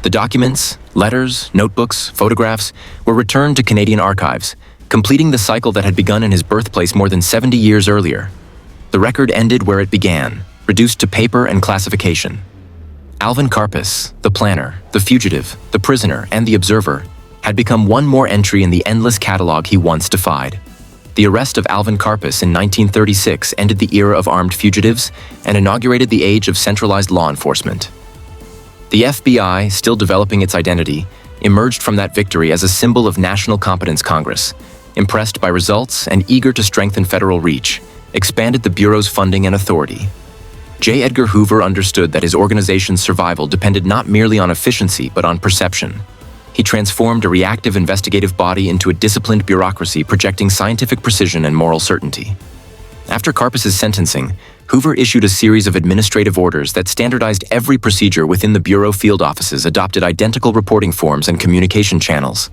The documents, letters, notebooks, photographs were returned to Canadian archives, completing the cycle that had begun in his birthplace more than 70 years earlier. The record ended where it began, reduced to paper and classification. Alvin Karpis, the planner, the fugitive, the prisoner, and the observer, had become one more entry in the endless catalog he once defied. The arrest of Alvin Karpis in 1936 ended the era of armed fugitives and inaugurated the age of centralized law enforcement. The FBI, still developing its identity, emerged from that victory as a symbol of National Competence Congress, impressed by results and eager to strengthen federal reach, expanded the Bureau's funding and authority. J. Edgar Hoover understood that his organization's survival depended not merely on efficiency but on perception. He transformed a reactive investigative body into a disciplined bureaucracy projecting scientific precision and moral certainty. After Karpis's sentencing, Hoover issued a series of administrative orders that standardized every procedure within the Bureau field offices, adopted identical reporting forms and communication channels.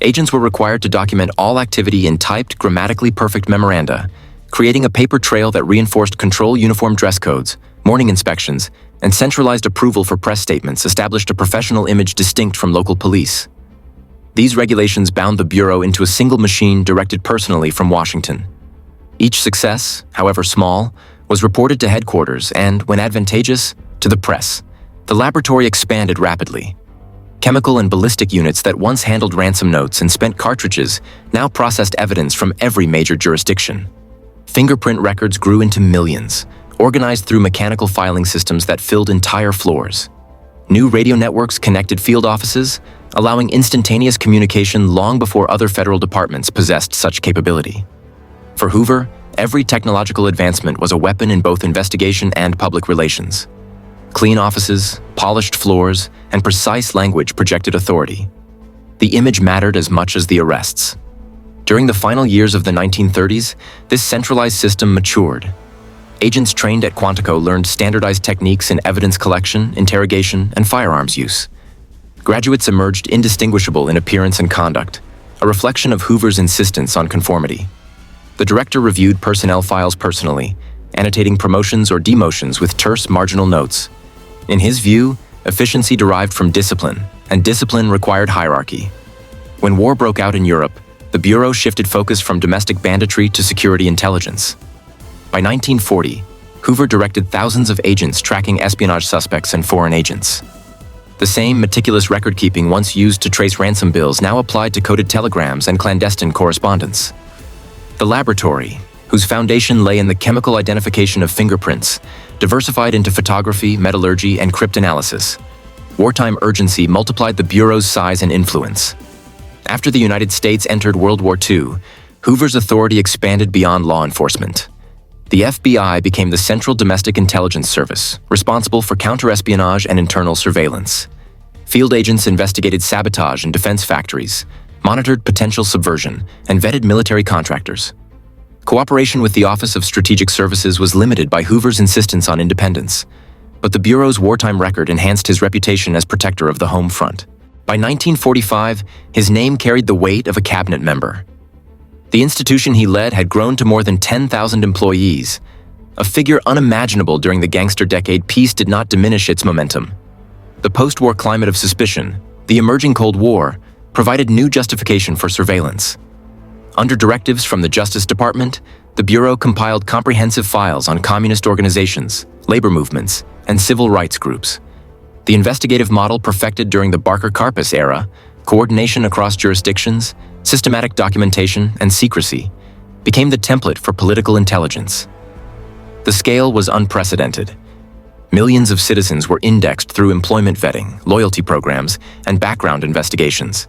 Agents were required to document all activity in typed, grammatically perfect memoranda, creating a paper trail that reinforced control uniform dress codes, morning inspections, and centralized approval for press statements established a professional image distinct from local police. These regulations bound the Bureau into a single machine directed personally from Washington. Each success, however small, was reported to headquarters and, when advantageous, to the press. The laboratory expanded rapidly. Chemical and ballistic units that once handled ransom notes and spent cartridges now processed evidence from every major jurisdiction. Fingerprint records grew into millions, organized through mechanical filing systems that filled entire floors. New radio networks connected field offices, allowing instantaneous communication long before other federal departments possessed such capability. For Hoover, every technological advancement was a weapon in both investigation and public relations. Clean offices, polished floors, and precise language projected authority. The image mattered as much as the arrests. During the final years of the 1930s, this centralized system matured. Agents trained at Quantico learned standardized techniques in evidence collection, interrogation, and firearms use. Graduates emerged indistinguishable in appearance and conduct, a reflection of Hoover's insistence on conformity. The director reviewed personnel files personally, annotating promotions or demotions with terse marginal notes. In his view, efficiency derived from discipline, and discipline required hierarchy. When war broke out in Europe, the Bureau shifted focus from domestic banditry to security intelligence. By 1940, Hoover directed thousands of agents tracking espionage suspects and foreign agents. The same meticulous record-keeping once used to trace ransom bills now applied to coded telegrams and clandestine correspondence. The laboratory, whose foundation lay in the chemical identification of fingerprints, diversified into photography, metallurgy, and cryptanalysis. Wartime urgency multiplied the Bureau's size and influence. After the United States entered World War II, Hoover's authority expanded beyond law enforcement. The FBI became the Central Domestic Intelligence Service, responsible for counterespionage and internal surveillance. Field agents investigated sabotage in defense factories, monitored potential subversion, and vetted military contractors. Cooperation with the Office of Strategic Services was limited by Hoover's insistence on independence, but the Bureau's wartime record enhanced his reputation as protector of the home front. By 1945, his name carried the weight of a cabinet member. The institution he led had grown to more than 10,000 employees. A figure unimaginable during the gangster decade, peace did not diminish its momentum. The post-war climate of suspicion, the emerging Cold War, provided new justification for surveillance. Under directives from the Justice Department, the Bureau compiled comprehensive files on communist organizations, labor movements, and civil rights groups. The investigative model perfected during the Karpis era, coordination across jurisdictions, systematic documentation, and secrecy, became the template for political intelligence. The scale was unprecedented. Millions of citizens were indexed through employment vetting, loyalty programs, and background investigations.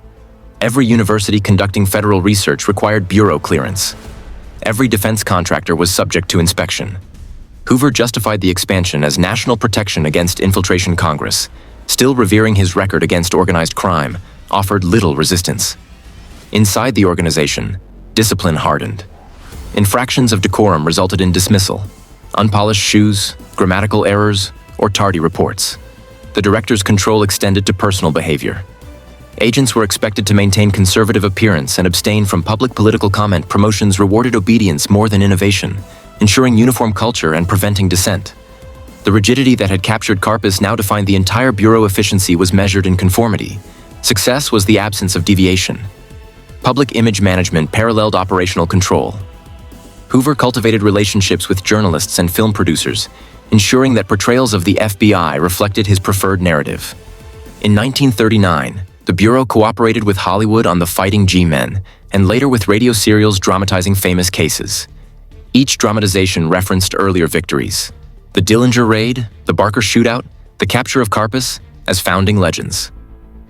Every university conducting federal research required bureau clearance. Every defense contractor was subject to inspection. Hoover justified the expansion as national protection against infiltration. Congress, still revering his record against organized crime, offered little resistance. Inside the organization, discipline hardened. Infractions of decorum resulted in dismissal, unpolished shoes, grammatical errors, or tardy reports. The director's control extended to personal behavior. Agents were expected to maintain conservative appearance and abstain from public political comment. Promotions rewarded obedience more than innovation, ensuring uniform culture and preventing dissent. The rigidity that had captured Karpis now defined the entire bureau. Efficiency was measured in conformity. Success was the absence of deviation. Public image management paralleled operational control. Hoover cultivated relationships with journalists and film producers, ensuring that portrayals of the FBI reflected his preferred narrative. In 1939, the Bureau cooperated with Hollywood on The Fighting G-Men, and later with radio serials dramatizing famous cases. Each dramatization referenced earlier victories: the Dillinger Raid, the Barker Shootout, the capture of Karpis, as founding legends.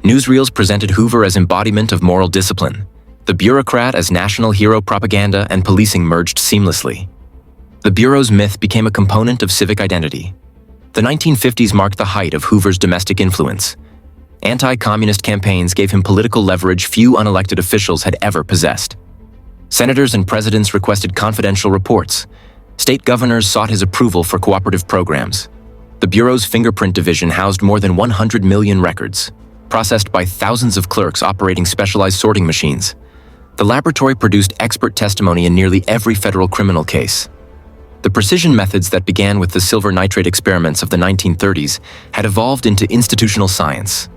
Newsreels presented Hoover as embodiment of moral discipline, the bureaucrat as national hero. Propaganda and policing merged seamlessly. The Bureau's myth became a component of civic identity. The 1950s marked the height of Hoover's domestic influence. Anti-communist campaigns gave him political leverage few unelected officials had ever possessed. Senators and presidents requested confidential reports. State governors sought his approval for cooperative programs. The Bureau's fingerprint division housed more than 100 million records, processed by thousands of clerks operating specialized sorting machines. The laboratory produced expert testimony in nearly every federal criminal case. The precision methods that began with the silver nitrate experiments of the 1930s had evolved into institutional science.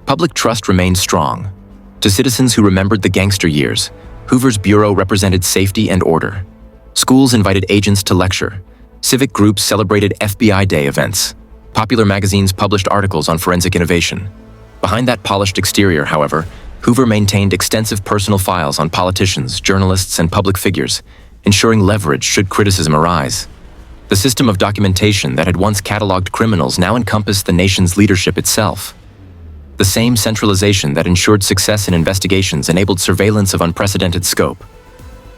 Public trust remained strong. To citizens who remembered the gangster years, Hoover's bureau represented safety and order. Schools invited agents to lecture. Civic groups celebrated FBI Day events. Popular magazines published articles on forensic innovation. Behind that polished exterior, however, Hoover maintained extensive personal files on politicians, journalists, and public figures, ensuring leverage should criticism arise. The system of documentation that had once cataloged criminals now encompassed the nation's leadership itself. The same centralization that ensured success in investigations enabled surveillance of unprecedented scope.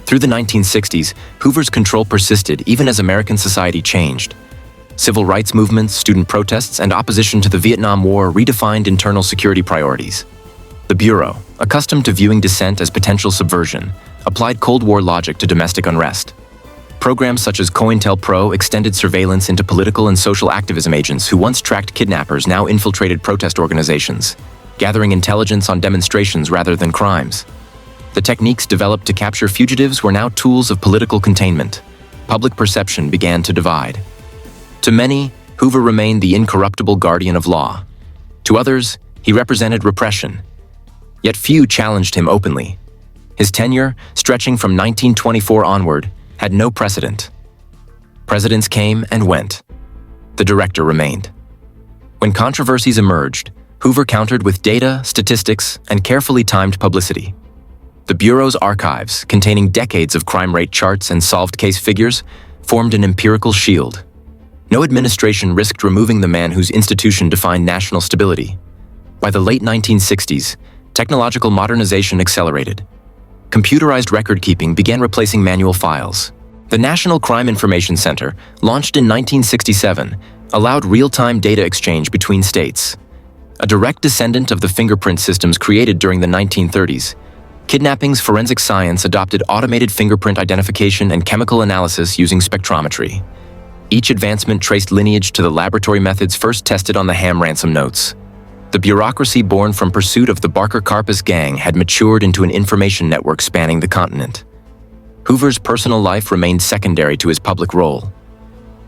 Through the 1960s, Hoover's control persisted even as American society changed. Civil rights movements, student protests, and opposition to the Vietnam War redefined internal security priorities. The Bureau, accustomed to viewing dissent as potential subversion, applied Cold War logic to domestic unrest. Programs such as COINTELPRO extended surveillance into political and social activism. Agents who once tracked kidnappers now infiltrated protest organizations, gathering intelligence on demonstrations rather than crimes. The techniques developed to capture fugitives were now tools of political containment. Public perception began to divide. To many, Hoover remained the incorruptible guardian of law. To others, he represented repression. Yet few challenged him openly. His tenure, stretching from 1924 onward, had no precedent. Presidents came and went. The director remained. When controversies emerged, Hoover countered with data, statistics, and carefully timed publicity. The Bureau's archives, containing decades of crime rate charts and solved case figures, formed an empirical shield. No administration risked removing the man whose institution defined national stability. By the late 1960s, technological modernization accelerated. Computerized record-keeping began replacing manual files. The National Crime Information Center, launched in 1967, allowed real-time data exchange between states. A direct descendant of the fingerprint systems created during the 1930s, kidnappings forensic science adopted automated fingerprint identification and chemical analysis using spectrometry. Each advancement traced lineage to the laboratory methods first tested on the Ham ransom notes. The bureaucracy born from pursuit of the Karpis Gang had matured into an information network spanning the continent. Hoover's personal life remained secondary to his public role.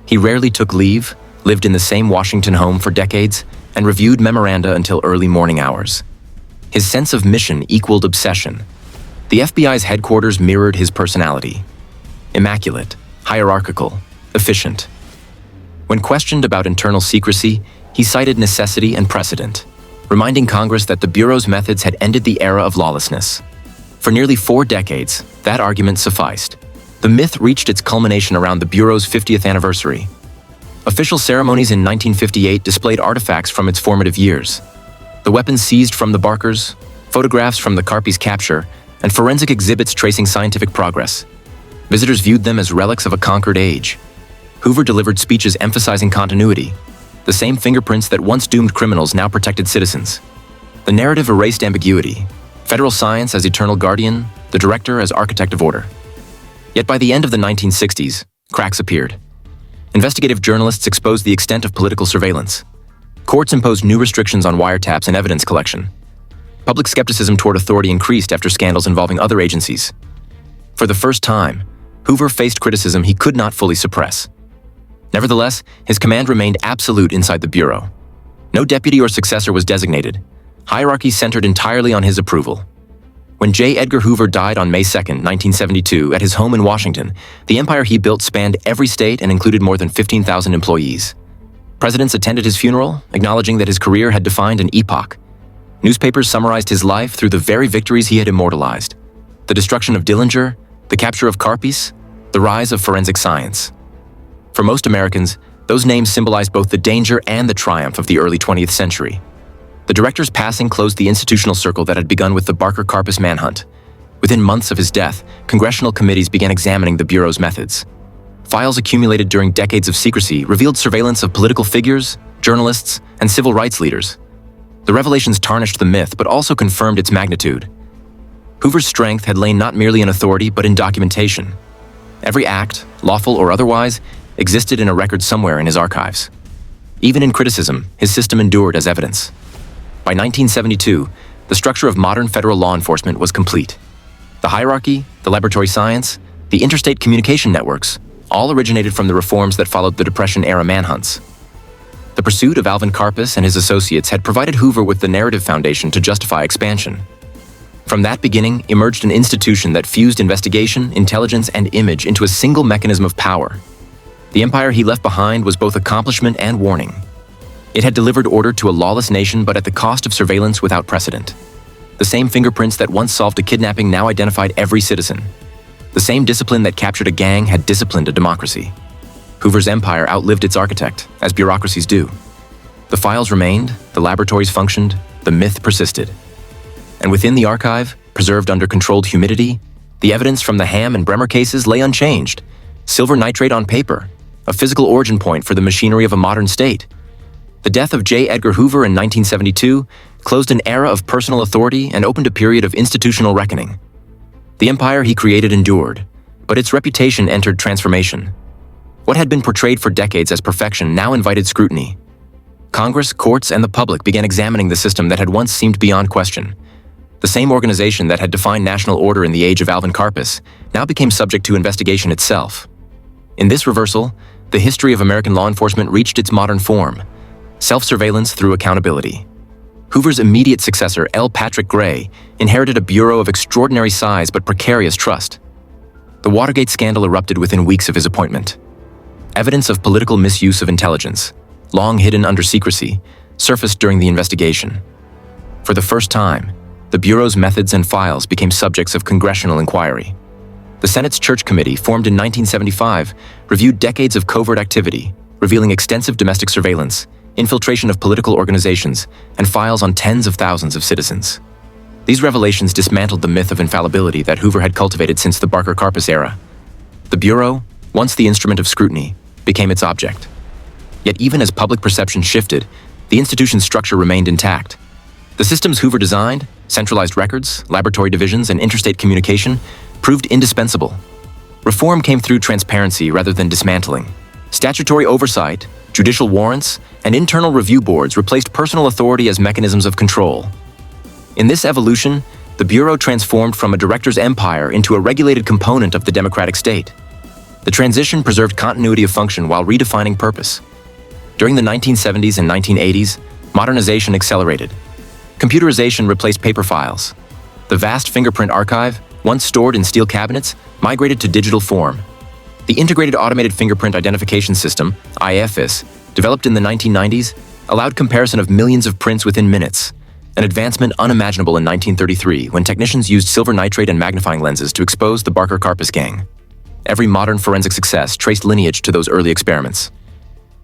He rarely took leave, lived in the same Washington home for decades, and reviewed memoranda until early morning hours. His sense of mission equaled obsession. The FBI's headquarters mirrored his personality. Immaculate, hierarchical, efficient. When questioned about internal secrecy, he cited necessity and precedent, reminding Congress that the Bureau's methods had ended the era of lawlessness. For nearly 4 decades, that argument sufficed. The myth reached its culmination around the Bureau's 50th anniversary. Official ceremonies in 1958 displayed artifacts from its formative years. The weapons seized from the Barkers, photographs from the Karpis capture, and forensic exhibits tracing scientific progress. Visitors viewed them as relics of a conquered age. Hoover delivered speeches emphasizing continuity. The same fingerprints that once doomed criminals now protected citizens. The narrative erased ambiguity. Federal science as eternal guardian, the director as architect of order. Yet by the end of the 1960s, cracks appeared. Investigative journalists exposed the extent of political surveillance. Courts imposed new restrictions on wiretaps and evidence collection. Public skepticism toward authority increased after scandals involving other agencies. For the first time, Hoover faced criticism he could not fully suppress. Nevertheless, his command remained absolute inside the Bureau. No deputy or successor was designated. Hierarchy centered entirely on his approval. When J. Edgar Hoover died on May 2, 1972, at his home in Washington, the empire he built spanned every state and included more than 15,000 employees. Presidents attended his funeral, acknowledging that his career had defined an epoch. Newspapers summarized his life through the very victories he had immortalized: the destruction of Dillinger, the capture of Karpis, the rise of forensic science. For most Americans, those names symbolized both the danger and the triumph of the early 20th century. The director's passing closed the institutional circle that had begun with the Karpis manhunt. Within months of his death, congressional committees began examining the Bureau's methods. Files accumulated during decades of secrecy revealed surveillance of political figures, journalists, and civil rights leaders. The revelations tarnished the myth but also confirmed its magnitude. Hoover's strength had lain not merely in authority but in documentation. Every act, lawful or otherwise, existed in a record somewhere in his archives. Even in criticism, his system endured as evidence. By 1972, the structure of modern federal law enforcement was complete. The hierarchy, the laboratory science, the interstate communication networks, all originated from the reforms that followed the Depression-era manhunts. The pursuit of Alvin Karpis and his associates had provided Hoover with the narrative foundation to justify expansion. From that beginning emerged an institution that fused investigation, intelligence, and image into a single mechanism of power. The empire he left behind was both accomplishment and warning. It had delivered order to a lawless nation, but at the cost of surveillance without precedent. The same fingerprints that once solved a kidnapping now identified every citizen. The same discipline that captured a gang had disciplined a democracy. Hoover's empire outlived its architect, as bureaucracies do. The files remained, the laboratories functioned, the myth persisted. And within the archive, preserved under controlled humidity, the evidence from the Ham and Bremer cases lay unchanged. Silver nitrate on paper, a physical origin point for the machinery of a modern state. The death of J. Edgar Hoover in 1972 closed an era of personal authority and opened a period of institutional reckoning. The empire he created endured, but its reputation entered transformation. What had been portrayed for decades as perfection now invited scrutiny. Congress, courts, and the public began examining the system that had once seemed beyond question. The same organization that had defined national order in the age of Alvin Karpis now became subject to investigation itself. In this reversal, the history of American law enforcement reached its modern form: self-surveillance through accountability. Hoover's immediate successor, L. Patrick Gray, inherited a bureau of extraordinary size but precarious trust. The Watergate scandal erupted within weeks of his appointment. Evidence of political misuse of intelligence, long hidden under secrecy, surfaced during the investigation. For the first time, the Bureau's methods and files became subjects of congressional inquiry. The Senate's Church Committee, formed in 1975, reviewed decades of covert activity, revealing extensive domestic surveillance, infiltration of political organizations, and files on tens of thousands of citizens. These revelations dismantled the myth of infallibility that Hoover had cultivated since the Barker Karpis era. The Bureau, once the instrument of scrutiny, became its object. Yet even as public perception shifted, the institution's structure remained intact. The systems Hoover designed, centralized records, laboratory divisions, and interstate communication, proved indispensable. Reform came through transparency rather than dismantling. Statutory oversight, judicial warrants, and internal review boards replaced personal authority as mechanisms of control. In this evolution, the Bureau transformed from a director's empire into a regulated component of the democratic state. The transition preserved continuity of function while redefining purpose. During the 1970s and 1980s, modernization accelerated. Computerization replaced paper files. The vast fingerprint archive, once stored in steel cabinets, migrated to digital form. The Integrated Automated Fingerprint Identification System, IFIS, developed in the 1990s, allowed comparison of millions of prints within minutes, an advancement unimaginable in 1933 when technicians used silver nitrate and magnifying lenses to expose the Barker Karpis Gang. Every modern forensic success traced lineage to those early experiments.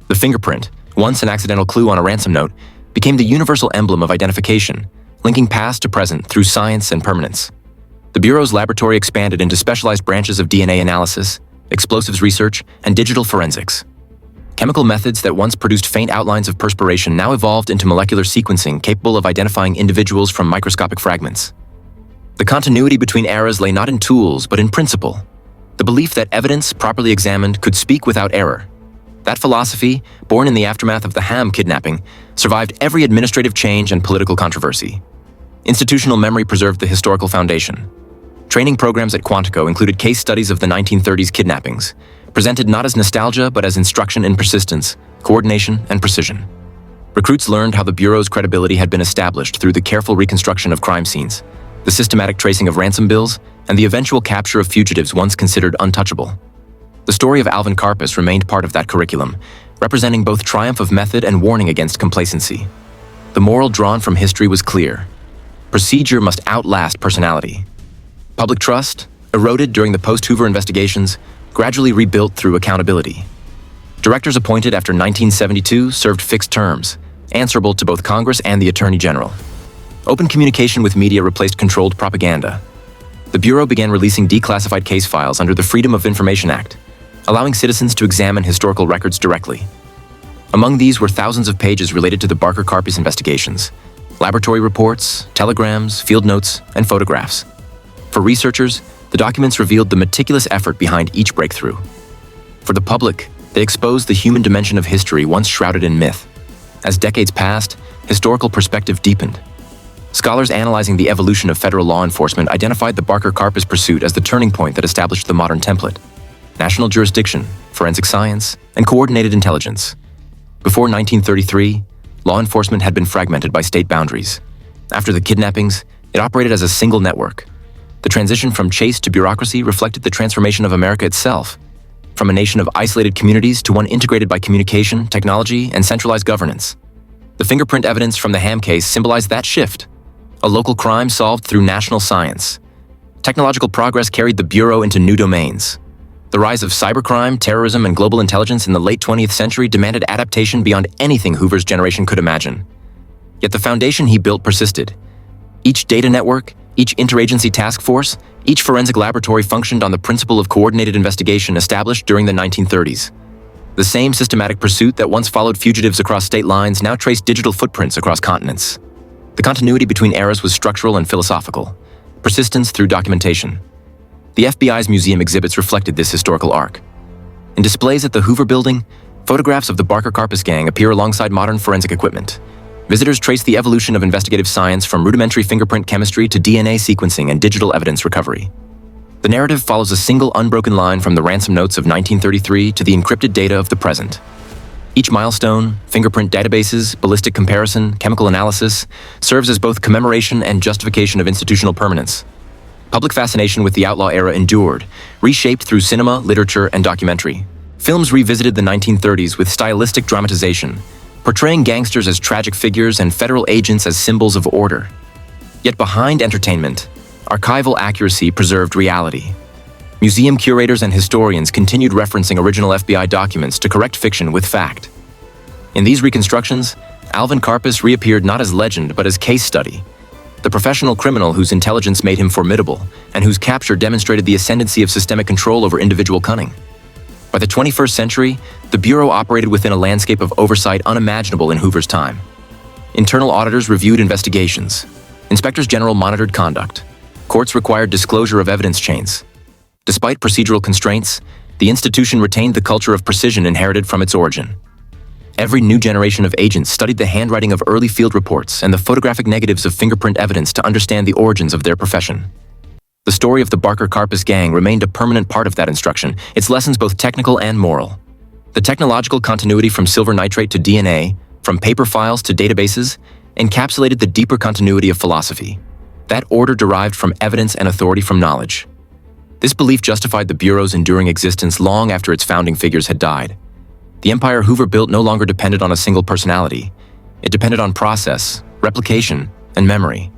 The fingerprint, once an accidental clue on a ransom note, became the universal emblem of identification, linking past to present through science and permanence. The Bureau's laboratory expanded into specialized branches of DNA analysis, explosives research, and digital forensics. Chemical methods that once produced faint outlines of perspiration now evolved into molecular sequencing capable of identifying individuals from microscopic fragments. The continuity between eras lay not in tools, but in principle. The belief that evidence, properly examined, could speak without error. That philosophy, born in the aftermath of the Ham kidnapping, survived every administrative change and political controversy. Institutional memory preserved the historical foundation. Training programs at Quantico included case studies of the 1930s kidnappings, presented not as nostalgia but as instruction in persistence, coordination, and precision. Recruits learned how the Bureau's credibility had been established through the careful reconstruction of crime scenes, the systematic tracing of ransom bills, and the eventual capture of fugitives once considered untouchable. The story of Alvin Karpis remained part of that curriculum, representing both triumph of method and warning against complacency. The moral drawn from history was clear. Procedure must outlast personality. Public trust, eroded during the post-Hoover investigations, gradually rebuilt through accountability. Directors appointed after 1972 served fixed terms, answerable to both Congress and the Attorney General. Open communication with media replaced controlled propaganda. The Bureau began releasing declassified case files under the Freedom of Information Act, allowing citizens to examine historical records directly. Among these were thousands of pages related to the Barker Karpis investigations, laboratory reports, telegrams, field notes, and photographs. For researchers, the documents revealed the meticulous effort behind each breakthrough. For the public, they exposed the human dimension of history once shrouded in myth. As decades passed, historical perspective deepened. Scholars analyzing the evolution of federal law enforcement identified the Barker Karpis pursuit as the turning point that established the modern template: national jurisdiction, forensic science, and coordinated intelligence. Before 1933, law enforcement had been fragmented by state boundaries. After the kidnappings, it operated as a single network. The transition from chase to bureaucracy reflected the transformation of America itself, from a nation of isolated communities to one integrated by communication, technology, and centralized governance. The fingerprint evidence from the Ham case symbolized that shift, a local crime solved through national science. Technological progress carried the Bureau into new domains. The rise of cybercrime, terrorism, and global intelligence in the late 20th century demanded adaptation beyond anything Hoover's generation could imagine. Yet the foundation he built persisted. Each data network, each interagency task force, each forensic laboratory functioned on the principle of coordinated investigation established during the 1930s. The same systematic pursuit that once followed fugitives across state lines now traced digital footprints across continents. The continuity between eras was structural and philosophical, persistence through documentation. The FBI's museum exhibits reflected this historical arc. In displays at the Hoover Building, photographs of the Barker Karpis Gang appear alongside modern forensic equipment. Visitors trace the evolution of investigative science from rudimentary fingerprint chemistry to DNA sequencing and digital evidence recovery. The narrative follows a single unbroken line from the ransom notes of 1933 to the encrypted data of the present. Each milestone, fingerprint databases, ballistic comparison, chemical analysis, serves as both commemoration and justification of institutional permanence. Public fascination with the outlaw era endured, reshaped through cinema, literature, and documentary. Films revisited the 1930s with stylistic dramatization, portraying gangsters as tragic figures and federal agents as symbols of order. Yet behind entertainment, archival accuracy preserved reality. Museum curators and historians continued referencing original FBI documents to correct fiction with fact. In these reconstructions, Alvin Karpis reappeared not as legend but as case study, the professional criminal whose intelligence made him formidable and whose capture demonstrated the ascendancy of systemic control over individual cunning. By the 21st century, the Bureau operated within a landscape of oversight unimaginable in Hoover's time. Internal auditors reviewed investigations. Inspectors general monitored conduct. Courts required disclosure of evidence chains. Despite procedural constraints, the institution retained the culture of precision inherited from its origin. Every new generation of agents studied the handwriting of early field reports and the photographic negatives of fingerprint evidence to understand the origins of their profession. The story of the Karpis Gang remained a permanent part of that instruction, its lessons both technical and moral. The technological continuity from silver nitrate to DNA, from paper files to databases, encapsulated the deeper continuity of philosophy. That order derived from evidence and authority from knowledge. This belief justified the Bureau's enduring existence long after its founding figures had died. The empire Hoover built no longer depended on a single personality. It depended on process, replication, and memory.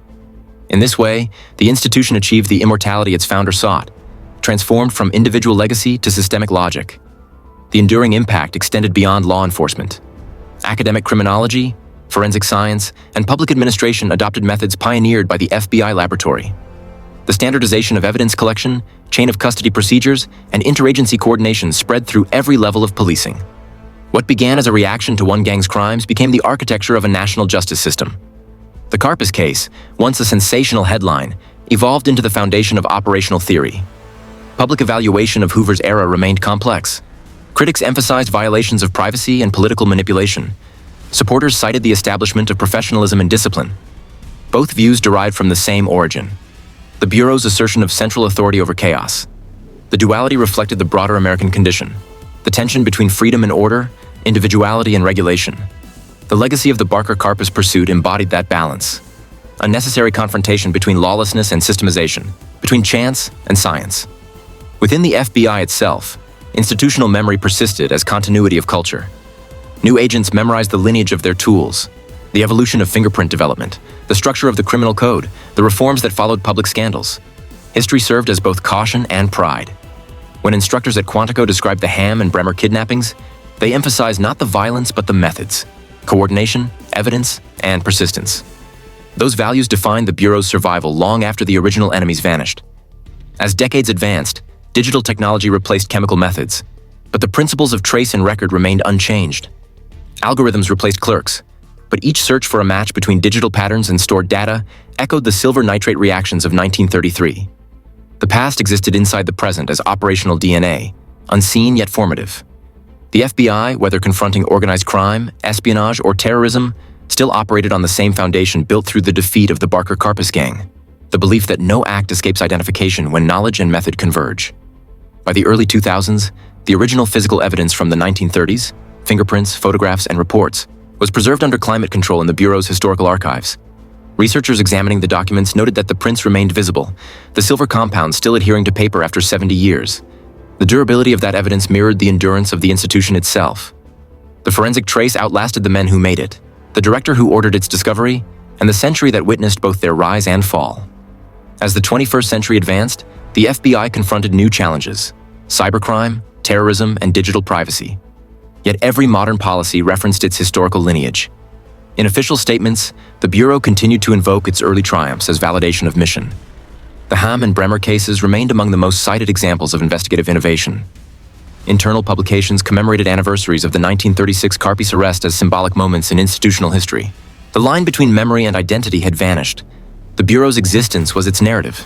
In this way, the institution achieved the immortality its founder sought, transformed from individual legacy to systemic logic. The enduring impact extended beyond law enforcement. Academic criminology, forensic science, and public administration adopted methods pioneered by the FBI laboratory. The standardization of evidence collection, chain of custody procedures, and interagency coordination spread through every level of policing. What began as a reaction to one gang's crimes became the architecture of a national justice system. The Karpis case, once a sensational headline, evolved into the foundation of operational theory. Public evaluation of Hoover's era remained complex. Critics emphasized violations of privacy and political manipulation. Supporters cited the establishment of professionalism and discipline. Both views derived from the same origin: the Bureau's assertion of central authority over chaos. The duality reflected the broader American condition, the tension between freedom and order, individuality and regulation. The legacy of the Karpis pursuit embodied that balance, a necessary confrontation between lawlessness and systemization, between chance and science. Within the FBI itself, institutional memory persisted as continuity of culture. New agents memorized the lineage of their tools, the evolution of fingerprint development, the structure of the criminal code, the reforms that followed public scandals. History served as both caution and pride. When instructors at Quantico described the Ham and Bremer kidnappings, they emphasized not the violence but the methods: coordination, evidence, and persistence. Those values defined the Bureau's survival long after the original enemies vanished. As decades advanced, digital technology replaced chemical methods, but the principles of trace and record remained unchanged. Algorithms replaced clerks, but each search for a match between digital patterns and stored data echoed the silver nitrate reactions of 1933. The past existed inside the present as operational DNA, unseen yet formative. The FBI, whether confronting organized crime, espionage, or terrorism, still operated on the same foundation built through the defeat of the Karpis Gang, the belief that no act escapes identification when knowledge and method converge. By the early 2000s, the original physical evidence from the 1930s, fingerprints, photographs, and reports, was preserved under climate control in the Bureau's historical archives. Researchers examining the documents noted that the prints remained visible, the silver compound still adhering to paper after 70 years. The durability of that evidence mirrored the endurance of the institution itself. The forensic trace outlasted the men who made it, the director who ordered its discovery, and the century that witnessed both their rise and fall. As the 21st century advanced, the FBI confronted new challenges: cybercrime, terrorism, and digital privacy. Yet every modern policy referenced its historical lineage. In official statements, the Bureau continued to invoke its early triumphs as validation of mission. The Ham and Bremer cases remained among the most cited examples of investigative innovation. Internal publications commemorated anniversaries of the 1936 Karpis arrest as symbolic moments in institutional history. The line between memory and identity had vanished. The Bureau's existence was its narrative.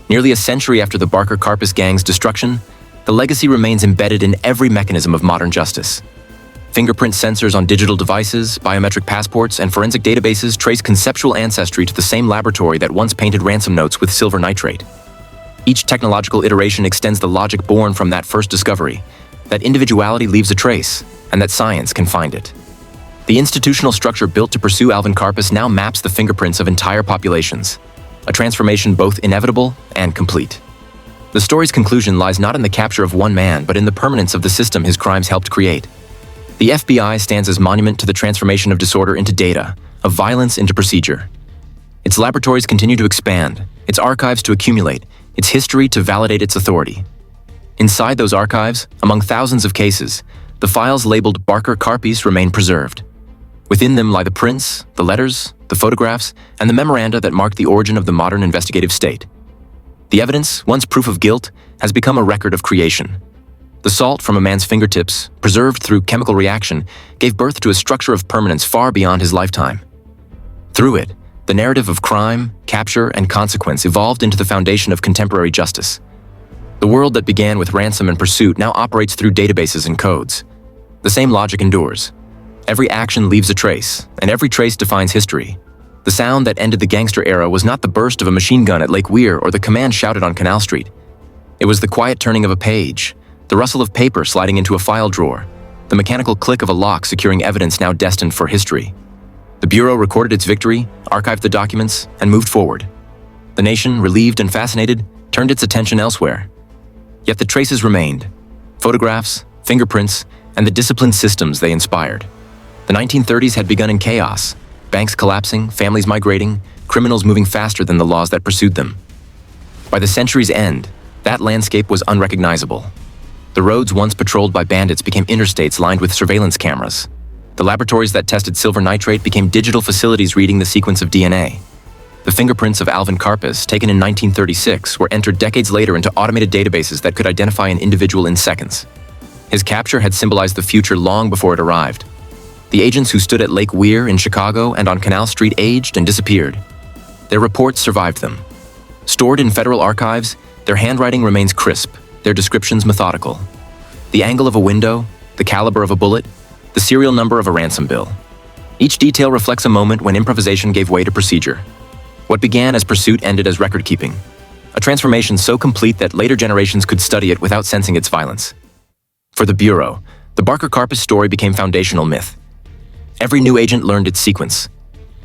Nearly a century after the Karpis Gang's destruction, the legacy remains embedded in every mechanism of modern justice. Fingerprint sensors on digital devices, biometric passports, and forensic databases trace conceptual ancestry to the same laboratory that once painted ransom notes with silver nitrate. Each technological iteration extends the logic born from that first discovery, that individuality leaves a trace, and that science can find it. The institutional structure built to pursue Alvin Karpis now maps the fingerprints of entire populations, a transformation both inevitable and complete. The story's conclusion lies not in the capture of one man, but in the permanence of the system his crimes helped create. The FBI stands as monument to the transformation of disorder into data, of violence into procedure. Its laboratories continue to expand, its archives to accumulate, its history to validate its authority. Inside those archives, among thousands of cases, the files labeled Barker Karpis remain preserved. Within them lie the prints, the letters, the photographs, and the memoranda that mark the origin of the modern investigative state. The evidence, once proof of guilt, has become a record of creation. The salt from a man's fingertips, preserved through chemical reaction, gave birth to a structure of permanence far beyond his lifetime. Through it, the narrative of crime, capture, and consequence evolved into the foundation of contemporary justice. The world that began with ransom and pursuit now operates through databases and codes. The same logic endures. Every action leaves a trace, and every trace defines history. The sound that ended the gangster era was not the burst of a machine gun at Lake Weir or the command shouted on Canal Street. It was the quiet turning of a page, the rustle of paper sliding into a file drawer, the mechanical click of a lock securing evidence now destined for history. The Bureau recorded its victory, archived the documents, and moved forward. The nation, relieved and fascinated, turned its attention elsewhere. Yet the traces remained: photographs, fingerprints, and the disciplined systems they inspired. The 1930s had begun in chaos, banks collapsing, families migrating, criminals moving faster than the laws that pursued them. By the century's end, that landscape was unrecognizable. The roads once patrolled by bandits became interstates lined with surveillance cameras. The laboratories that tested silver nitrate became digital facilities reading the sequence of DNA. The fingerprints of Alvin Karpis, taken in 1936, were entered decades later into automated databases that could identify an individual in seconds. His capture had symbolized the future long before it arrived. The agents who stood at Lake Weir in Chicago and on Canal Street aged and disappeared. Their reports survived them. Stored in federal archives, their handwriting remains crisp, their descriptions methodical. The angle of a window, the caliber of a bullet, the serial number of a ransom bill. Each detail reflects a moment when improvisation gave way to procedure. What began as pursuit ended as record-keeping. A transformation so complete that later generations could study it without sensing its violence. For the Bureau, the Barker Karpis story became foundational myth. Every new agent learned its sequence.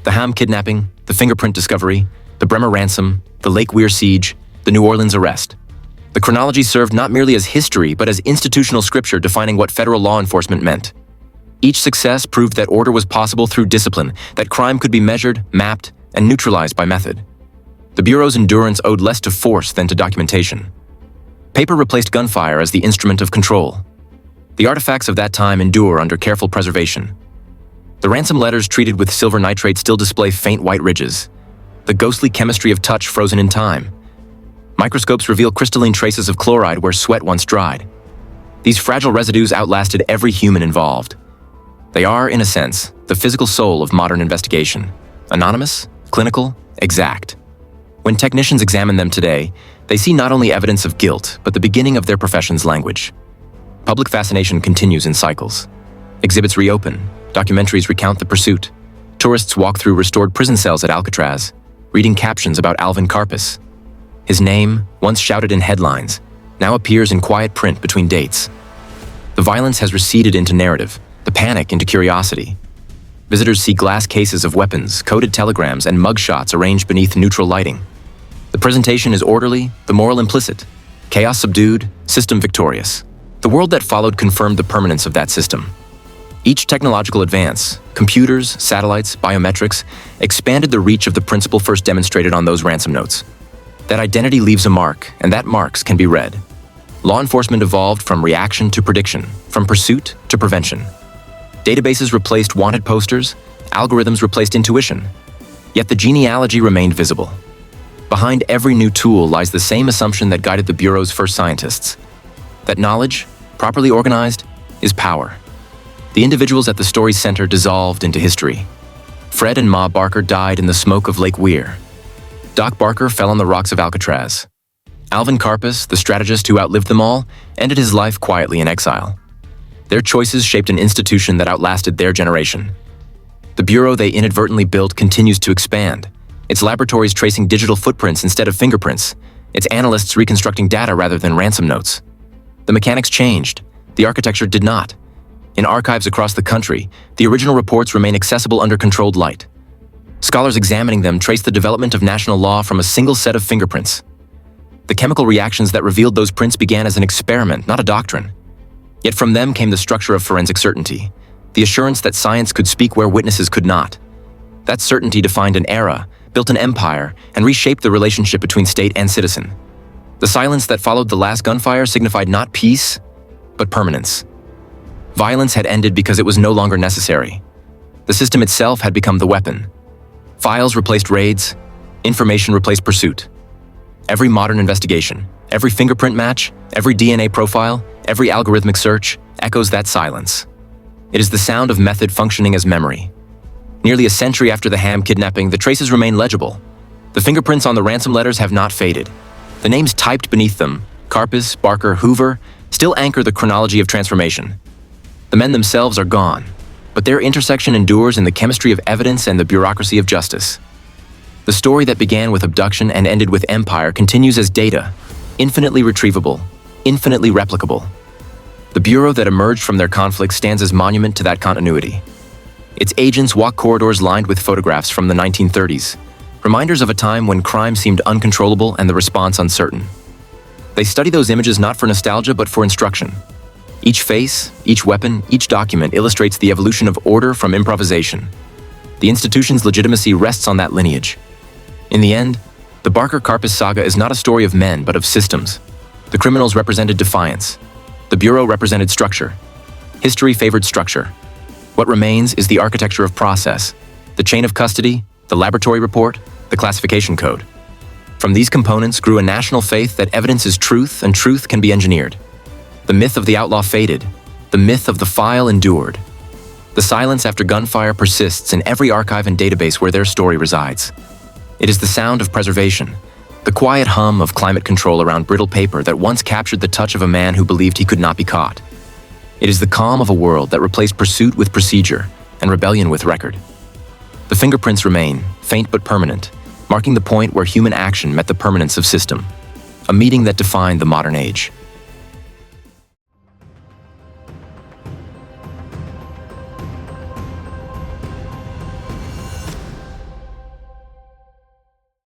The Ham kidnapping, the fingerprint discovery, the Bremer ransom, the Lake Weir siege, the New Orleans arrest. The chronology served not merely as history, but as institutional scripture defining what federal law enforcement meant. Each success proved that order was possible through discipline, that crime could be measured, mapped, and neutralized by method. The Bureau's endurance owed less to force than to documentation. Paper replaced gunfire as the instrument of control. The artifacts of that time endure under careful preservation. The ransom letters treated with silver nitrate still display faint white ridges, the ghostly chemistry of touch frozen in time. Microscopes reveal crystalline traces of chloride where sweat once dried. These fragile residues outlasted every human involved. They are, in a sense, the physical soul of modern investigation. Anonymous, clinical, exact. When technicians examine them today, they see not only evidence of guilt, but the beginning of their profession's language. Public fascination continues in cycles. Exhibits reopen, documentaries recount the pursuit. Tourists walk through restored prison cells at Alcatraz, reading captions about Alvin Karpis. His name, once shouted in headlines, now appears in quiet print between dates. The violence has receded into narrative, the panic into curiosity. Visitors see glass cases of weapons, coded telegrams, and mugshots arranged beneath neutral lighting. The presentation is orderly, the moral implicit. Chaos subdued, system victorious. The world that followed confirmed the permanence of that system. Each technological advance, computers, satellites, biometrics, expanded the reach of the principle first demonstrated on those ransom notes. That identity leaves a mark, and that marks can be read. Law enforcement evolved from reaction to prediction, from pursuit to prevention. Databases replaced wanted posters, algorithms replaced intuition. Yet the genealogy remained visible. Behind every new tool lies the same assumption that guided the Bureau's first scientists: that knowledge, properly organized, is power. The individuals at the story's center dissolved into history. Fred and Ma Barker died in the smoke of Lake Weir. Doc Barker fell on the rocks of Alcatraz. Alvin Karpis, the strategist who outlived them all, ended his life quietly in exile. Their choices shaped an institution that outlasted their generation. The Bureau they inadvertently built continues to expand, its laboratories tracing digital footprints instead of fingerprints, its analysts reconstructing data rather than ransom notes. The mechanics changed, the architecture did not. In archives across the country, the original reports remain accessible under controlled light. Scholars examining them trace the development of national law from a single set of fingerprints. The chemical reactions that revealed those prints began as an experiment, not a doctrine. Yet from them came the structure of forensic certainty, the assurance that science could speak where witnesses could not. That certainty defined an era, built an empire, and reshaped the relationship between state and citizen. The silence that followed the last gunfire signified not peace, but permanence. Violence had ended because it was no longer necessary. The system itself had become the weapon. Files replaced raids, information replaced pursuit. Every modern investigation, every fingerprint match, every DNA profile, every algorithmic search echoes that silence. It is the sound of method functioning as memory. Nearly a century after the Ham kidnapping, the traces remain legible. The fingerprints on the ransom letters have not faded. The names typed beneath them, Karpis, Barker, Hoover, still anchor the chronology of transformation. The men themselves are gone, but their intersection endures in the chemistry of evidence and the bureaucracy of justice. The story that began with abduction and ended with empire continues as data, infinitely retrievable, infinitely replicable. The bureau that emerged from their conflict stands as monument to that continuity. Its agents walk corridors lined with photographs from the 1930s, reminders of a time when crime seemed uncontrollable and the response uncertain. They study those images not for nostalgia but for instruction. Each face, each weapon, each document illustrates the evolution of order from improvisation. The institution's legitimacy rests on that lineage. In the end, the Barker Karpis saga is not a story of men but of systems. The criminals represented defiance. The bureau represented structure. History favored structure. What remains is the architecture of process, the chain of custody, the laboratory report, the classification code. From these components grew a national faith that evidence is truth and truth can be engineered. The myth of the outlaw faded. The myth of the file endured. The silence after gunfire persists in every archive and database where their story resides. It is the sound of preservation, the quiet hum of climate control around brittle paper that once captured the touch of a man who believed he could not be caught. It is the calm of a world that replaced pursuit with procedure and rebellion with record. The fingerprints remain, faint but permanent, marking the point where human action met the permanence of system, a meeting that defined the modern age.